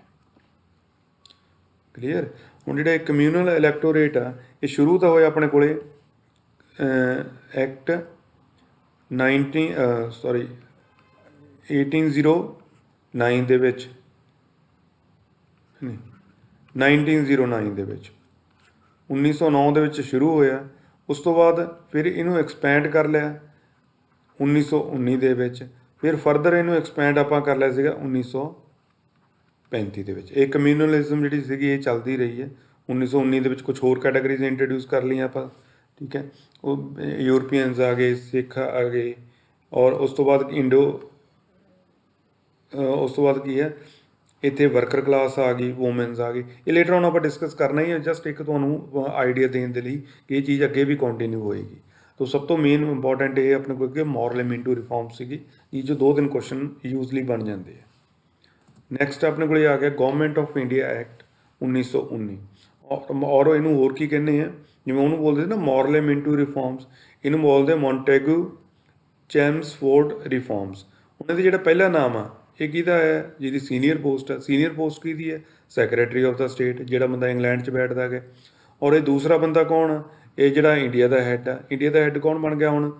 Clear? ਹੁਣ ਜਿਹੜਾ ਕਮਿਊਨਲ ਇਲੈਕਟੋਰੇਟ ਆ, ਇਹ ਸ਼ੁਰੂ ਤਾਂ ਹੋਇਆ ਆਪਣੇ ਕੋਲੇ ਐਕਟ 1809 ਦੇ ਵਿੱਚ, ਨਹੀਂ 1909 ਦੇ ਵਿੱਚ, 1909 ਦੇ ਵਿੱਚ ਸ਼ੁਰੂ ਹੋਇਆ। ਉਸ ਤੋਂ ਬਾਅਦ ਫਿਰ ਇਹਨੂੰ ਐਕਸਪੈਂਡ ਕਰ ਲਿਆ 1919 ਦੇ ਵਿੱਚ, ਫਿਰ ਫਰਦਰ ਇਹਨੂੰ ਐਕਸਪੈਂਡ ਆਪਾਂ ਕਰ ਲਿਆ ਸੀਗਾ 1935 ਦੇ ਵਿੱਚ। ਇਹ ਕਮਿਊਨਲਿਜ਼ਮ ਜਿਹੜੀ ਸੀਗੀ ਇਹ ਚੱਲਦੀ ਰਹੀ ਹੈ। 1919 ਦੇ ਵਿੱਚ ਕੁਝ ਹੋਰ ਕੈਟਾਗਰੀਜ਼ ਇੰਟਰੋਡਿਊਸ ਕਰ ਲਈਆਂ ਆਪਾਂ। ਠੀਕ ਹੈ, ਉਹ ਯੂਰਪੀਅਨਸ ਆ ਗਏ, ਸਿੱਖ ਆ ਗਏ, ਔਰ ਉਸ ਤੋਂ ਬਾਅਦ ਉਸ ਤੋਂ ਬਾਅਦ ਕੀ ਹੈ, ਇੱਥੇ ਵਰਕਰ ਕਲਾਸ ਆ ਗਈ, ਵੂਮਨਸ ਆ ਗਈ। ਇਹ ਲੇਟਰ ਹੁਣ ਆਪਾਂ ਡਿਸਕਸ ਕਰਨਾ ਹੀ ਹੈ, ਜਸਟ ਇੱਕ ਤੁਹਾਨੂੰ ਆਈਡੀਆ ਦੇਣ ਦੇ ਲਈ ਕਿ ਇਹ ਚੀਜ਼ ਅੱਗੇ ਵੀ ਕੰਟੀਨਿਊ ਹੋਏਗੀ। ਤਾਂ ਸਭ ਤੋਂ ਮੇਨ ਇੰਪੋਰਟੈਂਟ ਇਹ ਆਪਣੇ ਕੋਲ ਕਿ ਮੋਰਲ ਮਿੰਟੂ ਰਿਫਾਰਮ ਸੀਗੀ, ਇਹ ਜੋ 2-3 ਕੁਐਸਚਨ ਯੂਜ਼ਲੀ ਬਣ ਜਾਂਦੇ ਆ। ਨੈਕਸਟ ਆਪਣੇ ਕੋਲ ਆ ਗਿਆ ਗਵਰਨਮੈਂਟ ਆਫ ਇੰਡੀਆ ਐਕਟ 1919। ਔਰ ਇਹਨੂੰ ਹੋਰ ਕੀ ਕਹਿੰਦੇ ਆ, ਜਿਵੇਂ ਉਹਨੂੰ ਬੋਲਦੇ ਨਾ ਮੋਰਲ ਮਿੰਟੂ ਰਿਫਾਰਮਸ, ਇਹਨੂੰ ਬੋਲਦੇ ਮੌਂਟੇਗੂ ਚੈਮਸਫੋਰਡ ਰਿਫਾਰਮਸ। ਉਹਨਾਂ ਦਾ ਜਿਹੜਾ ਪਹਿਲਾ ਨਾਮ ਆ ਇਹ ਕਿਹਦਾ ਹੈ? ਜਿਹਦੀ ਸੀਨੀਅਰ ਪੋਸਟ ਹੈ, ਸੀਨੀਅਰ ਪੋਸਟ ਕਿਹਦੀ ਹੈ? ਸੈਕਟਰੀ ਆਫ ਦਾ ਸਟੇਟ, ਜਿਹੜਾ ਬੰਦਾ ਇੰਗਲੈਂਡ 'ਚ ਬੈਠਦਾ ਹੈਗਾ। ਔਰ ਇਹ ਦੂਸਰਾ ਬੰਦਾ ਕੌਣ ਆ? ਇਹ ਜਿਹੜਾ ਇੰਡੀਆ ਦਾ ਹੈੱਡ ਆ। ਇੰਡੀਆ ਦਾ ਹੈੱਡ ਕੌਣ ਬਣ ਗਿਆ ਹੁਣ?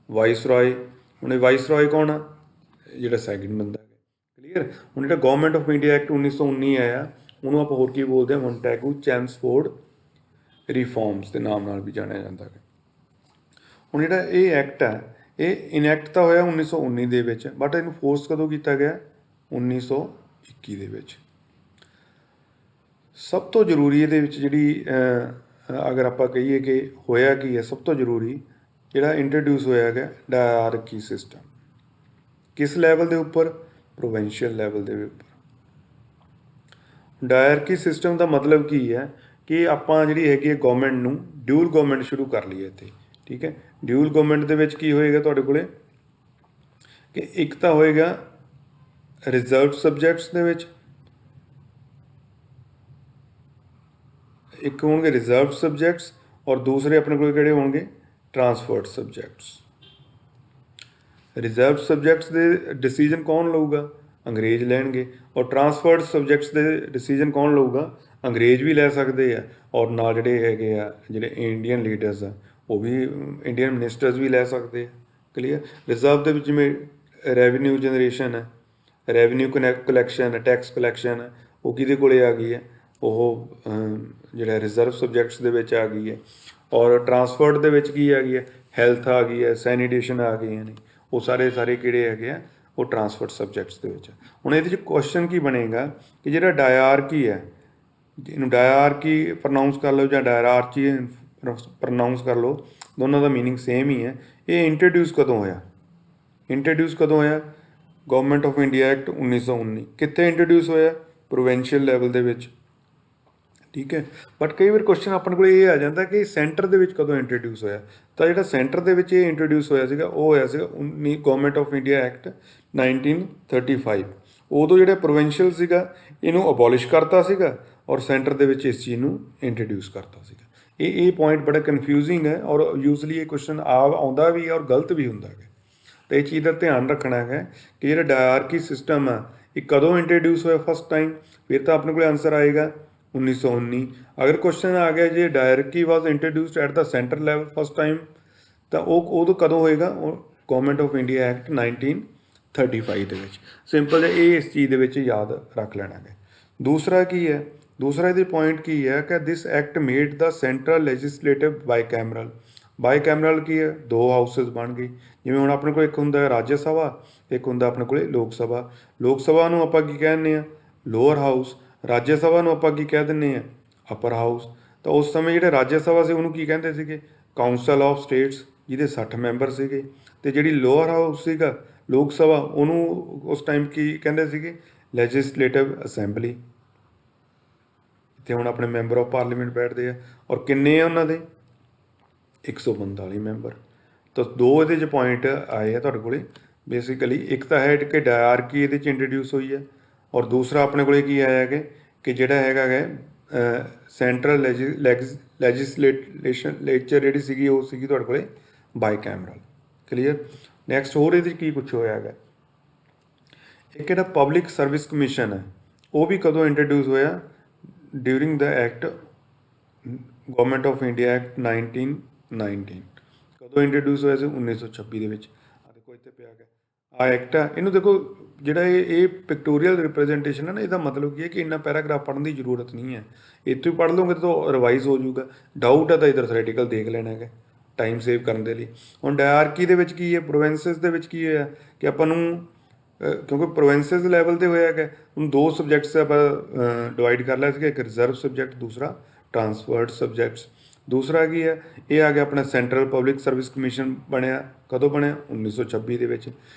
ਵਾਇਸਰਾਏ। ਹੁਣ ਇਹ ਵਾਇਸਰਾਏ ਕੌਣ ਆ? ਜਿਹੜਾ ਸੈਕਿੰਡ ਬੰਦਾ ਹੈ। ਕਲੀਅਰ? ਹੁਣ ਜਿਹੜਾ ਗਵਰਨਮੈਂਟ ਆਫ ਇੰਡੀਆ ਐਕਟ 1919 ਆਇਆ, ਉਹਨੂੰ ਆਪਾਂ ਹੋਰ ਕੀ ਬੋਲਦੇ ਹਾਂ? ਮੌਂਟੇਗੂ ਚੈਮਸਫੋਰਡ ਰਿਫਾਰਮਸ ਦੇ ਨਾਮ ਨਾਲ ਵੀ ਜਾਣਿਆ ਜਾਂਦਾ ਹੈ। ਹੁਣ ਜਿਹੜਾ ਇਹ ਐਕਟ ਹੈ, ਇਹ ਇਨੈਕਟ ਤਾਂ ਹੋਇਆ 1919 ਦੇ ਵਿੱਚ, ਬਟ ਇਹਨੂੰ ਫੋਰਸ ਕਦੋਂ ਕੀਤਾ ਗਿਆ? 1921 ਦੇ ਵਿੱਚ। ਸਭ ਤੋਂ ਜ਼ਰੂਰੀ ਇਹਦੇ ਵਿੱਚ ਜਿਹੜੀ ਅਗਰ ਆਪਾਂ ਕਹੀਏ ਕਿ ਹੋਇਆ ਕੀ ਹੈ, ਸਭ ਤੋਂ ਜ਼ਰੂਰੀ ਜਿਹੜਾ ਇੰਟਰੋਡਿਊਸ ਹੋਇਆ ਹੈਗਾ ਡਾਇਆਰਕੀ ਸਿਸਟਮ। ਕਿਸ ਲੈਵਲ ਦੇ ਉੱਪਰ? ਪ੍ਰੋਵਿੰਸ਼ੀਅਲ ਲੈਵਲ ਦੇ ਉੱਪਰ। ਡਾਇਆਰਕੀ ਸਿਸਟਮ ਦਾ ਮਤਲਬ ਕੀ ਹੈ ਕਿ ਆਪਾਂ ਜਿਹੜੀ ਹੈਗੀ ਹੈ ਗਵਰਨਮੈਂਟ ਨੂੰ ਡਿਊਲ ਗਵਰਨਮੈਂਟ ਸ਼ੁਰੂ ਕਰ ਲਈ ਇੱਥੇ। ਠੀਕ ਹੈ, ਡਿਊਲ ਗਵਰਨਮੈਂਟ ਦੇ ਵਿੱਚ ਕੀ ਹੋਏਗਾ ਤੁਹਾਡੇ ਕੋਲੇ ਕਿ ਇੱਕ ਤਾਂ ਹੋਏਗਾ ਰਿਜ਼ਰਵਡ ਸਬਜੈਕਟਸ ਦੇ ਵਿੱਚ, ਇੱਕ ਹੋਣਗੇ ਰਿਜ਼ਰਵਡ ਸਬਜੈਕਟਸ, ਔਰ ਦੂਸਰੇ ਆਪਣੇ ਕੋਲ ਕਿਹੜੇ ਹੋਣਗੇ? ਟਰਾਂਸਫਰਡ ਸਬਜੈਕਟਸ। ਰਿਜ਼ਰਵਡ ਸਬਜੈਕਟਸ ਦੇ ਡਿਸੀਜਨ ਕੌਣ ਲਊਗਾ? ਅੰਗਰੇਜ਼ ਲੈਣਗੇ। ਔਰ ਟਰਾਂਸਫਰਡ ਸਬਜੈਕਟਸ ਦੇ ਡਿਸੀਜਨ ਕੌਣ ਲਊਗਾ? ਅੰਗਰੇਜ਼ ਵੀ ਲੈ ਸਕਦੇ ਆ, ਔਰ ਨਾਲ ਜਿਹੜੇ ਹੈਗੇ ਆ ਜਿਹੜੇ ਇੰਡੀਅਨ ਲੀਡਰਸ ਆ ਉਹ ਵੀ, ਇੰਡੀਅਨ ਮਿਨਿਸਟਰਸ ਵੀ ਲੈ ਸਕਦੇ ਆ। ਕਲੀਅਰ? ਰਿਜ਼ਰਵ ਦੇ ਵਿੱਚ ਜਿਵੇਂ ਰੈਵਨਿਊ ਜਨਰੇਸ਼ਨ ਹੈ, ਰੈਵਨਿਊ ਕਲੈਕਸ਼ਨ, ਟੈਕਸ ਕਲੈਕਸ਼ਨ, ਉਹ ਕਿਹਦੇ ਕੋਲੇ ਆ ਗਈ ਹੈ? ਉਹ ਜਿਹੜਾ ਰਿਜ਼ਰਵ ਸਬਜੈਕਟਸ ਦੇ ਵਿੱਚ ਆ ਗਈ ਹੈ। ਔਰ ਟਰਾਂਸਫਰਡ ਦੇ ਵਿੱਚ ਕੀ ਆ ਗਈ ਹੈ? ਹੈਲਥ ਆ ਗਈ ਹੈ, ਸੈਨੀਟੇਸ਼ਨ ਆ ਗਈਆਂ ਨੇ, ਉਹ ਸਾਰੇ ਕਿਹੜੇ ਹੈਗੇ ਆ? ਉਹ ਟਰਾਂਸਫਰਡ ਸਬਜੈਕਟਸ ਦੇ ਵਿੱਚ। ਹੁਣ ਇਹਦੇ 'ਚ ਕੁਐਸਚਨ ਕੀ ਬਣੇਗਾ ਕਿ ਜਿਹੜਾ ਡਾਇਆਰਕੀ ਹੈ, ਇਹਨੂੰ ਡਾਇਆਰਕੀ ਪ੍ਰੋਨਾਊਂਸ ਕਰ ਲਓ ਜਾਂ ਡਾਇਰਾਰਚੀ ਪ੍ਰੋਨਾਊਂਸ ਕਰ ਲਓ, ਦੋਨਾਂ ਦਾ ਮੀਨਿੰਗ ਸੇਮ ਹੀ ਹੈ। ਇਹ ਇੰਟਰੋਡਿਊਸ ਕਦੋਂ ਹੋਇਆ? ਇੰਟਰੋਡਿਊਸ ਕਦੋਂ ਹੋਇਆ? Government of India act 1919। ਕਿੱਥੇ ਇੰਟਰੋਡਿਊਸ ਹੋਇਆ? ਪ੍ਰੋਵਿੰਸ਼ੀਅਲ ਲੈਵਲ ਦੇ ਵਿੱਚ। ਠੀਕ ਹੈ, ਬਟ ਕਈ ਵਾਰ ਕੁਐਸਚਨ ਆਪਣੇ ਕੋਲ ਇਹ ਆ ਜਾਂਦਾ ਕਿ ਸੈਂਟਰ ਦੇ ਵਿੱਚ ਕਦੋਂ ਇੰਟਰੋਡਿਊਸ ਹੋਇਆ? ਤਾਂ ਜਿਹੜਾ ਸੈਂਟਰ ਦੇ ਵਿੱਚ ਇਹ ਇੰਟਰੋਡਿਊਸ ਹੋਇਆ ਸੀਗਾ ਉਹ ਹੋਇਆ ਸੀਗਾ ਗਵਰਨਮੈਂਟ ਆਫ ਇੰਡੀਆ ਐਕਟ 1935। ਉਦੋਂ ਜਿਹੜਾ ਪ੍ਰੋਵਿੰਸ਼ੀਅਲ ਸੀਗਾ ਇਹਨੂੰ ਅਬੋਲਿਸ਼ ਕਰਤਾ ਸੀਗਾ, ਔਰ ਸੈਂਟਰ ਦੇ ਵਿੱਚ ਇਸ ਚੀਜ਼ ਨੂੰ ਇੰਟਰੋਡਿਊਸ ਕਰਤਾ ਸੀਗਾ। ਇਹ ਪੁਆਇੰਟ ਬੜਾ ਕਨਫਿਊਜ਼ਿੰਗ ਹੈ, ਔਰ ਯੂਜ਼ਲੀ ਇਹ ਕੁਐਸਚਨ ਆਉਂਦਾ ਵੀ ਹੈ ਔਰ ਗਲਤ ਵੀ ਹੁੰਦਾ ਹੈ। ਤਾਂ ਇਹ ਚੀਜ਼ ਦਾ ਧਿਆਨ ਰੱਖਣਾ ਹੈ ਕਿ ਜਿਹੜਾ ਡਾਇਆਰਕੀ ਸਿਸਟਮ ਆ ਇਹ ਕਦੋਂ ਇੰਟਰੋਡਿਊਸ ਹੋਇਆ ਫਸਟ ਟਾਈਮ? ਫਿਰ ਤਾਂ ਆਪਣੇ ਕੋਲ ਆਨਸਰ ਆਏਗਾ 1919। ਅਗਰ ਕੁਐਸਚਨ ਆ ਗਿਆ ਜੇ diarchy was introduced at the centre level first time, ਤਾਂ ਉਹ ਉਦੋਂ ਕਦੋਂ ਹੋਏਗਾ? ਉਹ ਗਵਰਨਮੈਂਟ ਆਫ ਇੰਡੀਆ ਐਕਟ 1935 ਦੇ ਵਿੱਚ। ਸਿੰਪਲ ਇਹ ਇਸ ਚੀਜ਼ ਦੇ ਵਿੱਚ ਯਾਦ ਰੱਖ ਲੈਣਾ ਹੈ। ਦੂਸਰਾ ਕੀ ਹੈ, ਦੂਸਰਾ ਇਹਦੇ ਪੁਆਇੰਟ ਕੀ ਹੈ ਕਿ ਦਿਸ ਐਕਟ ਮੇਡ ਦਾ ਸੈਂਟਰਲ ਲੈਜਿਸਲੇਟਿਵ ਬਾਈਕੈਮਰਲ ਕੀ ਹੈ, ਦੋ ਹਾਊਸਸ ਬਣ ਗਏ। ਜਿਵੇਂ ਹੁਣ ਆਪਣੇ ਕੋਲ ਇੱਕ ਹੁੰਦਾ ਰਾਜ ਸਭਾ, ਇੱਕ ਹੁੰਦਾ ਆਪਣੇ ਕੋਲੇ ਲੋਕ ਸਭਾ ਨੂੰ ਆਪਾਂ ਕੀ ਕਹਿੰਦੇ ਆ, ਲੋਅਰ ਹਾਊਸ। ਰਾਜ ਸਭਾ ਨੂੰ ਆਪਾਂ ਕੀ ਕਹਿ ਦਿੰਦੇ ਆ, ਅਪਰ ਹਾਊਸ। ਤਾਂ ਉਸ ਸਮੇਂ ਜਿਹੜੇ ਰਾਜ ਸਭਾ ਸੀ ਉਹਨੂੰ ਕੀ ਕਹਿੰਦੇ ਸੀਗੇ, ਕਾਊਂਸਲ ਆਫ ਸਟੇਟਸ, ਜਿਹਦੇ 60 ਮੈਂਬਰ ਸੀਗੇ। ਅਤੇ ਜਿਹੜੀ ਲੋਅਰ ਹਾਊਸ ਸੀਗਾ, ਲੋਕ ਸਭਾ, ਉਹਨੂੰ ਉਸ ਟਾਈਮ ਕੀ ਕਹਿੰਦੇ ਸੀਗੇ, ਲੈਜਿਸਲੇਟਿਵ ਅਸੈਂਬਲੀ। ਇੱਥੇ ਹੁਣ ਆਪਣੇ ਮੈਂਬਰ ਆਫ ਪਾਰਲੀਮੈਂਟ ਬੈਠਦੇ ਆ, ਔਰ ਕਿੰਨੇ ਆ ਉਹਨਾਂ ਦੇ, 145 ਮੈਂਬਰ। ਤਾਂ ਦੋ ਇਹਦੇ 'ਚ ਪੁਆਇੰਟ ਆਏ ਆ ਤੁਹਾਡੇ ਕੋਲੇ ਬੇਸਿਕਲੀ। ਇੱਕ ਤਾਂ ਹੈ ਕਿ ਡਾਇਆਰਕੀ ਇਹਦੇ 'ਚ ਇੰਟਰੋਡਿਊਸ ਹੋਈ ਹੈ, ਔਰ ਦੂਸਰਾ ਆਪਣੇ ਕੋਲੇ ਕੀ ਆਇਆ ਹੈ ਕਿ ਜਿਹੜਾ ਹੈਗਾ ਸੈਂਟਰਲ ਲੈਜਿਸਲੇਚਰ ਜਿਹੜੀ ਸੀਗੀ ਉਹ ਸੀਗੀ ਤੁਹਾਡੇ ਕੋਲੇ ਬਾਈਕੈਮਰਲ। ਕਲੀਅਰ। ਨੈਕਸਟ ਹੋਰ ਇਹਦੇ 'ਚ ਕੀ ਕੁਛ ਹੋਇਆ ਹੈਗਾ, ਇੱਕ ਜਿਹੜਾ ਪਬਲਿਕ ਸਰਵਿਸ ਕਮਿਸ਼ਨ ਹੈ ਉਹ ਵੀ ਕਦੋਂ ਇੰਟਰੋਡਿਊਸ ਹੋਇਆ, during the act government of India act 1919। ਕਦੋਂ ਇੰਟਰੋਡਿਊਸ ਹੋਇਆ ਸੀ, 1926 ਦੇ ਵਿੱਚ। ਆ ਦੇਖੋ ਇੱਥੇ ਪਿਆ ਗਿਆ ਆ ਐਕਟ ਆ। ਇਹਨੂੰ ਦੇਖੋ, ਜਿਹੜਾ ਇਹ ਪਿਕਟੋਰੀਅਲ ਰਿਪਰੈਜ਼ੈਂਟੇਸ਼ਨ ਹੈ ਨਾ, ਇਹਦਾ ਮਤਲਬ ਕੀ ਹੈ ਕਿ ਇੰਨਾ ਪੈਰਾਗ੍ਰਾਫ ਪੜ੍ਹਨ ਦੀ ਜ਼ਰੂਰਤ ਨਹੀਂ ਹੈ। ਇੱਥੋਂ ਹੀ ਪੜ੍ਹ ਲਓਗੇ ਤਾਂ ਰਿਵਾਈਜ਼ ਹੋ ਜਾਊਗਾ। ਡਾਊਟ ਹੈ ਤਾਂ ਇੱਧਰ ਥਿਓਰੈਟੀਕਲ ਦੇਖ ਲੈਣਾ ਹੈਗਾ ਟਾਈਮ ਸੇਵ ਕਰਨ ਦੇ ਲਈ। ਹੁਣ ਡਾਇਆਰਕੀ ਦੇ ਵਿੱਚ ਕੀ ਹੈ, ਪ੍ਰੋਵਿੰਸਿਸ ਦੇ ਵਿੱਚ ਕੀ ਹੋਇਆ ਕਿ ਆਪਾਂ ਨੂੰ ਕਿਉਂਕਿ ਪ੍ਰੋਵਿੰਸਿਸ ਲੈਵਲ 'ਤੇ ਹੋਇਆ ਹੈਗਾ, ਹੁਣ ਦੋ ਸਬਜੈਕਟਸ ਆਪਾਂ ਡਿਵਾਈਡ ਕਰ ਲਿਆ ਸੀਗਾ, ਇੱਕ ਰਿਜ਼ਰਵ ਸਬਜੈਕਟ, ਦੂਸਰਾ ਟਰਾਂਸਫਰਡ ਸਬਜੈਕਟਸ। ਦੂਸਰਾ ਕੀ ਹੈ, ਇਹ ਆ ਗਿਆ ਆਪਣਾ ਸੈਂਟਰਲ ਪਬਲਿਕ ਸਰਵਿਸ ਕਮਿਸ਼ਨ ਬਣਿਆ। ਕਦੋਂ ਬਣਿਆ, 1926 ਦੇ ਵਿੱਚ।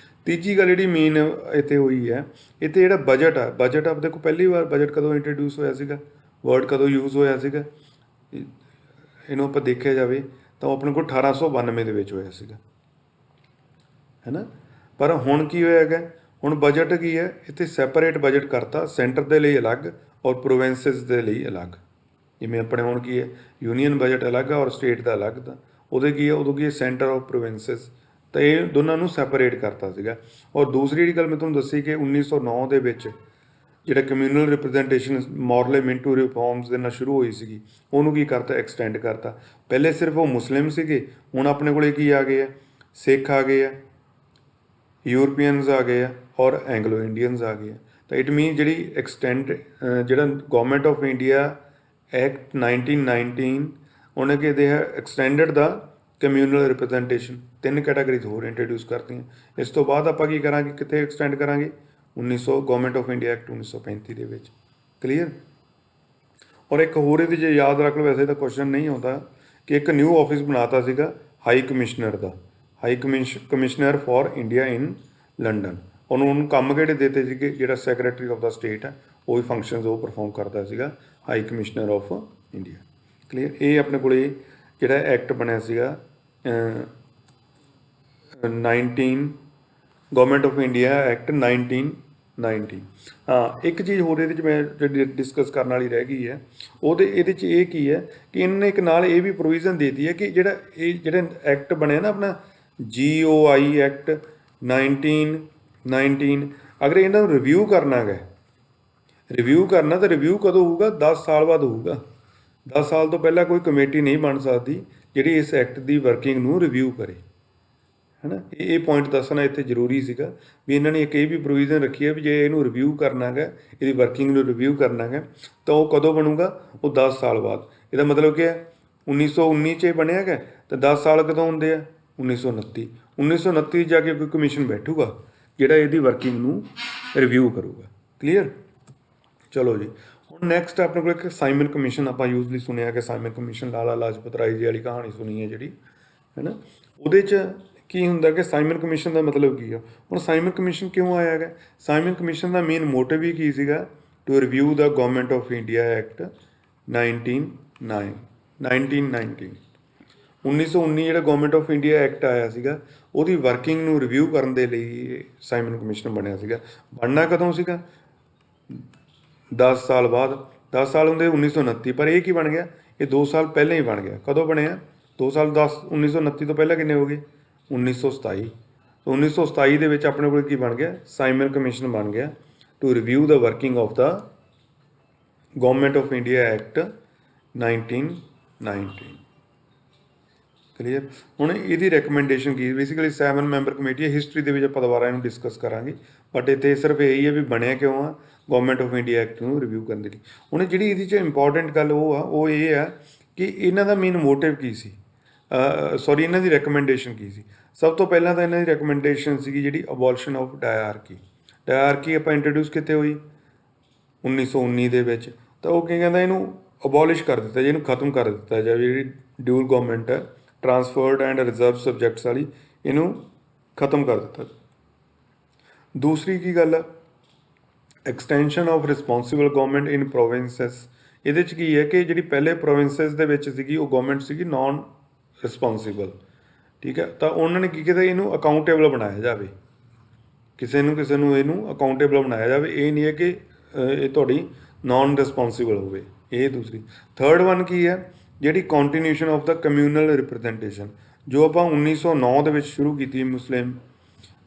ਤੀਜੀ ਗੱਲ ਜਿਹੜੀ ਮੇਨ ਇੱਥੇ ਹੋਈ ਹੈ, ਇੱਥੇ ਜਿਹੜਾ ਬਜਟ ਆ, ਬਜਟ ਆਪ ਦੇਖੋ ਪਹਿਲੀ ਵਾਰ ਬਜਟ ਕਦੋਂ ਇੰਟਰੋਡਿਊਸ ਹੋਇਆ ਸੀਗਾ, ਵਰਡ ਕਦੋਂ ਯੂਜ਼ ਹੋਇਆ ਸੀਗਾ, ਇਹਨੂੰ ਆਪਾਂ ਦੇਖਿਆ ਜਾਵੇ ਤਾਂ ਉਹ ਆਪਣੇ ਕੋਲ 1892 ਦੇ ਵਿੱਚ ਹੋਇਆ ਸੀਗਾ, ਹੈ ਨਾ। ਪਰ ਹੁਣ ਕੀ ਹੋਇਆ ਹੈਗਾ, ਹੁਣ ਬਜਟ ਕੀ ਹੈ, ਇੱਥੇ ਸੈਪਰੇਟ ਬਜਟ ਕਰਤਾ, ਸੈਂਟਰ ਦੇ ਲਈ ਅਲੱਗ ਔਰ ਪ੍ਰੋਵਿੰਸਿਸ ਦੇ ਲਈ ਅਲੱਗ। ਜਿਵੇਂ ਆਪਣੇ ਹੁਣ ਕੀ ਹੈ, ਯੂਨੀਅਨ ਬਜਟ ਅਲੱਗ ਆ ਔਰ ਸਟੇਟ ਦਾ ਅਲੱਗ। ਤਾਂ ਉਹਦੇ ਕੀ ਹੈ, ਉਦੋਂ ਕੀ ਹੈ, ਸੈਂਟਰ ਆਫ ਪ੍ਰੋਵਿੰਸਿਸ। ਤਾਂ ਇਹ ਦੋਨਾਂ ਨੂੰ ਸੈਪਰੇਟ ਕਰਤਾ ਸੀਗਾ। ਔਰ ਦੂਸਰੀ ਜਿਹੜੀ ਗੱਲ ਮੈਂ ਤੁਹਾਨੂੰ ਦੱਸੀ ਕਿ 1909 ਦੇ ਵਿੱਚ ਜਿਹੜਾ ਕਮਿਊਨਲ ਰਿਪਰੈਜ਼ੈਂਟੇਸ਼ਨ ਮੋਰਲੇ-ਮਿੰਟੂ ਰਿਫਾਰਮਸ ਦੇ ਨਾਲ ਸ਼ੁਰੂ ਹੋਈ ਸੀਗੀ, ਉਹਨੂੰ ਕੀ ਕਰਤਾ, ਐਕਸਟੈਂਡ ਕਰਤਾ। ਪਹਿਲੇ ਸਿਰਫ ਉਹ ਮੁਸਲਿਮ ਸੀਗੇ, ਹੁਣ ਆਪਣੇ ਕੋਲੇ ਕੀ ਆ ਗਏ ਆ, ਸਿੱਖ ਆ ਗਏ ਆ, ਯੂਰਪੀਅਨਸ ਆ ਗਏ ਆ ਔਰ ਐਂਗਲੋ ਇੰਡੀਅਨਸ ਆ ਗਏ ਆ। ਤਾਂ ਇਟ ਮੀਨ ਜਿਹੜੀ ਜਿਹੜਾ ਗਵਰਨਮੈਂਟ ਆਫ ਇੰਡੀਆ ਐਕਟ 1919 ਉਹਨੇ ਕਿ ਦੇ ਐਕਸਟੈਂਡਡ ਦਾ ਕਮਿਊਨਲ ਰਿਪਰੈਜ਼ੈਂਟੇਸ਼ਨ, 3 ਕੈਟਾਗਰੀਜ਼ ਹੋਰ ਇੰਟਰੋਡਿਊਸ ਕਰਤੀਆਂ। ਇਸ ਤੋਂ ਬਾਅਦ ਆਪਾਂ ਕੀ ਕਰਾਂਗੇ, ਕਿੱਥੇ ਐਕਸਟੈਂਡ ਕਰਾਂਗੇ, 1900 ਗਵਰਨਮੈਂਟ ਆਫ ਇੰਡੀਆ ਐਕਟ 1935 ਦੇ ਵਿੱਚ। ਕਲੀਅਰ। ਔਰ ਇੱਕ ਹੋਰ ਇਹਦੇ 'ਚ ਯਾਦ ਰੱਖ ਲਓ, ਵੈਸੇ ਤਾਂ ਕੁਐਸਚਨ ਨਹੀਂ ਆਉਂਦਾ, ਕਿ ਇੱਕ ਨਿਊ ਆਫਿਸ ਬਣਾਤਾ ਸੀਗਾ high commissioner the, high commissioner for India in London. ਉਹਨੂੰ ਕੰਮ ਕਿਹੜੇ ਦਿੱਤੇ ਸੀਗੇ, ਜਿਹੜਾ ਸੈਕਟਰੀ ਆਫ ਦਾ ਸਟੇਟ ਹੈ ਉਹ ਵੀ ਫੰਕਸ਼ਨਸ ਉਹ ਪਰਫਾਰਮ ਕਰਦਾ ਸੀਗਾ, high commissioner of India. Clear. ਇਹ ਆਪਣੇ ਕੋਲੇ ਜਿਹੜਾ ਐਕਟ ਬਣਿਆ ਸੀਗਾ 19 ਗਵਰਨਮੈਂਟ ਆਫ ਇੰਡੀਆ ਐਕਟ 1919। ਹਾਂ, ਇੱਕ ਚੀਜ਼ ਹੋਰ ਇਹਦੇ 'ਚ ਮੈਂ ਜਿਹੜੀ ਡਿਸਕਸ ਕਰਨ ਵਾਲੀ ਰਹਿ ਗਈ ਹੈ, ਇਹਦੇ 'ਚ ਇਹ ਕੀ ਹੈ ਕਿ ਇਹਨੇ ਇੱਕ ਨਾਲ ਇਹ ਵੀ ਪ੍ਰੋਵੀਜ਼ਨ ਦੇ ਦਿੱਤੀ ਹੈ ਕਿ ਜਿਹੜਾ ਐਕਟ ਬਣਿਆ ਨਾ ਆਪਣਾ GOI ਐਕਟ 1919, ਅਗਰ ਇਹਨਾਂ ਨੂੰ ਰਿਵਿਊ ਕਰਨਾ ਹੈ, ਤਾਂ ਰਿਵਿਊ ਕਦੋਂ ਹੋਊਗਾ, 10 ਸਾਲ ਬਾਅਦ ਹੋਊਗਾ। 10 ਸਾਲ ਤੋਂ ਪਹਿਲਾਂ ਕੋਈ ਕਮੇਟੀ ਨਹੀਂ ਬਣ ਸਕਦੀ ਜਿਹੜੀ ਇਸ ਐਕਟ ਦੀ ਵਰਕਿੰਗ ਨੂੰ ਰਿਵਿਊ ਕਰੇ, ਹੈ ਨਾ। ਇਹ ਪੁਆਇੰਟ ਦੱਸਣਾ ਇੱਥੇ ਜ਼ਰੂਰੀ ਸੀਗਾ ਵੀ ਇਹਨਾਂ ਨੇ ਇੱਕ ਇਹ ਵੀ ਪ੍ਰੋਵੀਜ਼ਨ ਰੱਖੀ ਹੈ ਵੀ ਜੇ ਇਹਨੂੰ ਰਿਵਿਊ ਕਰਨਾ ਹੈਗਾ, ਇਹਦੀ ਵਰਕਿੰਗ ਨੂੰ ਰਿਵਿਊ ਕਰਨਾ ਹੈ, ਤਾਂ ਉਹ ਕਦੋਂ ਬਣੂਗਾ, ਉਹ 10 ਸਾਲ ਬਾਅਦ। ਇਹਦਾ ਮਤਲਬ ਕੀ ਹੈ, 1919 'ਚ ਇਹ ਬਣਿਆ ਹੈਗਾ ਤਾਂ 10 ਸਾਲ ਕਦੋਂ ਹੁੰਦੇ ਆ, 1929 ਜਾ ਕੇ ਕੋਈ ਕਮਿਸ਼ਨ ਬੈਠੂਗਾ ਜਿਹੜਾ ਇਹਦੀ ਵਰਕਿੰਗ ਨੂੰ ਰਿਵਿਊ ਕਰੂਗਾ। ਕਲੀਅਰ। ਚਲੋ ਜੀ, ਹੁਣ ਨੈਕਸਟ ਆਪਣੇ ਕੋਲ ਇੱਕ ਸਾਈਮਨ ਕਮਿਸ਼ਨ, ਆਪਾਂ ਯੂਜ਼ਲੀ ਸੁਣਿਆ ਕਿ ਸਾਈਮਨ ਕਮਿਸ਼ਨ ਲਾਲਾ ਲਾਜਪਤ ਰਾਏ ਜੀ ਵਾਲੀ ਕਹਾਣੀ ਸੁਣੀ ਹੈ ਜਿਹੜੀ, ਹੈ ਨਾ। ਉਹਦੇ 'ਚ ਕੀ ਹੁੰਦਾ ਕਿ ਸਾਈਮਨ ਕਮਿਸ਼ਨ ਦਾ ਮਤਲਬ ਕੀ ਆ। ਹੁਣ ਸਾਈਮਨ ਕਮਿਸ਼ਨ ਕਿਉਂ ਆਇਆ ਹੈਗਾ, ਸਾਈਮਨ ਕਮਿਸ਼ਨ ਦਾ ਮੇਨ ਮੋਟਿਵ ਹੀ ਕੀ ਸੀਗਾ, to review the government of India act 1919। 1919 ਜਿਹੜਾ ਗਵਰਨਮੈਂਟ ਆਫ ਇੰਡੀਆ ਐਕਟ ਆਇਆ ਸੀਗਾ, ਉਹਦੀ ਵਰਕਿੰਗ ਨੂੰ ਰਿਵਿਊ ਕਰਨ ਦੇ ਲਈ ਸਾਈਮਨ ਕਮਿਸ਼ਨ ਬਣਿਆ ਸੀਗਾ। ਬਣਨਾ ਕਦੋਂ ਸੀਗਾ, 10 ਸਾਲ ਬਾਅਦ। 10 ਸਾਲ ਹੁੰਦੇ 1929, ਪਰ ਇਹ ਕੀ ਬਣ ਗਿਆ, ਇਹ 2 ਸਾਲ ਪਹਿਲਾਂ ਹੀ ਬਣ ਗਿਆ। ਕਦੋਂ ਬਣਿਆ, 2 ਸਾਲ 1929 ਤੋਂ ਪਹਿਲਾਂ ਕਿੰਨੇ ਹੋ ਗਏ, 1927। 1927 ਦੇ ਵਿੱਚ ਆਪਣੇ ਕੋਲ ਕੀ ਬਣ ਗਿਆ, ਸਾਈਮਨ ਕਮਿਸ਼ਨ ਬਣ ਗਿਆ, to review the working of the government of India act 1919। Clear. ਹੁਣ ਇਹਦੀ ਰეკਮੈਂਡੇਸ਼ਨ ਕੀ, ਬੇਸਿਕਲੀ 7 ਮੈਂਬਰ ਕਮੇਟੀ ਹੈ, ਹਿਸਟਰੀ ਦੇ ਵਿੱਚ ਆਪਾਂ ਦੁਬਾਰਾ ਇਹਨੂੰ ਡਿਸਕਸ ਕਰਾਂਗੇ, ਬਟ ਇੱਥੇ ਸਿਰਫ ਇਹੀ ਹੈ ਵੀ ਬਣਿਆ ਕਿਉਂ ਆ, ਗਵਰਨਮੈਂਟ ਆਫ ਇੰਡੀਆ ਐਕਟ ਨੂੰ ਰਿਵਿਊ ਕਰਨ ਦੇ ਲਈ। ਹੁਣ ਜਿਹੜੀ ਇਹਦੇ 'ਚ ਇੰਪੋਰਟੈਂਟ ਗੱਲ ਉਹ ਇਹ ਆ ਕਿ ਇਹਨਾਂ ਦਾ ਮੇਨ ਮੋਟਿਵ ਕੀ ਸੀ, ਸੌਰੀ ਇਹਨਾਂ ਦੀ ਰეკਮੈਂਡੇਸ਼ਨ ਕੀ ਸੀ। ਸਭ ਤੋਂ ਪਹਿਲਾਂ ਤਾਂ ਇਹਨਾਂ ਦੀ ਰეკਮੈਂਡੇਸ਼ਨ ਸੀਗੀ ਜਿਹੜੀ ਅਬੋਲਿਸ਼ਨ ਆਫ ਡਾਇਆਰਕੀ। ਡਾਇਆਰਕੀ ਆਪਾਂ ਇੰਟਰੋਡਿਊਸ ਕਿੱਥੇ ਹੋਈ, 1919 ਦੇ ਵਿੱਚ। ਤਾਂ ਉਹ ਕੀ ਕਹਿੰਦਾ, ਇਹਨੂੰ ਅਬੋਲਿਸ਼ ਕਰ ਦਿੱਤਾ ਜੀ, ਇਹਨੂੰ ਖਤਮ ਕਰ ਦਿੱਤਾ ਜਾਵੇ। ਜਿਹੜੀ ਡਿਊਲ ਗਵਰਨਮੈਂਟ ਹੈ, ਟਰਾਂਸਫਰਡ ਐਂਡ ਰਿਜ਼ਰਵ ਸਬਜੈਕਟਸ ਵਾਲੀ, ਇਹਨੂੰ ਖਤਮ ਕਰ ਦਿੱਤਾ। ਦੂਸਰੀ ਕੀ ਗੱਲ ਆ, extension of responsible government in provinces. ਇਹਦੇ 'ਚ ਕੀ ਹੈ ਕਿ ਜਿਹੜੀ ਪਹਿਲੇ ਪ੍ਰੋਵਿੰਸਸ ਦੇ ਵਿੱਚ ਸੀਗੀ ਉਹ ਗਵਰਨਮੈਂਟ ਸੀਗੀ ਨਾਨ ਰਿਸਪੋਂਸੀਬਲ, ਠੀਕ ਹੈ। ਤਾਂ ਉਹਨਾਂ ਨੇ ਕੀ ਕੀਤਾ, ਇਹਨੂੰ ਅਕਾਊਂਟੇਬਲ ਬਣਾਇਆ ਜਾਵੇ, ਕਿਸੇ ਨੂੰ ਇਹਨੂੰ ਅਕਾਊਂਟੇਬਲ ਬਣਾਇਆ ਜਾਵੇ। ਇਹ ਨਹੀਂ ਹੈ ਕਿ ਇਹ ਤੁਹਾਡੀ ਨਾਨ ਰਿਸਪੋਂਸੀਬਲ ਹੋਵੇ। ਇਹ ਦੂਸਰੀ। ਥਰਡ ਵਨ ਕੀ ਹੈ, ਜਿਹੜੀ continuation of the communal representation, ਜੋ ਆਪਾਂ 1909 ਦੇ ਵਿੱਚ ਸ਼ੁਰੂ ਕੀਤੀ ਮੁਸਲਿਮ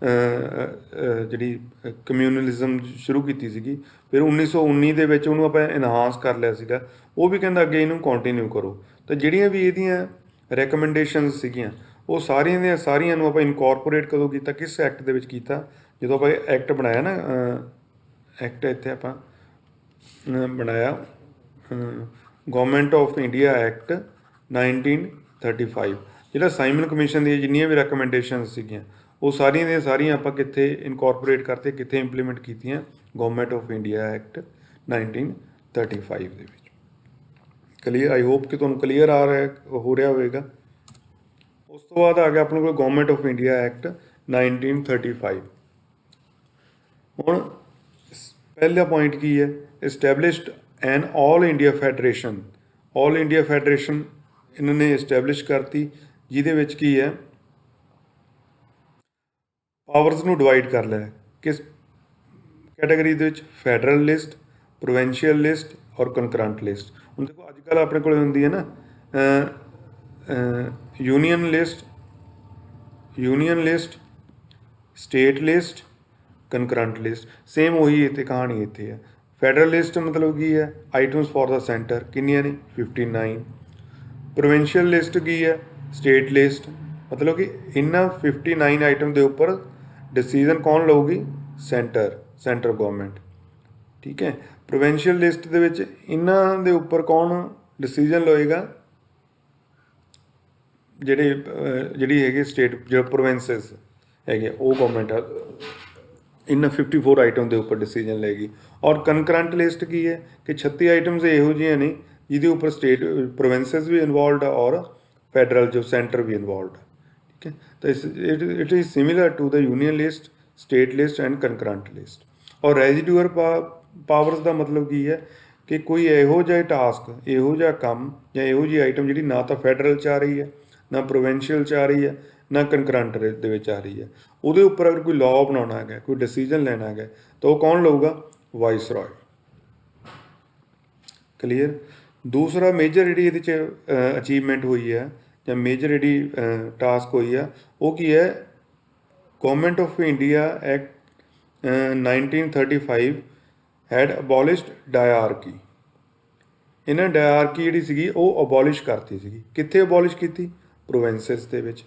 ਜਿਹੜੀ ਕਮਿਊਨਲਿਜ਼ਮ ਸ਼ੁਰੂ ਕੀਤੀ ਸੀਗੀ, ਫਿਰ 1919 ਦੇ ਵਿੱਚ ਉਹਨੂੰ ਆਪਾਂ ਇਨਹਾਂਸ ਕਰ ਲਿਆ ਸੀਗਾ। ਉਹ ਵੀ ਕਹਿੰਦਾ ਅੱਗੇ ਇਹਨੂੰ ਕੰਟੀਨਿਊ ਕਰੋ। ਤਾਂ ਜਿਹੜੀਆਂ ਵੀ ਇਹਦੀਆਂ ਰეკਮੈਂਡੇਸ਼ਨਸ ਸੀਗੀਆਂ, ਉਹ ਸਾਰੀਆਂ ਦੀਆਂ ਸਾਰੀਆਂ ਨੂੰ ਆਪਾਂ ਇਨਕੋਰਪੋਰੇਟ ਕਦੋਂ ਕੀਤਾ, ਕਿਸ ਐਕਟ ਦੇ ਵਿੱਚ ਕੀਤਾ, ਜਦੋਂ ਆਪਾਂ ਐਕਟ ਬਣਾਇਆ ਨਾ, ਐਕਟ ਇੱਥੇ ਆਪਾਂ ਬਣਾਇਆ ਗਵਰਨਮੈਂਟ ਆਫ ਇੰਡੀਆ ਐਕਟ 1935। ਜਿਹੜਾ ਸਾਈਮਨ ਕਮਿਸ਼ਨ ਦੀਆਂ ਜਿੰਨੀਆਂ ਵੀ ਰეკਮੈਂਡੇਸ਼ਨਸ ਸੀਗੀਆਂ, ਉਹ ਸਾਰੀਆਂ ਦੀਆਂ ਸਾਰੀਆਂ ਆਪਾਂ ਕਿੱਥੇ ਇਨਕੋਰਪੋਰੇਟ ਕਰਤੇ, ਕਿੱਥੇ ਇੰਪਲੀਮੈਂਟ ਕੀਤੀਆਂ, ਗਵਰਨਮੈਂਟ ਆਫ ਇੰਡੀਆ ਐਕਟ 1935 ਦੇ ਵਿੱਚ। ਕਲੀਅਰ, ਆਈ ਹੋਪ ਕਿ ਤੁਹਾਨੂੰ ਕਲੀਅਰ ਹੋ ਰਿਹਾ ਹੋਵੇਗਾ। ਉਸ ਤੋਂ ਬਾਅਦ ਆ ਗਿਆ ਆਪਣੇ ਕੋਲ ਗਵਰਨਮੈਂਟ ਆਫ ਇੰਡੀਆ ਐਕਟ 1935। ਹੁਣ ਪਹਿਲਾ ਪੁਆਇੰਟ ਕੀ ਹੈ, established an all India federation. All India federation ਇਹਨਾਂ ਨੇ ਐਸਟੈਬਲਿਸ਼ ਕਰਤੀ, ਜਿਹਦੇ ਵਿੱਚ ਕੀ ਹੈ, ਪਾਵਰਸ ਨੂੰ ਡਿਵਾਈਡ ਕਰ ਲਿਆ ਕਿਸ ਕੈਟਾਗਰੀ ਦੇ ਵਿੱਚ, ਫੈਡਰਲ ਲਿਸਟ, ਪ੍ਰੋਵਿੰਸ਼ੀਅਲ ਲਿਸਟ ਔਰ ਕੰਕਰੰਟ ਲਿਸਟ। ਹੁਣ ਦੇਖੋ ਅੱਜ ਕੱਲ੍ਹ ਆਪਣੇ ਕੋਲ ਹੁੰਦੀ ਹੈ ਨਾ union list, state list, concurrent list. Same ਉਹੀ ਇੱਥੇ ਕਹਾਣੀ ਇੱਥੇ ਹੈ। ਫੈਡਰਲ ਲਿਸਟ ਮਤਲਬ ਕੀ ਹੈ, ਆਈਟਮਸ ਫॉर ਦਾ ਸੈਂਟਰ ਕਿੰਨੀਆਂ ਨੇ, 59। ਪ੍ਰੋਵਿੰਸ਼ੀਅਲ ਲਿਸਟ ਕੀ ਹੈ, ਸਟੇਟ ਲਿਸਟ, ਮਤਲਬ ਕਿ ਇਹਨਾਂ 59 ਆਈਟਮ ਦੇ ਉੱਪਰ ਡਿਸੀਜ਼ਨ ਕੌਣ ਲਊਗੀ, ਸੈਂਟਰ ਗਵਰਨਮੈਂਟ, ਠੀਕ ਹੈ। ਪ੍ਰੋਵਿੰਸ਼ੀਅਲ ਲਿਸਟ ਦੇ ਵਿੱਚ ਇਹਨਾਂ ਦੇ ਉੱਪਰ ਕੌਣ ਡਿਸੀਜ਼ਨ ਲਏਗਾ, ਜਿਹੜੀ ਹੈਗੀ ਸਟੇਟ, ਜਿਹੜਾ ਪ੍ਰੋਵਿੰਸਸ ਹੈਗੇ ਉਹ ਗਵਰਨਮੈਂਟ ਇਹਨਾਂ 54 ਆਈਟਮ ਦੇ ਉੱਪਰ ਡਿਸੀਜਨ ਲਏਗੀ। ਔਰ ਕੰਕਰੰਟ ਲਿਸਟ ਕੀ ਹੈ ਕਿ 36 ਆਈਟਮਸ ਇਹੋ ਜਿਹੀਆਂ ਨੇ ਜਿਹਦੇ ਉੱਪਰ ਸਟੇਟ ਪ੍ਰੋਵਿੰਸਸ ਵੀ ਇਨਵੋਲਵਡ ਆ ਔਰ ਫੈਡਰਲ ਜੋ ਸੈਂਟਰ ਵੀ ਇਨਵੋਲਵਡ ਆ, ਠੀਕ ਹੈ। ਤਾਂ it is similar to the union list, state list and concurrent list. ਔਰ ਰੈਜ਼ੀਡੂਅਲ ਪਾਵਰਸ ਦਾ ਮਤਲਬ ਕੀ ਹੈ ਕਿ ਕੋਈ ਇਹੋ ਜਿਹਾ ਟਾਸਕ, ਇਹੋ ਜਿਹਾ ਕੰਮ ਜਾਂ ਇਹੋ ਜਿਹੀ ਆਈਟਮ ਜਿਹੜੀ ਨਾ ਤਾਂ ਫੈਡਰਲ 'ਚ ਆ ਰਹੀ ਹੈ, ਨਾ ਪ੍ਰੋਵਿੰਸ਼ੀਅਲ 'ਚ ਆ ਰਹੀ ਹੈ, ਨਾ ਕੰਕਰੰਟ ਦੇ ਵਿੱਚ ਆ ਰਹੀ ਹੈ, ਉਹਦੇ ਉੱਪਰ ਅਗਰ ਕੋਈ ਲਾਅ ਬਣਾਉਣਾ ਹੈਗਾ, ਕੋਈ ਡਿਸੀਜਨ ਲੈਣਾ ਹੈਗਾ, ਤਾਂ ਉਹ ਕੌਣ ਲਊਗਾ, ਵਾਇਸਰॉय। ਕਲੀਅਰ। ਦੂਸਰਾ ਮੇਜਰ ਜਿਹੜੀ ਇਹਦੇ 'ਚ ਅਚੀਵਮੈਂਟ ਹੋਈ ਹੈ ਜਾਂ ਮੇਜਰ ਜਿਹੜੀ ਟਾਸਕ ਹੋਈ ਆ, ਉਹ ਕੀ ਹੈ, government of India act 1935 had abolished diarchy. ਇਹਨਾਂ ਡਾਇਆਰਕੀ ਜਿਹੜੀ ਸੀਗੀ ਉਹ ਅਬੋਲਿਸ਼ ਕਰਤੀ ਸੀਗੀ। ਕਿੱਥੇ ਅਬੋਲਿਸ਼ ਕੀਤੀ, ਪ੍ਰੋਵਿੰਸਸ ਦੇ ਵਿੱਚ।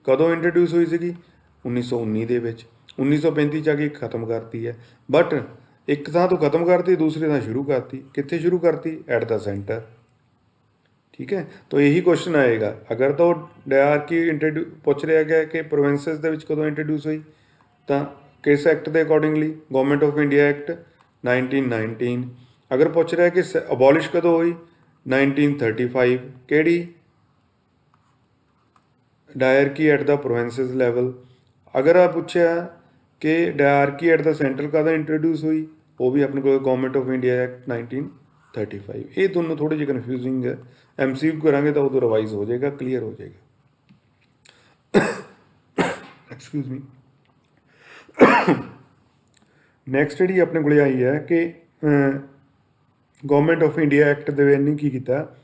ਕਦੋਂ ਇੰਟਰੋਡਿਊਸ ਹੋਈ ਸੀਗੀ, 1919 ਦੇ ਵਿੱਚ। 1935 'ਚ ਆ ਕੇ ਖਤਮ ਕਰਤੀ ਹੈ, ਬਟ ਇੱਕ ਥਾਂ ਤੋਂ ਖਤਮ ਕਰਤੀ, ਦੂਸਰੀ ਥਾਂ ਸ਼ੁਰੂ ਕਰਤੀ। ਕਿੱਥੇ ਸ਼ੁਰੂ ਕਰਤੀ, ਐਟ ਦਾ ਸੈਂਟਰ, ਠੀਕ ਹੈ। ਤਾਂ ਇਹੀ ਕੁਐਸਚਨ ਆਏਗਾ ਅਗਰ ਤਾਂ ਉਹ ਡਾਇਆਰਕੀ ਪੁੱਛ ਰਿਹਾ ਗਿਆ ਕਿ ਪ੍ਰੋਵਿੰਸਸ ਦੇ ਵਿੱਚ ਕਦੋਂ ਇੰਟਰੋਡਿਊਸ ਹੋਈ, ਤਾਂ ਕਿਸ ਐਕਟ ਦੇ accordingly, government of India act 1919। ਅਗਰ ਪੁੱਛ ਰਿਹਾ ਕਿ ਅਬੋਲਿਸ਼ ਕਦੋਂ ਹੋਈ, 1935। ਕਿਹੜੀ, ਡਾਇਆਰਕੀ ਐਟ ਦਾ ਪ੍ਰੋਵਿੰਸਸ ਲੈਵਲ। ਅਗਰ ਆ ਪੁੱਛਿਆ ਕਿ ਡਾਇਆਰਕੀ ਐਟ ਦਾ ਸੈਂਟਰ ਕਦੋਂ ਇੰਟਰੋਡਿਊਸ ਹੋਈ, ਉਹ ਵੀ ਆਪਣੇ ਕੋਲ ਗਵਰਨਮੈਂਟ ਆਫ ਇੰਡੀਆ ਐਕਟ 1935। ਇਹ ਦੋਨੋਂ ਥੋੜ੍ਹੇ ਜਿਹੇ ਕਨਫਿਊਜ਼ਿੰਗ ਹੈ, MCQ ਕਰਾਂਗੇ ਤਾਂ ਉਦੋਂ ਰਿਵਾਈਜ਼ ਹੋ ਜਾਏਗਾ, ਕਲੀਅਰ ਹੋ ਜਾਏਗਾ। Excuse me. ਨੈਕਸਟ ਜਿਹੜੀ ਆਪਣੇ ਕੋਲ ਆਈ ਹੈ ਕਿ ਗਵਰਨਮੈਂਟ ਆਫ ਇੰਡੀਆ ਐਕਟ ਦੇ ਵਿੱਚ ਨੇ ਕੀ ਕੀਤਾ,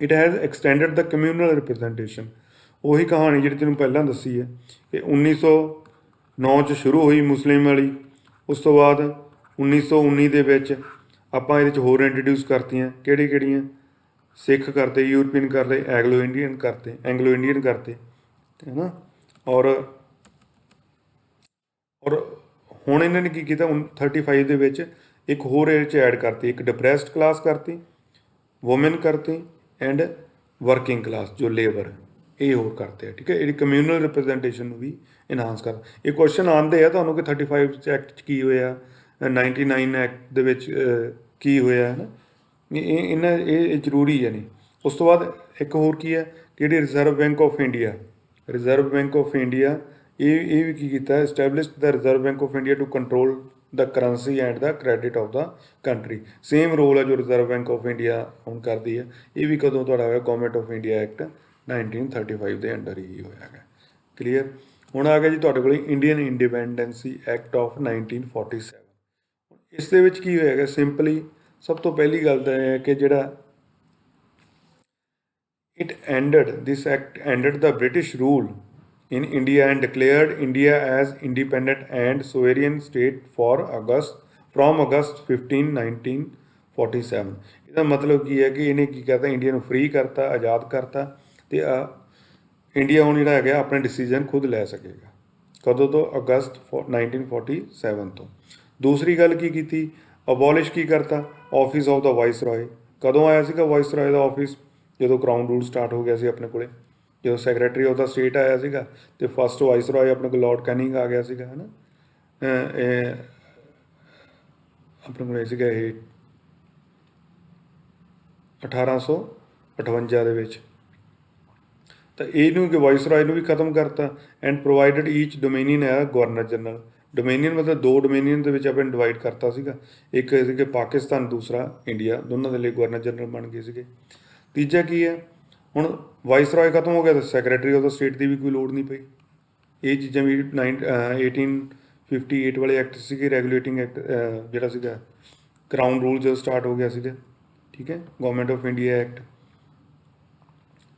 it has extended the communal representation. ਉਹੀ ਕਹਾਣੀ ਜਿਹੜੀ ਤੈਨੂੰ ਪਹਿਲਾਂ ਦੱਸੀ ਹੈ ਕਿ 1909 'ਚ ਸ਼ੁਰੂ ਹੋਈ ਮੁਸਲਿਮ ਵਾਲੀ, ਉਸ ਤੋਂ ਬਾਅਦ 1919 ਦੇ ਵਿੱਚ ਆਪਾਂ ਇਹਦੇ 'ਚ ਹੋਰ ਇੰਟਰੋਡਿਊਸ ਕਰਤੀਆਂ। ਕਿਹੜੀਆਂ, सिख करते, यूरोपीयन करते, एंग्लो इंडियन करते, है ना। और और ਹੁਣ ਇਹਨਾਂ ਨੇ ਕੀ ਕੀਤਾ, 35 ਦੇ ਵਿੱਚ ਇੱਕ ਹੋਰ ਇਹ 'ਚ ਐਡ ਕਰਤੀ, ਇੱਕ ਡਿਪਰੈਸਡ ਕਲਾਸ ਕਰਤੀ, ਵੂਮਨ ਕਰਤੀ, ਐਂਡ ਵਰਕਿੰਗ ਕਲਾਸ ਜੋ ਲੇਬਰ, ਇਹ ਹੋਰ ਕਰਤੇ ਆ। ਠੀਕ ਹੈ, ਇਹਦੀ ਕਮਿਊਨਲ ਰਿਪਰੈਜ਼ੈਂਟੇਸ਼ਨ ਨੂੰ ਵੀ ਇਨਹਾਂਸ ਕਰ। ਇਹ ਕੁਐਸਚਨ ਆਉਂਦੇ ਆ ਤੁਹਾਨੂੰ ਕਿ 35 ਐਕਟ 'ਚ ਕੀ ਹੋਇਆ, 99 ਐਕਟ ਦੇ ਵਿੱਚ ਕੀ ਹੋਇਆ, ਹੈ ਨਾ। ਇਹ ਜ਼ਰੂਰੀ ਹੈ ਨਹੀਂ। ਉਸ ਤੋਂ ਬਾਅਦ ਇੱਕ ਹੋਰ ਕੀ ਹੈ ਕਿ ਜਿਹੜੀ ਰਿਜ਼ਰਵ ਬੈਂਕ ਆਫ ਇੰਡੀਆ, ਇਹ ਵੀ ਕੀ ਕੀਤਾ, established the Reserve Bank of India to control the currency and the credit of the country. Same role ਹੈ ਜੋ ਰਿਜ਼ਰਵ ਬੈਂਕ ਆਫ ਇੰਡੀਆ ਹੁਣ ਕਰਦੀ ਹੈ। ਇਹ ਵੀ ਕਦੋਂ ਤੁਹਾਡਾ ਹੋਇਆ, ਗਵਰਨਮੈਂਟ ਆਫ ਇੰਡੀਆ ਐਕਟ 1935 ਦੇ ਅੰਡਰ ਹੀ ਹੋਇਆ ਹੈਗਾ। ਕਲੀਅਰ। ਹੁਣ ਆ ਗਿਆ ਜੀ ਤੁਹਾਡੇ ਕੋਲ ਇੰਡੀਅਨ ਇੰਡੀਪੈਂਡੈਂਸੀ ਐਕਟ ਆਫ 1947। ਇਸ ਦੇ ਵਿੱਚ ਕੀ ਹੋਏਗਾ, ਸਿੰਪਲੀ ਸਭ ਤੋਂ ਪਹਿਲੀ ਗੱਲ ਤਾਂ ਇਹ ਹੈ ਕਿ ਜਿਹੜਾ this act ended the British rule in India and declared India as independent and sovereign state from August 15, 1947। ਇਹਦਾ ਮਤਲਬ ਕੀ ਹੈ ਕਿ ਇਹਨੇ ਕੀ ਕਰਤਾ, ਇੰਡੀਆ ਨੂੰ ਫ੍ਰੀ ਕਰਤਾ, ਆਜ਼ਾਦ ਕਰਤਾ, ਤੇ ਇੰਡੀਆ ਹੁਣ ਜਿਹੜਾ ਹੈਗਾ ਆਪਣੇ ਡਿਸੀਜ਼ਨ ਖੁਦ ਲੈ ਸਕੇਗਾ। ਕਦੋਂ ਤੋਂ, ਅਗਸਤ 1947 ਤੋਂ। ਦੂਸਰੀ ਗੱਲ ਕੀ ਕੀਤੀ, ਅਬੋਲਿਸ਼ ਕੀ ਕਰਤਾ, ਆਫਿਸ ਆਫ ਦਾ ਵਾਇਸਰਾਏ। ਕਦੋਂ ਆਇਆ ਸੀਗਾ ਵਾਇਸਰਾਏ ਦਾ ਆਫਿਸ, ਜਦੋਂ ਕਰਾਊਨ ਰੂਲ ਸਟਾਰਟ ਹੋ ਗਿਆ ਸੀ ਆਪਣੇ ਕੋਲੇ, ਜਦੋਂ ਸੈਕਟਰੀ ਆਫ ਦਾ ਸਟੇਟ ਆਇਆ ਸੀਗਾ, ਅਤੇ ਫਸਟ ਵਾਇਸਰਾਏ ਆਪਣੇ ਕੋਲ ਲਾਰਡ ਕੈਨਿੰਗ ਆ ਗਿਆ ਸੀਗਾ, ਹੈ ਨਾ। ਆਪਣੇ ਕੋਲ ਸੀਗਾ ਇਹ 1858 ਦੇ ਵਿੱਚ। ਤਾਂ ਇਹਨੂੰ ਕਿ ਵਾਇਸਰਾਏ ਨੂੰ ਵੀ ਖਤਮ ਕਰਤਾ, ਐਂਡ ਪ੍ਰੋਵਾਈਡਡ ਈਚ ਡੋਮੇਨੀਅਨ ਹੈ ਗਵਰਨਰ ਜਨਰਲ। ਡੋਮੇਨੀਅਨ ਮਤਲਬ 2 ਡੋਮੇਨੀਅਨ ਦੇ ਵਿੱਚ ਆਪਾਂ ਡਿਵਾਈਡ ਕਰਤਾ ਸੀਗਾ, ਇੱਕ ਸੀਗੇ ਪਾਕਿਸਤਾਨ, ਦੂਸਰਾ ਇੰਡੀਆ, ਦੋਨਾਂ ਦੇ ਲਈ ਗਵਰਨਰ ਜਨਰਲ ਬਣ ਗਏ ਸੀਗੇ। ਤੀਜਾ ਕੀ ਹੈ, ਹੁਣ ਵਾਇਸਰਾਏ ਖਤਮ ਹੋ ਗਿਆ ਤਾਂ ਸੈਕਟਰੀ ਆਫ ਦਾ ਸਟੇਟ ਦੀ ਵੀ ਕੋਈ ਲੋੜ ਨਹੀਂ ਪਈ। ਇਹ ਚੀਜ਼ਾਂ ਵੀ 1858 ਵਾਲੇ ਐਕਟ ਸੀਗੇ, ਰੈਗੂਲੇਟਿੰਗ ਐਕਟ ਜਿਹੜਾ ਸੀਗਾ ਕਰਾਊਨ ਰੂਲ ਜਦੋਂ ਸਟਾਰਟ ਹੋ ਗਿਆ ਸੀਗਾ। ਠੀਕ ਹੈ, government of India act,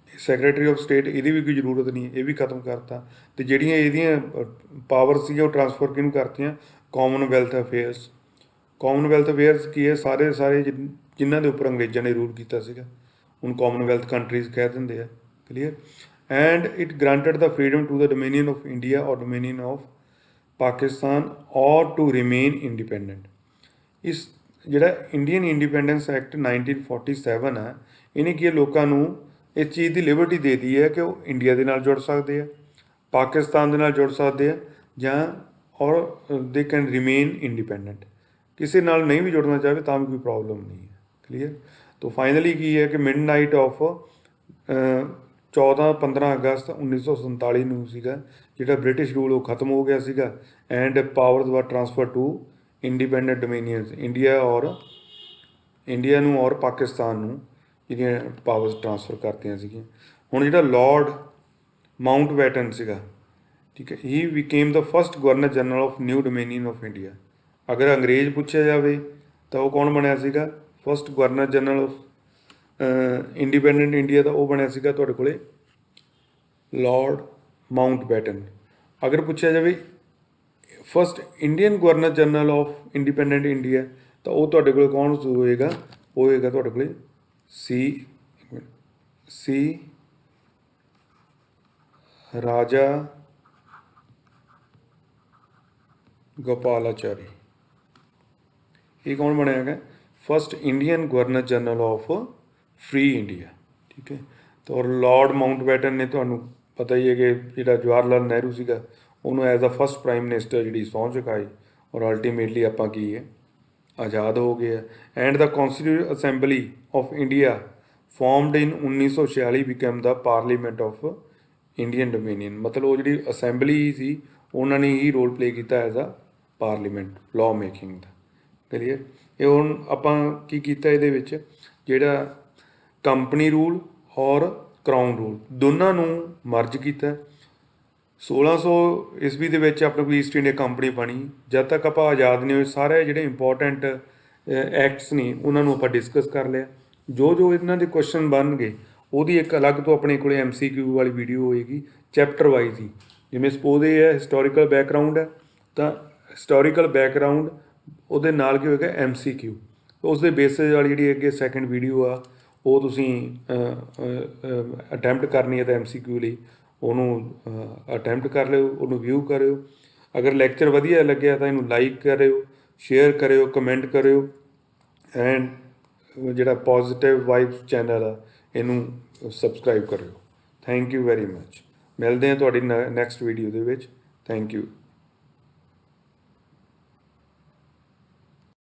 secretary of state, ਇਹਦੀ ਵੀ ਕੋਈ ਜ਼ਰੂਰਤ ਨਹੀਂ, ਇਹ ਵੀ ਖਤਮ ਕਰਤਾ। ਅਤੇ ਜਿਹੜੀਆਂ ਇਹਦੀਆਂ ਪਾਵਰ ਸੀਗੀਆਂ ਉਹ ਟਰਾਂਸਫਰ ਕਿਹਨੂੰ ਕਰਤੀਆਂ, ਕਾਮਨਵੈਲਥ ਅਫੇਅਰਸ। ਕਾਮਨਵੈਲਥ ਅਫੇਅਰਸ ਕੀ ਹੈ, ਸਾਰੇ ਜਿਨ੍ਹਾਂ ਦੇ ਉੱਪਰ ਅੰਗਰੇਜ਼ਾਂ ਨੇ ਰੂਲ ਕੀਤਾ ਸੀਗਾ, ਹੁਣ ਕਾਮਨਵੈਲਥ ਕੰਟਰੀਜ਼ ਕਹਿ ਦਿੰਦੇ ਆ। Clear. And it granted the freedom to the dominion of India ਔਰ ਡੋਮੇਨੀਅਨ ਆਫ ਪਾਕਿਸਤਾਨ ਔਰ ਟੂ ਰਿਮੇਨ ਇੰਡੀਪੈਂਡੈਂਟ। ਇਸ ਜਿਹੜਾ ਇੰਡੀਅਨ ਇੰਡੀਪੈਂਡੈਂਸ ਐਕਟ 1947 ਹੈ, ਇਹਨੇ ਕੀ ਲੋਕਾਂ ਨੂੰ ਇਸ ਚੀਜ਼ ਦੀ ਲਿਬਰਟੀ ਦੇ ਦਿੱਤੀ ਹੈ ਕਿ ਉਹ ਇੰਡੀਆ ਦੇ ਨਾਲ ਜੁੜ ਸਕਦੇ ਆ, ਪਾਕਿਸਤਾਨ ਦੇ ਨਾਲ ਜੁੜ ਸਕਦੇ ਆ, ਜਾਂ ਔਰ ਦੇ ਕੈਨ ਰਿਮੇਨ ਇੰਡੀਪੈਂਡੈਂਟ। ਕਿਸੇ ਨਾਲ ਨਹੀਂ ਵੀ ਜੁੜਨਾ ਚਾਹਵੇ ਤਾਂ ਵੀ ਕੋਈ ਪ੍ਰੋਬਲਮ ਨਹੀਂ ਹੈ। ਕਲੀਅਰ। ਤਾਂ ਫਾਈਨਲੀ ਕੀ ਹੈ ਕਿ ਮਿਡਨਾਈਟ ਆਫ 15 ਅਗਸਤ 1947 ਨੂੰ ਸੀਗਾ ਜਿਹੜਾ ਬ੍ਰਿਟਿਸ਼ ਰੂਲ ਉਹ ਖਤਮ ਹੋ ਗਿਆ ਸੀਗਾ, ਐਂਡ ਪਾਵਰਸ ਵਰ ਟਰਾਂਸਫਰ ਟੂ ਇੰਡੀਪੈਂਡੈਂਟ ਡੋਮੇਨੀਅਨਸ। ਇੰਡੀਆ ਨੂੰ ਔਰ ਪਾਕਿਸਤਾਨ ਨੂੰ ਜਿਹੜੀਆਂ ਪਾਵਰਸ ਟਰਾਂਸਫਰ ਕਰਤੀਆਂ ਸੀਗੀਆਂ। ਹੁਣ ਜਿਹੜਾ ਲਾਰਡ ਮਾਊਂਟਬੈਟਨ ਸੀਗਾ, ਠੀਕ ਹੈ, he became the first governor general of new dominion of India. ਅਗਰ ਅੰਗਰੇਜ਼ ਪੁੱਛਿਆ ਜਾਵੇ ਤਾਂ ਉਹ ਕੌਣ ਬਣਿਆ ਸੀਗਾ, first governor general of independent India ਦਾ ਉਹ ਬਣਿਆ ਸੀਗਾ ਤੁਹਾਡੇ ਕੋਲੇ ਲਾਰਡ ਮਾਊਂਟਬੈਟਨ। ਅਗਰ ਪੁੱਛਿਆ ਜਾਵੇ first Indian governor general of independent India ਤਾਂ ਉਹ ਤੁਹਾਡੇ ਕੋਲ ਕੌਣ ਹੋਏਗਾ, ਉਹ ਹੋਏਗਾ ਤੁਹਾਡੇ ਕੋਲੇ ਸੀ ਰਾਜਾ ਗੋਪਾਲਾਚਾਰੀ। ਇਹ ਕੌਣ ਬਣਿਆ ਹੈਗਾ, first Indian governor general of free India. ਠੀਕ ਹੈ। ਤਾਂ ਔਰ ਲਾਰਡ ਮਾਊਂਟਬੈਟਨ ਨੇ ਤੁਹਾਨੂੰ ਪਤਾ ਹੀ ਹੈ ਕਿ ਜਿਹੜਾ ਜਵਾਹਰ ਲਾਲ ਨਹਿਰੂ ਸੀਗਾ ਉਹਨੂੰ as a first prime minister ਜਿਹੜੀ ਸਹੁੰ ਚੁਕਾਈ, ਔਰ ਅਲਟੀਮੇਟਲੀ ਆਪਾਂ ਕੀ ਹੈ ਆਜ਼ਾਦ ਹੋ ਗਏ ਆ। And the constituent assembly of India formed in 1946 become the parliament of Indian dominion. ਮਤਲਬ ਉਹ ਜਿਹੜੀ ਅਸੈਂਬਲੀ ਸੀ ਉਹਨਾਂ ਨੇ ਹੀ ਰੋਲ ਪਲੇ ਕੀਤਾ as a parliament law making ਦਾ। ਕਲੀਅਰ। ਇਹ ਹੁਣ ਆਪਾਂ ਕੀ ਕੀਤਾ ਇਹਦੇ ਵਿੱਚ, ਜਿਹੜਾ ਕੰਪਨੀ ਰੂਲ ਔਰ ਕਰਾਊਨ ਰੂਲ ਦੋਨਾਂ ਨੂੰ ਮਰਜ ਕੀਤਾ। 1600 ਈਸਵੀ ਦੇ ਵਿੱਚ ਆਪਣੇ ਕੋਲ ਈਸਟ ਇੰਡੀਆ ਕੰਪਨੀ ਬਣੀ। ਜਦ ਤੱਕ ਆਪਾਂ ਆਜ਼ਾਦ ਨਹੀਂ ਹੋਏ ਸਾਰੇ ਜਿਹੜੇ ਇੰਪੋਰਟੈਂਟ ਐਕਟਸ ਨੇ ਉਹਨਾਂ ਨੂੰ ਆਪਾਂ ਡਿਸਕਸ ਕਰ ਲਿਆ। ਜੋ ਇਹਨਾਂ ਦੇ ਕੁਐਸਚਨ ਬਣਨਗੇ ਉਹਦੀ ਇੱਕ ਅਲੱਗ ਤੋਂ ਆਪਣੇ ਕੋਲ MCQ ਵਾਲੀ ਵੀਡੀਓ ਹੋਏਗੀ ਚੈਪਟਰ ਵਾਈਜ਼ ਹੀ। ਜਿਵੇਂ ਸਪੋਜ਼ ਇਹ ਹੈ ਹਿਸਟੋਰੀਕਲ ਬੈਕਗਰਾਊਂਡ ਹੈ ਤਾਂ ਹਿਸਟੋਰੀਕਲ ਬੈਕਗਰਾਊਂਡ ਉਹਦੇ ਨਾਲ ਕੀ ਹੋਏਗਾ MCQ। ਉਸ ਦੇ ਬੇਸਿਸ ਵਾਲੀ ਜਿਹੜੀ ਅੱਗੇ ਸੈਕਿੰਡ ਵੀਡੀਓ ਆ ਉਹ ਤੁਸੀਂ ਅਟੈਂਪਟ ਕਰਨੀ ਹੈ ਤਾਂ MCQ ਲਈ ਉਹਨੂੰ ਅਟੈਂਪਟ ਕਰ ਲਿਓ, ਉਹਨੂੰ ਵਿਊ ਕਰਿਓ। ਅਗਰ ਲੈਕਚਰ ਵਧੀਆ ਲੱਗਿਆ ਤਾਂ ਇਹਨੂੰ ਲਾਈਕ ਕਰਿਓ, ਸ਼ੇਅਰ ਕਰਿਓ, ਕਮੈਂਟ ਕਰਿਓ ਐਂਡ ਜਿਹੜਾ ਪੋਜ਼ਿਟਿਵ ਵਾਈਬਸ ਚੈਨਲ ਆ ਇਹਨੂੰ ਸਬਸਕ੍ਰਾਈਬ ਕਰਿਓ। Thank you very much. ਮਿਲਦੇ ਹਾਂ ਤੁਹਾਡੀ ਨੈਕਸਟ ਵੀਡੀਓ ਦੇ ਵਿੱਚ। Thank you.